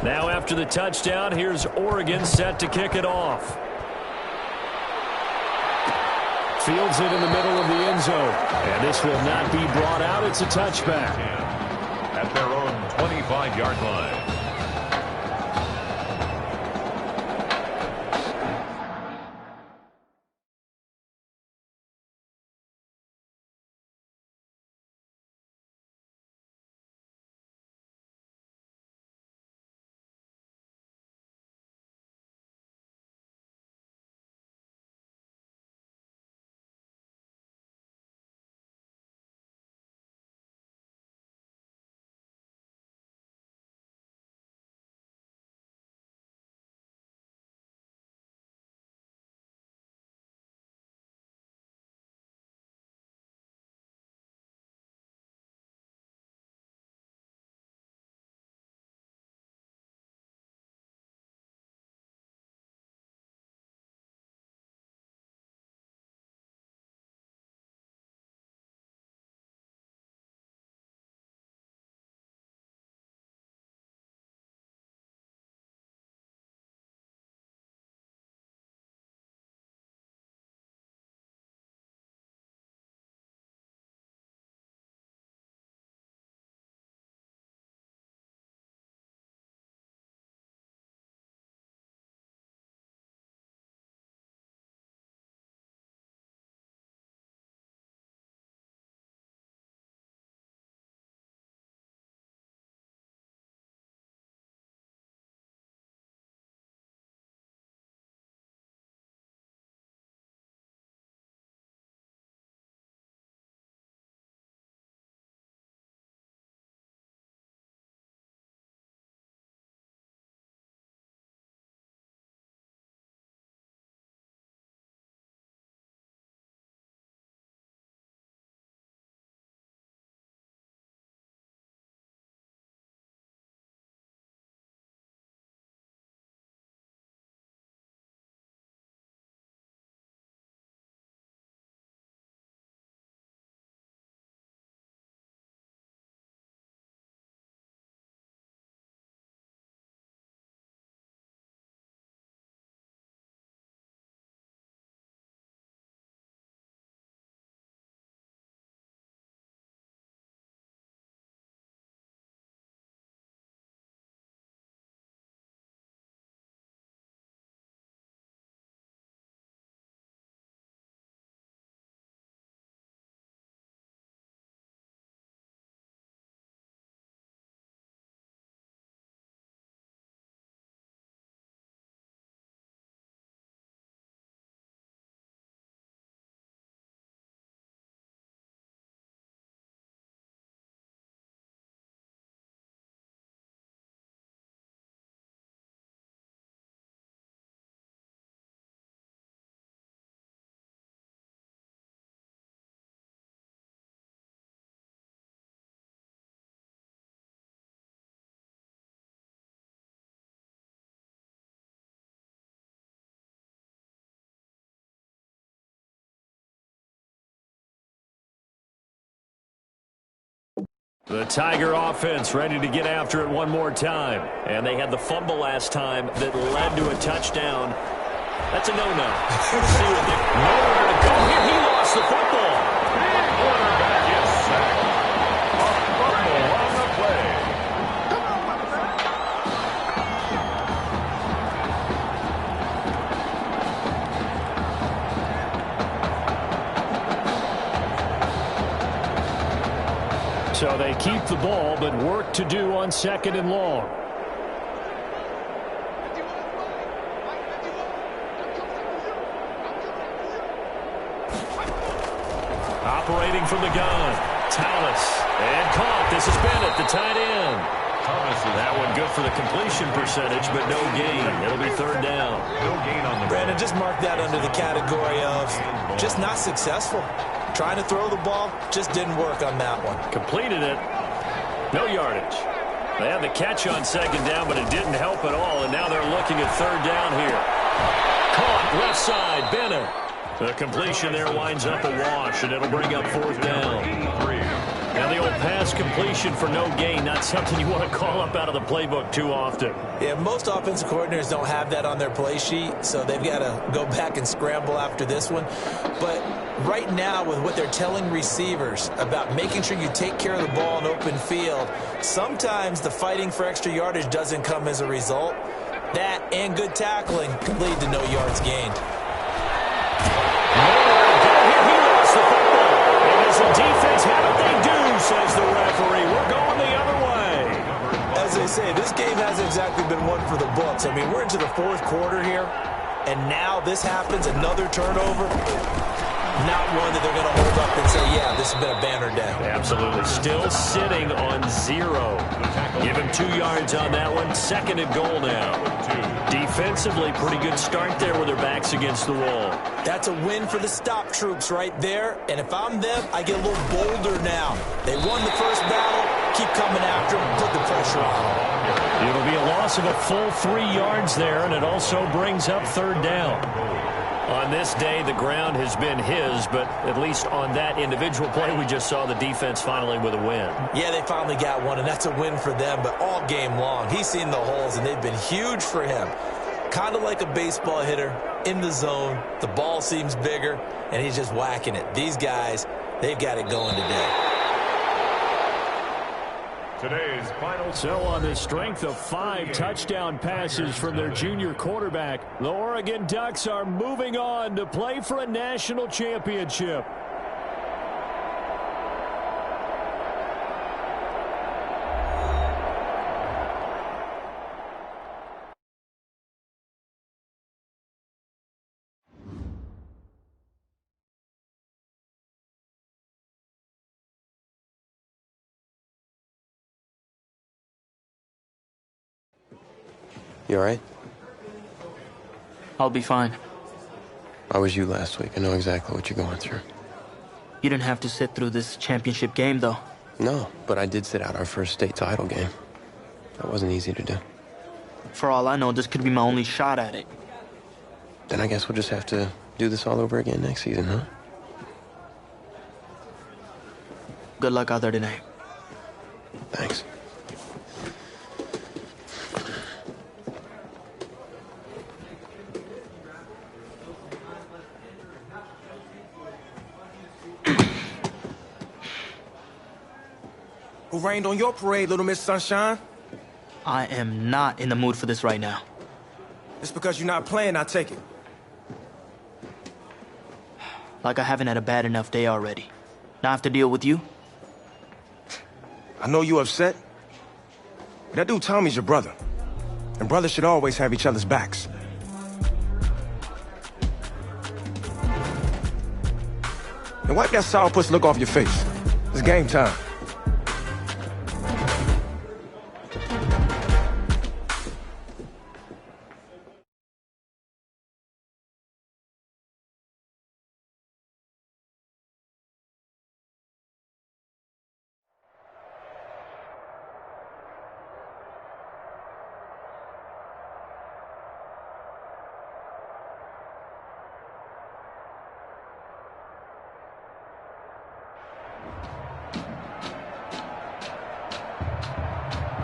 Now after the touchdown, here's Oregon set to kick it off. Fields it in the middle of the end zone. And this will not be brought out. It's a touchback. At their own 25-yard line. The Tiger offense ready to get after it one more time. And they had the fumble last time that led to a touchdown. That's a no-no. Let's see what they... Nowhere to go here. He lost the football. The quarterback is sacked. A fumble on the play. So they keep the ball, but work to do on 2nd and long. Operating from the gun, Thomas, and caught. This is Bennett, the tight end. Thomas, that one good for the completion percentage, but no gain. It'll be 3rd down. No gain on the Brandon, just mark that under the category of just not successful. Trying to throw the ball, just didn't work on that one. Completed it. No yardage. They had the catch on 2nd down, but it didn't help at all, and now they're looking at 3rd down here. Caught left side, Bennett. The completion there winds up a wash, and it'll bring up 4th down. Now the old pass completion for no gain, not something you want to call up out of the playbook too often. Yeah, most offensive coordinators don't have that on their play sheet, so they've got to go back and scramble after this one. But right now, with what they're telling receivers about making sure you take care of the ball in open field, sometimes the fighting for extra yardage doesn't come as a result. That and good tackling could lead to no yards gained. He lost the football. And as the defense, how did they do, says the referee. We're going the other way. As they say, this game hasn't exactly been one for the books. I mean, we're into the 4th quarter here, and now this happens, another turnover. Not one that they're going to hold up and say, yeah, this has been a banner day. Absolutely. Still sitting on 0. Give him 2 yards on that one. 2nd and goal now. Defensively, pretty good start there with their backs against the wall. That's a win for the stop troops right there. And if I'm them, I get a little bolder now. They won the first battle. Keep coming after them. Put the pressure on them. It'll be a loss of a full 3 yards there, and it also brings up 3rd down. On this day, the ground has been his, but at least on that individual play, we just saw the defense finally with a win. Yeah, they finally got one, and that's a win for them, but all game long, he's seen the holes, and they've been huge for him. Kind of like a baseball hitter in the zone. The ball seems bigger, and he's just whacking it. These guys, they've got it going today. Today's final. So on the strength of 5 touchdown passes from their junior quarterback, the Oregon Ducks are moving on to play for a national championship. You all right? I'll be fine. I was you last week. I know exactly what you're going through. You didn't have to sit through this championship game, though. No, but I did sit out our first state title game. That wasn't easy to do. For all I know, this could be my only shot at it. Then I guess we'll just have to do this all over again next season, huh? Good luck out there tonight. Thanks. Who rained on your parade, Little Miss Sunshine? I am not in the mood for this right now. It's because you're not playing, I take it. Like I haven't had a bad enough day already. Now I have to deal with you? I know you're upset. But that dude Tommy's your brother. And brothers should always have each other's backs. And wipe that sourpuss look off your face. It's game time.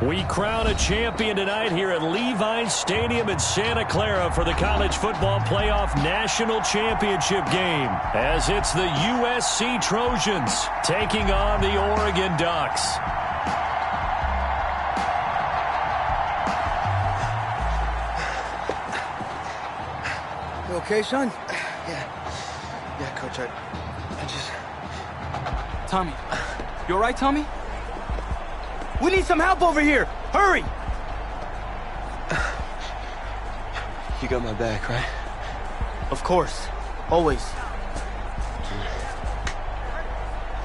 We crown a champion tonight here at Levi's Stadium in Santa Clara for the College Football Playoff National Championship game, as it's the USC Trojans taking on the Oregon Ducks. You okay, son? Yeah, Coach, I just... Tommy. You all right, Tommy? We need some help over here! Hurry! You got my back, right? Of course. Always.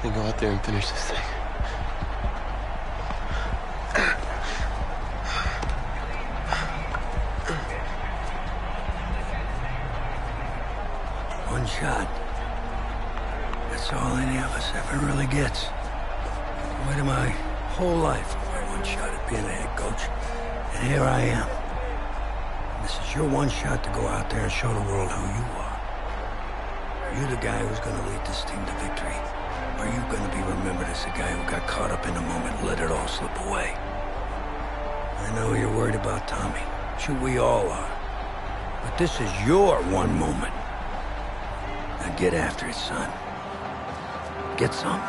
Then go out there and finish this thing. One shot. That's all any of us ever really gets. I waited my whole life for my one shot at being a head coach. And here I am. And this is your one shot to go out there and show the world who you are. Are you the guy who's going to lead this team to victory? Or are you going to be remembered as the guy who got caught up in the moment and let it all slip away? I know you're worried about Tommy. Sure, we all are. But this is your one moment. Now get after it, son. Get some.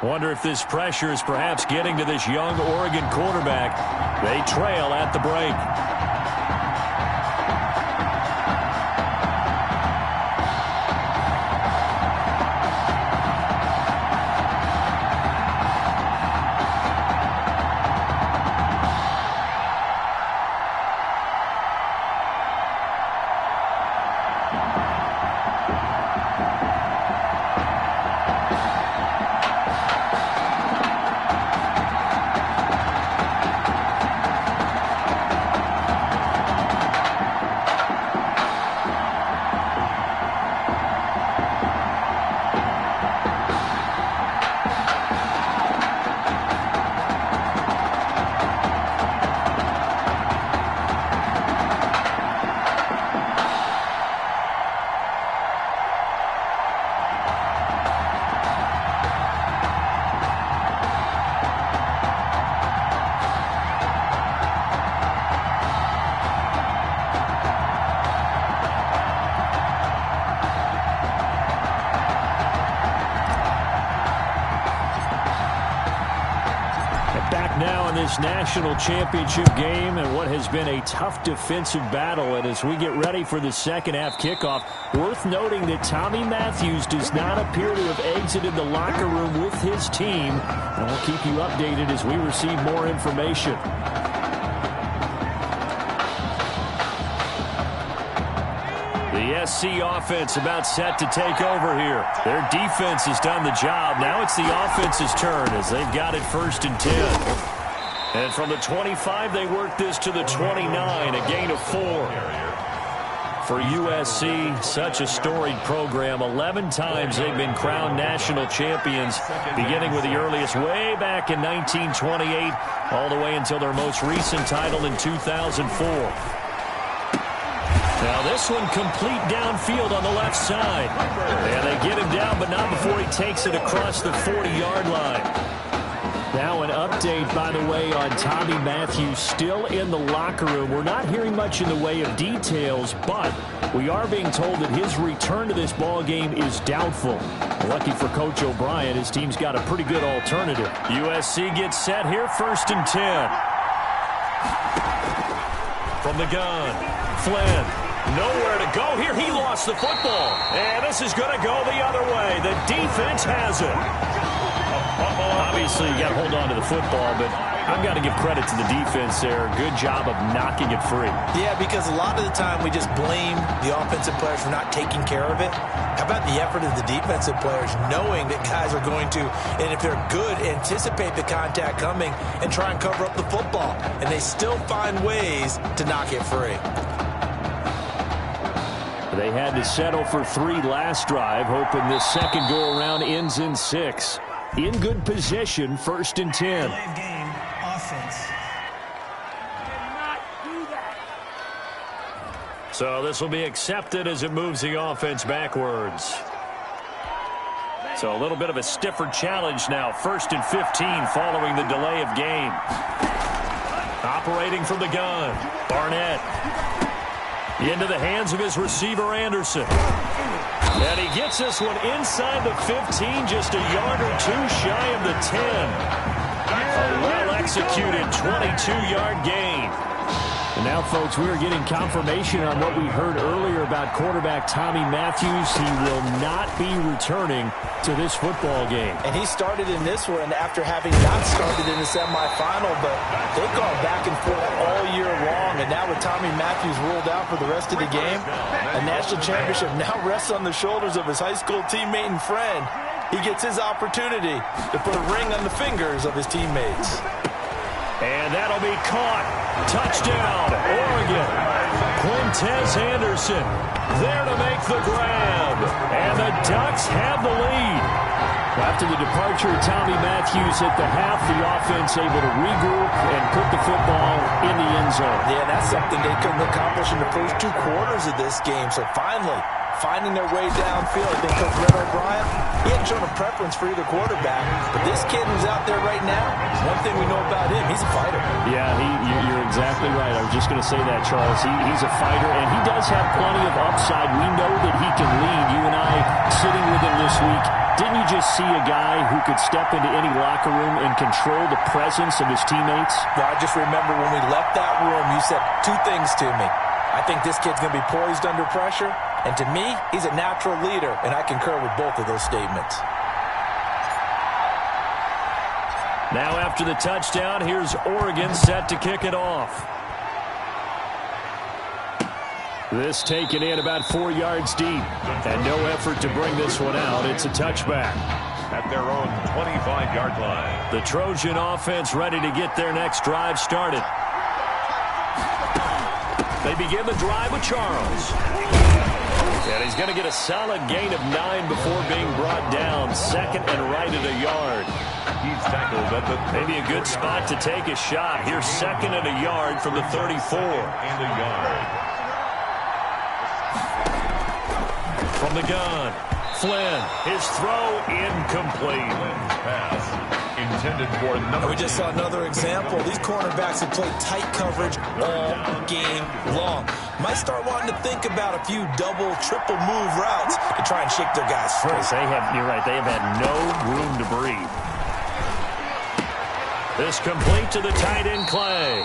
Wonder if this pressure is perhaps getting to this young Oregon quarterback. They trail at the break. National championship game and what has been a tough defensive battle. And as we get ready for the second half kickoff, worth noting that Tommy Matthews does not appear to have exited the locker room with his team. And we'll keep you updated as we receive more information. The SC offense about set to take over here. Their defense has done the job. Now it's the offense's turn as they've got it 1st and 10. And from the 25, they work this to the 29, a gain of 4. For USC, such a storied program. 11 times they've been crowned national champions, beginning with the earliest way back in 1928, all the way until their most recent title in 2004. Now this one complete downfield on the left side. And they get him down, but not before he takes it across the 40-yard line. Now an update, by the way, on Tommy Matthews still in the locker room. We're not hearing much in the way of details, but we are being told that his return to this ball game is doubtful. Lucky for Coach O'Brien, his team's got a pretty good alternative. USC gets set here, 1st and 10. From the gun, Flynn. Nowhere to go here. He lost the football. And this is going to go the other way. The defense has it. Obviously, you got to hold on to the football, but I've got to give credit to the defense there. Good job of knocking it free. Yeah, because a lot of the time we just blame the offensive players for not taking care of it. How about the effort of the defensive players knowing that guys are going to, and if they're good, anticipate the contact coming and try and cover up the football. And they still find ways to knock it free. They had to settle for 3 last drive, hoping this second go-around ends in 6. In good position, 1st and 10. Delay of game, offense. So this will be accepted as it moves the offense backwards. So a little bit of a stiffer challenge now. 1st and 15 following the delay of game. Operating from the gun, Barnett. Into the hands of his receiver, Anderson. And he gets this one inside the 15, just a yard or two shy of the 10. A well-executed 22-yard gain. And now, folks, we are getting confirmation on what we heard earlier about quarterback Tommy Matthews. He will not be returning to this football game. And he started in this one after having not started in the semifinal, but they've gone back and forth all year long. And now with Tommy Matthews ruled out for the rest of the game, a national championship now rests on the shoulders of his high school teammate and friend. He gets his opportunity to put a ring on the fingers of his teammates. And that'll be caught. Touchdown, Oregon. Quintez Anderson there to make the grab. And the Ducks have the lead. After the departure of Tommy Matthews at the half, the offense able to regroup and put the football in the end zone. Yeah, that's something they couldn't accomplish in the first 2 quarters of this game. So finally, finding their way downfield. I think Coach Red O'Brien, he hadn't shown a preference for either quarterback. But this kid who's out there right now, one thing we know about him, he's a fighter. Yeah, you're exactly right. I was just going to say that, Charles. He's a fighter, and he does have plenty of upside. We know that he can lead. You and I sitting with him this week, didn't you just see a guy who could step into any locker room and control the presence of his teammates? Well, I just remember when we left that room, you said 2 things to me. I think this kid's going to be poised under pressure. And to me, he's a natural leader, and I concur with both of those statements. Now after the touchdown, here's Oregon set to kick it off. This taken in about 4 yards deep. And no effort to bring this one out. It's a touchback. At their own 25-yard line. The Trojan offense ready to get their next drive started. They begin the drive with Charles. And he's going to get a solid gain of 9 before being brought down. 2nd and right at a yard. He's tackled at the maybe a good spot to take a shot. Here's 2nd and a yard from the 34. And a yard. From the gun, Flynn, his throw incomplete. Pass intended for number. We just saw another example. These cornerbacks have played tight coverage all game long. Might start wanting to think about a few double, triple move routes to try and shake their guys free. You're right, they have had no room to breathe. This complete to the tight end Clay.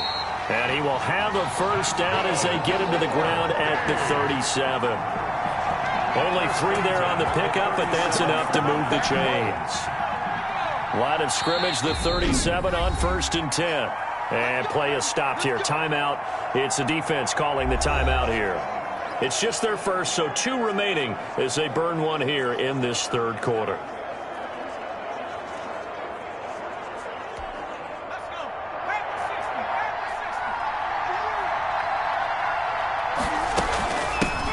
And he will have a first down as they get him to the ground at the 37. Only 3 there on the pickup, but that's enough to move the chains. Line of scrimmage, the 37 on 1st and 10. And play is stopped here. Timeout. It's the defense calling the timeout here. It's just their first, so 2 remaining as they burn one here in this 3rd quarter.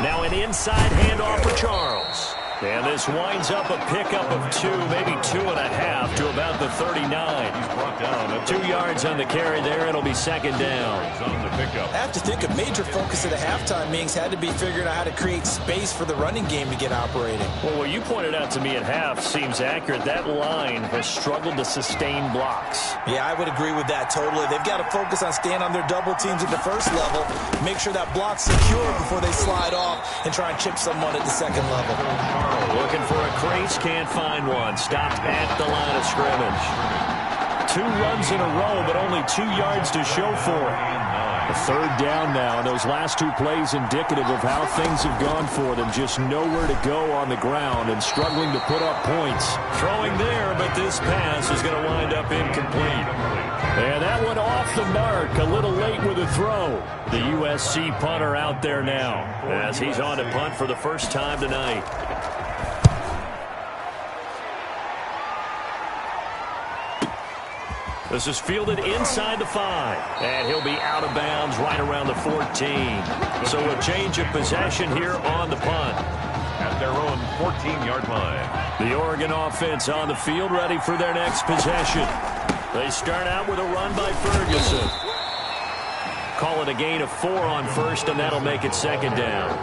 Now an inside handoff for Charles. And this winds up a pickup of 2, maybe 2.5 to about the 39. He's brought down 2 yards on the carry there. It'll be 2nd down. On the pickup. I have to think a major focus of the halftime meetings had to be figuring out how to create space for the running game to get operating. Well, what you pointed out to me at half seems accurate. That line has struggled to sustain blocks. Yeah, I would agree with that totally. They've got to focus on staying on their double teams at the first level, make sure that block's secure before they slide off and try and chip someone at the 2nd level. Looking for a crease, can't find one. Stopped at the line of scrimmage. 2 runs in a row, but only 2 yards to show for it. A 3rd down now, and those last 2 plays indicative of how things have gone for them. Just nowhere to go on the ground and struggling to put up points. Throwing there, but this pass is going to wind up incomplete. And that one off the mark, a little late with a throw. The USC punter out there now as he's on to punt for the first time tonight. This is fielded inside the 5, and he'll be out of bounds right around the 14. So a change of possession here on the punt. At their own 14-yard line. The Oregon offense on the field ready for their next possession. They start out with a run by Ferguson. Call it a gain of 4 on 1st, and that'll make it 2nd down.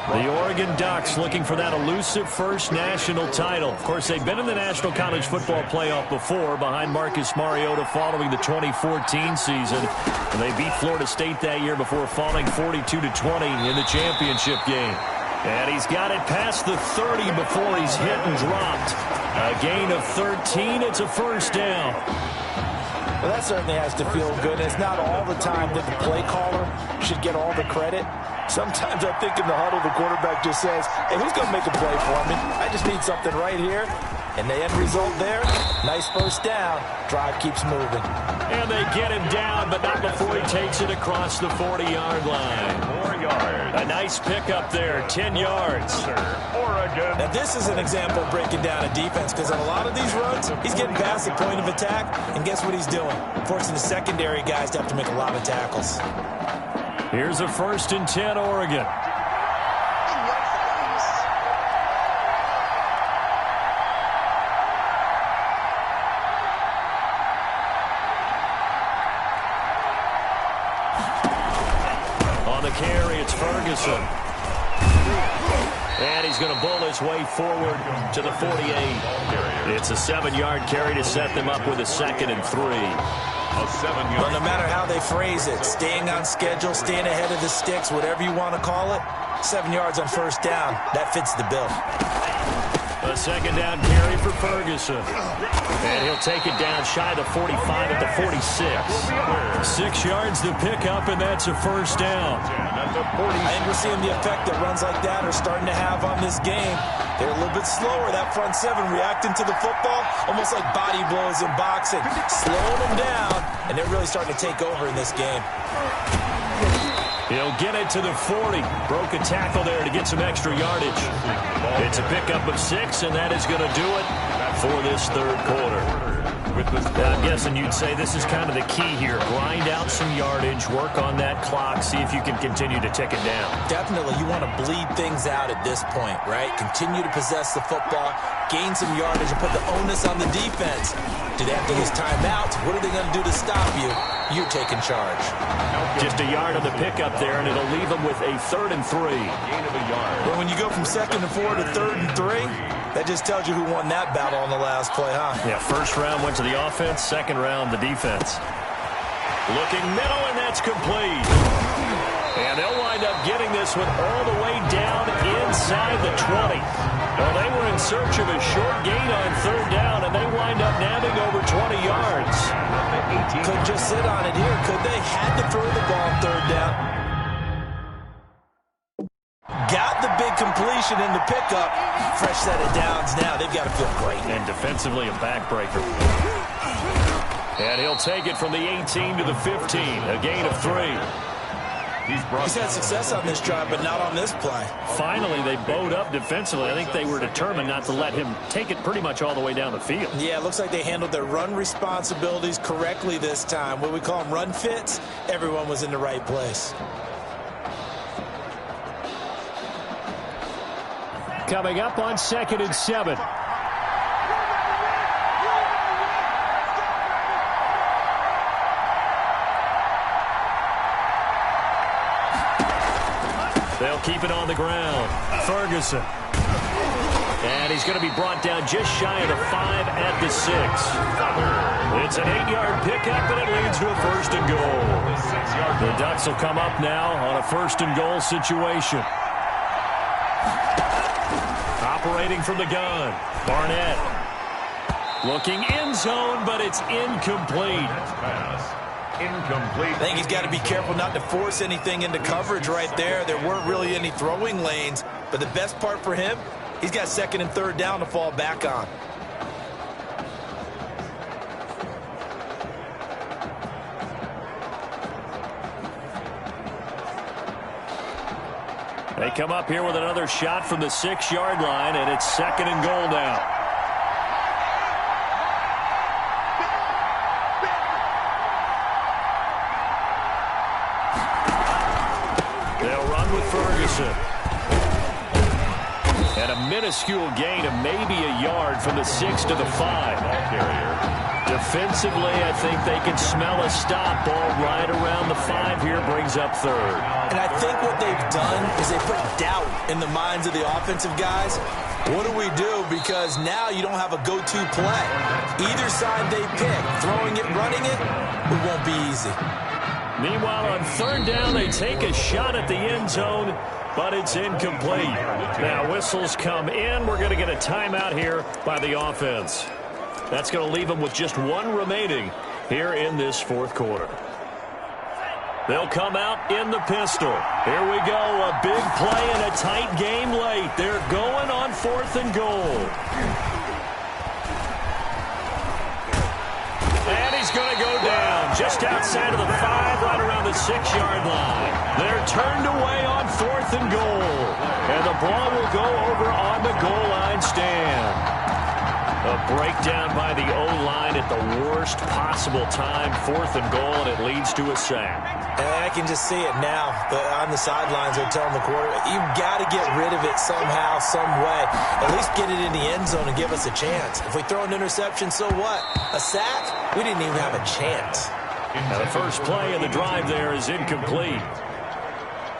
The Oregon Ducks looking for that elusive first national title. Of course, they've been in the National College Football Playoff before behind Marcus Mariota following the 2014 season. And they beat Florida State that year before falling 42-20 in the championship game. And he's got it past the 30 before he's hit and dropped. A gain of 13. It's a first down. Well, that certainly has to feel good. It's not all the time that the play caller should get all the credit. Sometimes I think in the huddle, the quarterback just says, hey, who's going to make a play for me? I just need something right here. And the end result there, nice first down. Drive keeps moving. And they get him down, but not before he takes it across the 40-yard line. 4 yards. A nice pickup there, 10 yards. Oregon. Now, this is an example of breaking down a defense because on a lot of these runs, he's getting past the point of attack, and guess what he's doing? Forcing the secondary guys to have to make a lot of tackles. Here's a 1st and 10, Oregon. On the carry, it's Ferguson. And he's going to bull his way forward to the 48. It's a 7-yard carry to set them up with a 2nd and 3. Well, no matter how they phrase it, staying on schedule, staying ahead of the sticks, whatever you want to call it, 7 yards on first down, that fits the bill. A 2nd down carry for Ferguson. And he'll take it down shy of the 45 at the 46. 6 yards to pick up, and that's a first down. I think we're seeing the effect that runs like that are starting to have on this game. They're a little bit slower, that front 7 reacting to the football, almost like body blows in boxing, slowing them down, and they're really starting to take over in this game. He'll get it to the 40. Broke a tackle there to get some extra yardage. It's a pickup of 6, and that is going to do it for this 3rd quarter. Now, I'm guessing you'd say this is kind of the key here. Grind out some yardage, work on that clock, see if you can continue to tick it down. Definitely, you want to bleed things out at this point, right? Continue to possess the football, gain some yardage, and put the onus on the defense. Do they have to use timeouts? What are they going to do to stop you? You're taking charge. Just a yard on the pickup there, and it'll leave them with a 3rd and 3. Gain of a yard. Well, when you go from 2nd and 4 to 3rd and 3, that just tells you who won that battle on the last play, huh? Yeah, 1st round went to the offense, 2nd round the defense. Looking middle, and that's complete. And they'll wind up getting this one all the way down inside the 20. Well, they were in search of a short gain on 3rd down, and they wind up nabbing over 20 yards. Couldn't just sit on it here, could they? Had to throw the ball on 3rd down. Got the big completion in the pickup. Fresh set of downs now. They've got to feel great. And defensively a backbreaker. And he'll take it from the 18 to the 15. A gain of 3. He's had success on this drive, but not on this play. Finally, they bowed up defensively. I think they were determined not to let him take it pretty much all the way down the field. Yeah, it looks like they handled their run responsibilities correctly this time. What we call them run fits, everyone was in the right place. Coming up on 2nd and 7. They'll keep it on the ground. Ferguson. And he's going to be brought down just shy of the 5 at the 6. It's an 8-yard pickup, and it leads to a 1st and goal. The Ducks will come up now on a 1st and goal situation. Operating from the gun. Barnett. Looking end zone, but it's incomplete. Incomplete. I think he's got to be careful not to force anything into coverage right there. There weren't really any throwing lanes, but the best part for him, he's got 2nd and 3rd down to fall back on. They come up here with another shot from the 6-yard line, and it's 2nd and goal now. They'll run with Ferguson. And a minuscule gain of maybe a yard from the 6 to the 5. Ball carrier. Defensively, I think they can smell a stop. Ball right around the 5 here, brings up third. And I think what they've done is they put doubt in the minds of the offensive guys. What do we do? Because now you don't have a go-to play. Either side they pick, throwing it, running it, it won't be easy. Meanwhile, on third down, they take a shot at the end zone, but it's incomplete. Now, whistles come in. We're going to get a timeout here by the offense. That's going to leave them with just one remaining here in this fourth quarter. They'll come out in the pistol. Here we go, a big play and a tight game late. They're going on 4th and goal. And he's going to go down just outside of the 5, right around the 6-yard line. They're turned away on 4th and goal. And the ball will go over on the goal line stand. A breakdown by the O-line at the worst possible time. 4th and goal, and it leads to a sack. And I can just see it now. On the sidelines, they're telling the quarterback, you've got to get rid of it somehow, some way. At least get it in the end zone and give us a chance. If we throw an interception, so what? A sack? We didn't even have a chance. Now the first play of the drive there is incomplete.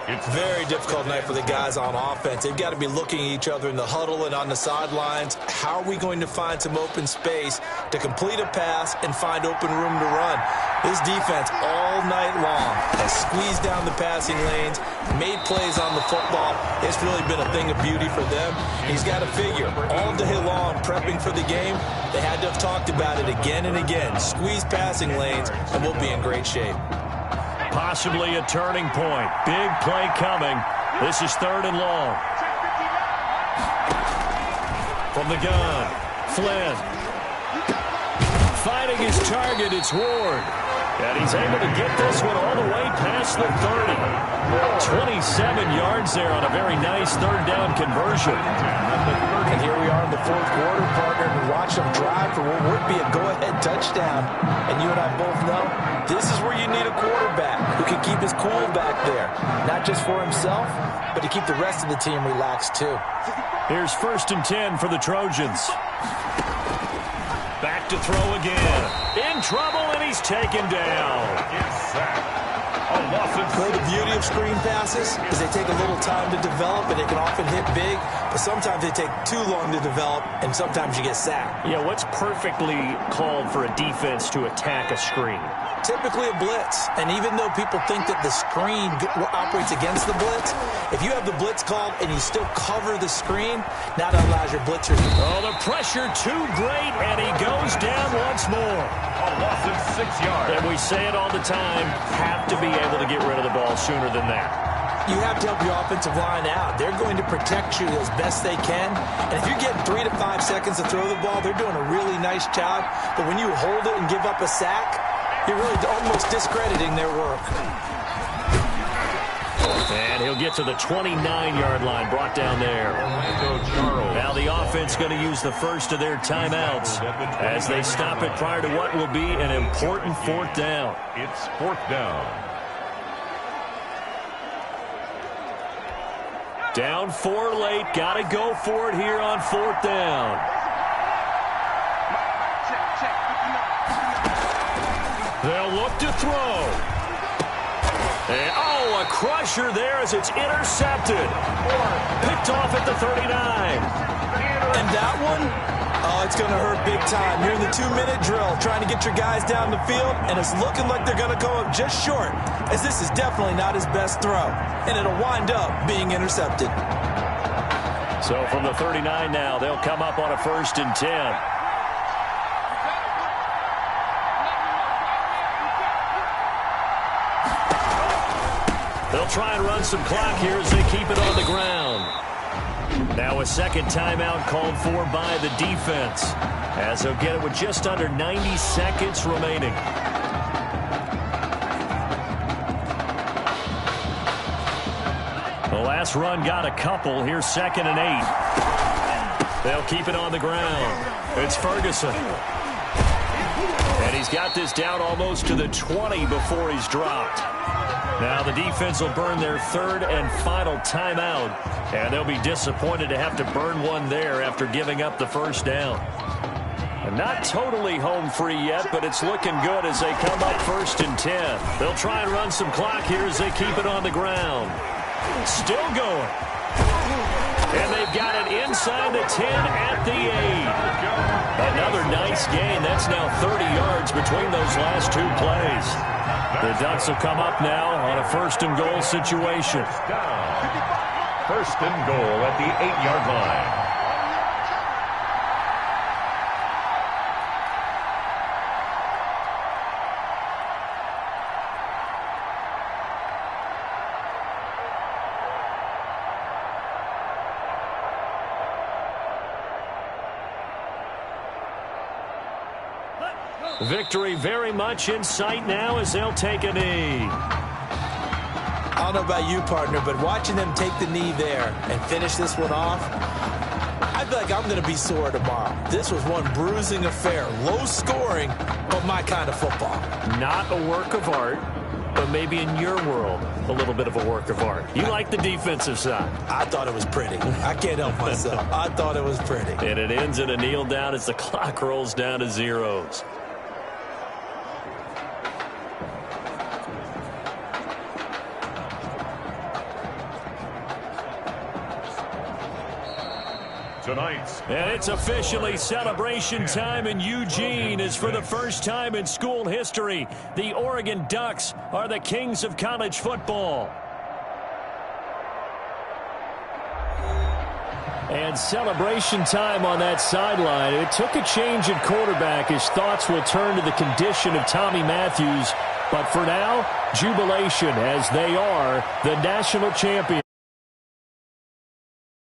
It's very difficult night for the guys on offense. They've got to be looking at each other in the huddle and on the sidelines. How are we going to find some open space to complete a pass and find open room to run? This defense all night long has squeezed down the passing lanes, made plays on the football. It's really been a thing of beauty for them. He's got to figure, all day long, prepping for the game, they had to have talked about it again and again. Squeeze passing lanes, and we'll be in great shape. Possibly a turning point. Big play coming. This is 3rd and long. From the gun, Flynn. Fighting his target, it's Ward. And he's able to get this one all the way past the 30. 27 yards there on a very nice 3rd down conversion. And here we are in the 4th quarter, partner, and watch them drive for what would be a go-ahead touchdown. And you and I both know this is where you need a quarterback who can keep his cool back there. Not just for himself, but to keep the rest of the team relaxed too. Here's 1st and 10 for the Trojans. Back to throw again. In trouble, and he's taken down. Well, the beauty of screen passes is they take a little time to develop, and they can often hit big, but sometimes they take too long to develop, and sometimes you get sacked. Yeah, what's perfectly called for a defense to attack a screen? Typically a blitz, and even though people think that the screen operates against the blitz, if you have the blitz called and you still cover the screen, that allows your blitzers. Oh, the pressure too great, and he goes down once more. A loss of 6 yards. And we say it all the time, have to be able to get rid of the ball sooner than that. You have to help your offensive line out. They're going to protect you as best they can. And if you're getting 3 to 5 seconds to throw the ball, they're doing a really nice job. But when you hold it and give up a sack, you're really almost discrediting their work. And he'll get to the 29-yard line, brought down there. Now the offense going to use the first of their timeouts as they stop it prior to what will be an important 4th down. It's 4th down. Down 4 late, got to go for it here on 4th down. They'll look to throw. And, oh, a crusher there as it's intercepted. Picked off at the 39. And that one, oh, it's going to hurt big time. You're in the 2-minute drill trying to get your guys down the field, and it's looking like they're going to go up just short, as this is definitely not his best throw. And it'll wind up being intercepted. So from the 39 now, they'll come up on a 1st and 10. They'll try and run some clock here as they keep it on the ground. Now a second timeout called for by the defense, as they'll get it with just under 90 seconds remaining. The last run got a couple. Here's 2nd and 8. They'll keep it on the ground. It's Ferguson. And he's got this down almost to the 20 before he's dropped. Now the defense will burn their 3rd and final timeout, and they'll be disappointed to have to burn one there after giving up the 1st down. And not totally home free yet, but it's looking good as they come up 1st and 10. They'll try and run some clock here as they keep it on the ground. Still going. And they've got it inside the 10 at the 8. Another nice gain. That's now 30 yards between those last 2 plays. The Ducks will come up now on a 1st and goal situation. 1st and goal at the 8-yard line. Victory very much in sight now as they'll take a knee. I don't know about you, partner, but watching them take the knee there and finish this one off, I feel like I'm going to be sore tomorrow. This was one bruising affair. Low scoring, but my kind of football. Not a work of art, but maybe in your world, a little bit of a work of art. You like the defensive side. I thought it was pretty. I can't help myself. I thought it was pretty. And it ends in a kneel down as the clock rolls down to zeros. Tonight. And it's officially celebration time in Eugene as for the first time in school history, the Oregon Ducks are the kings of college football. And celebration time on that sideline. It took a change at quarterback as thoughts will turn to the condition of Tommy Matthews. But for now, jubilation as they are the national champion.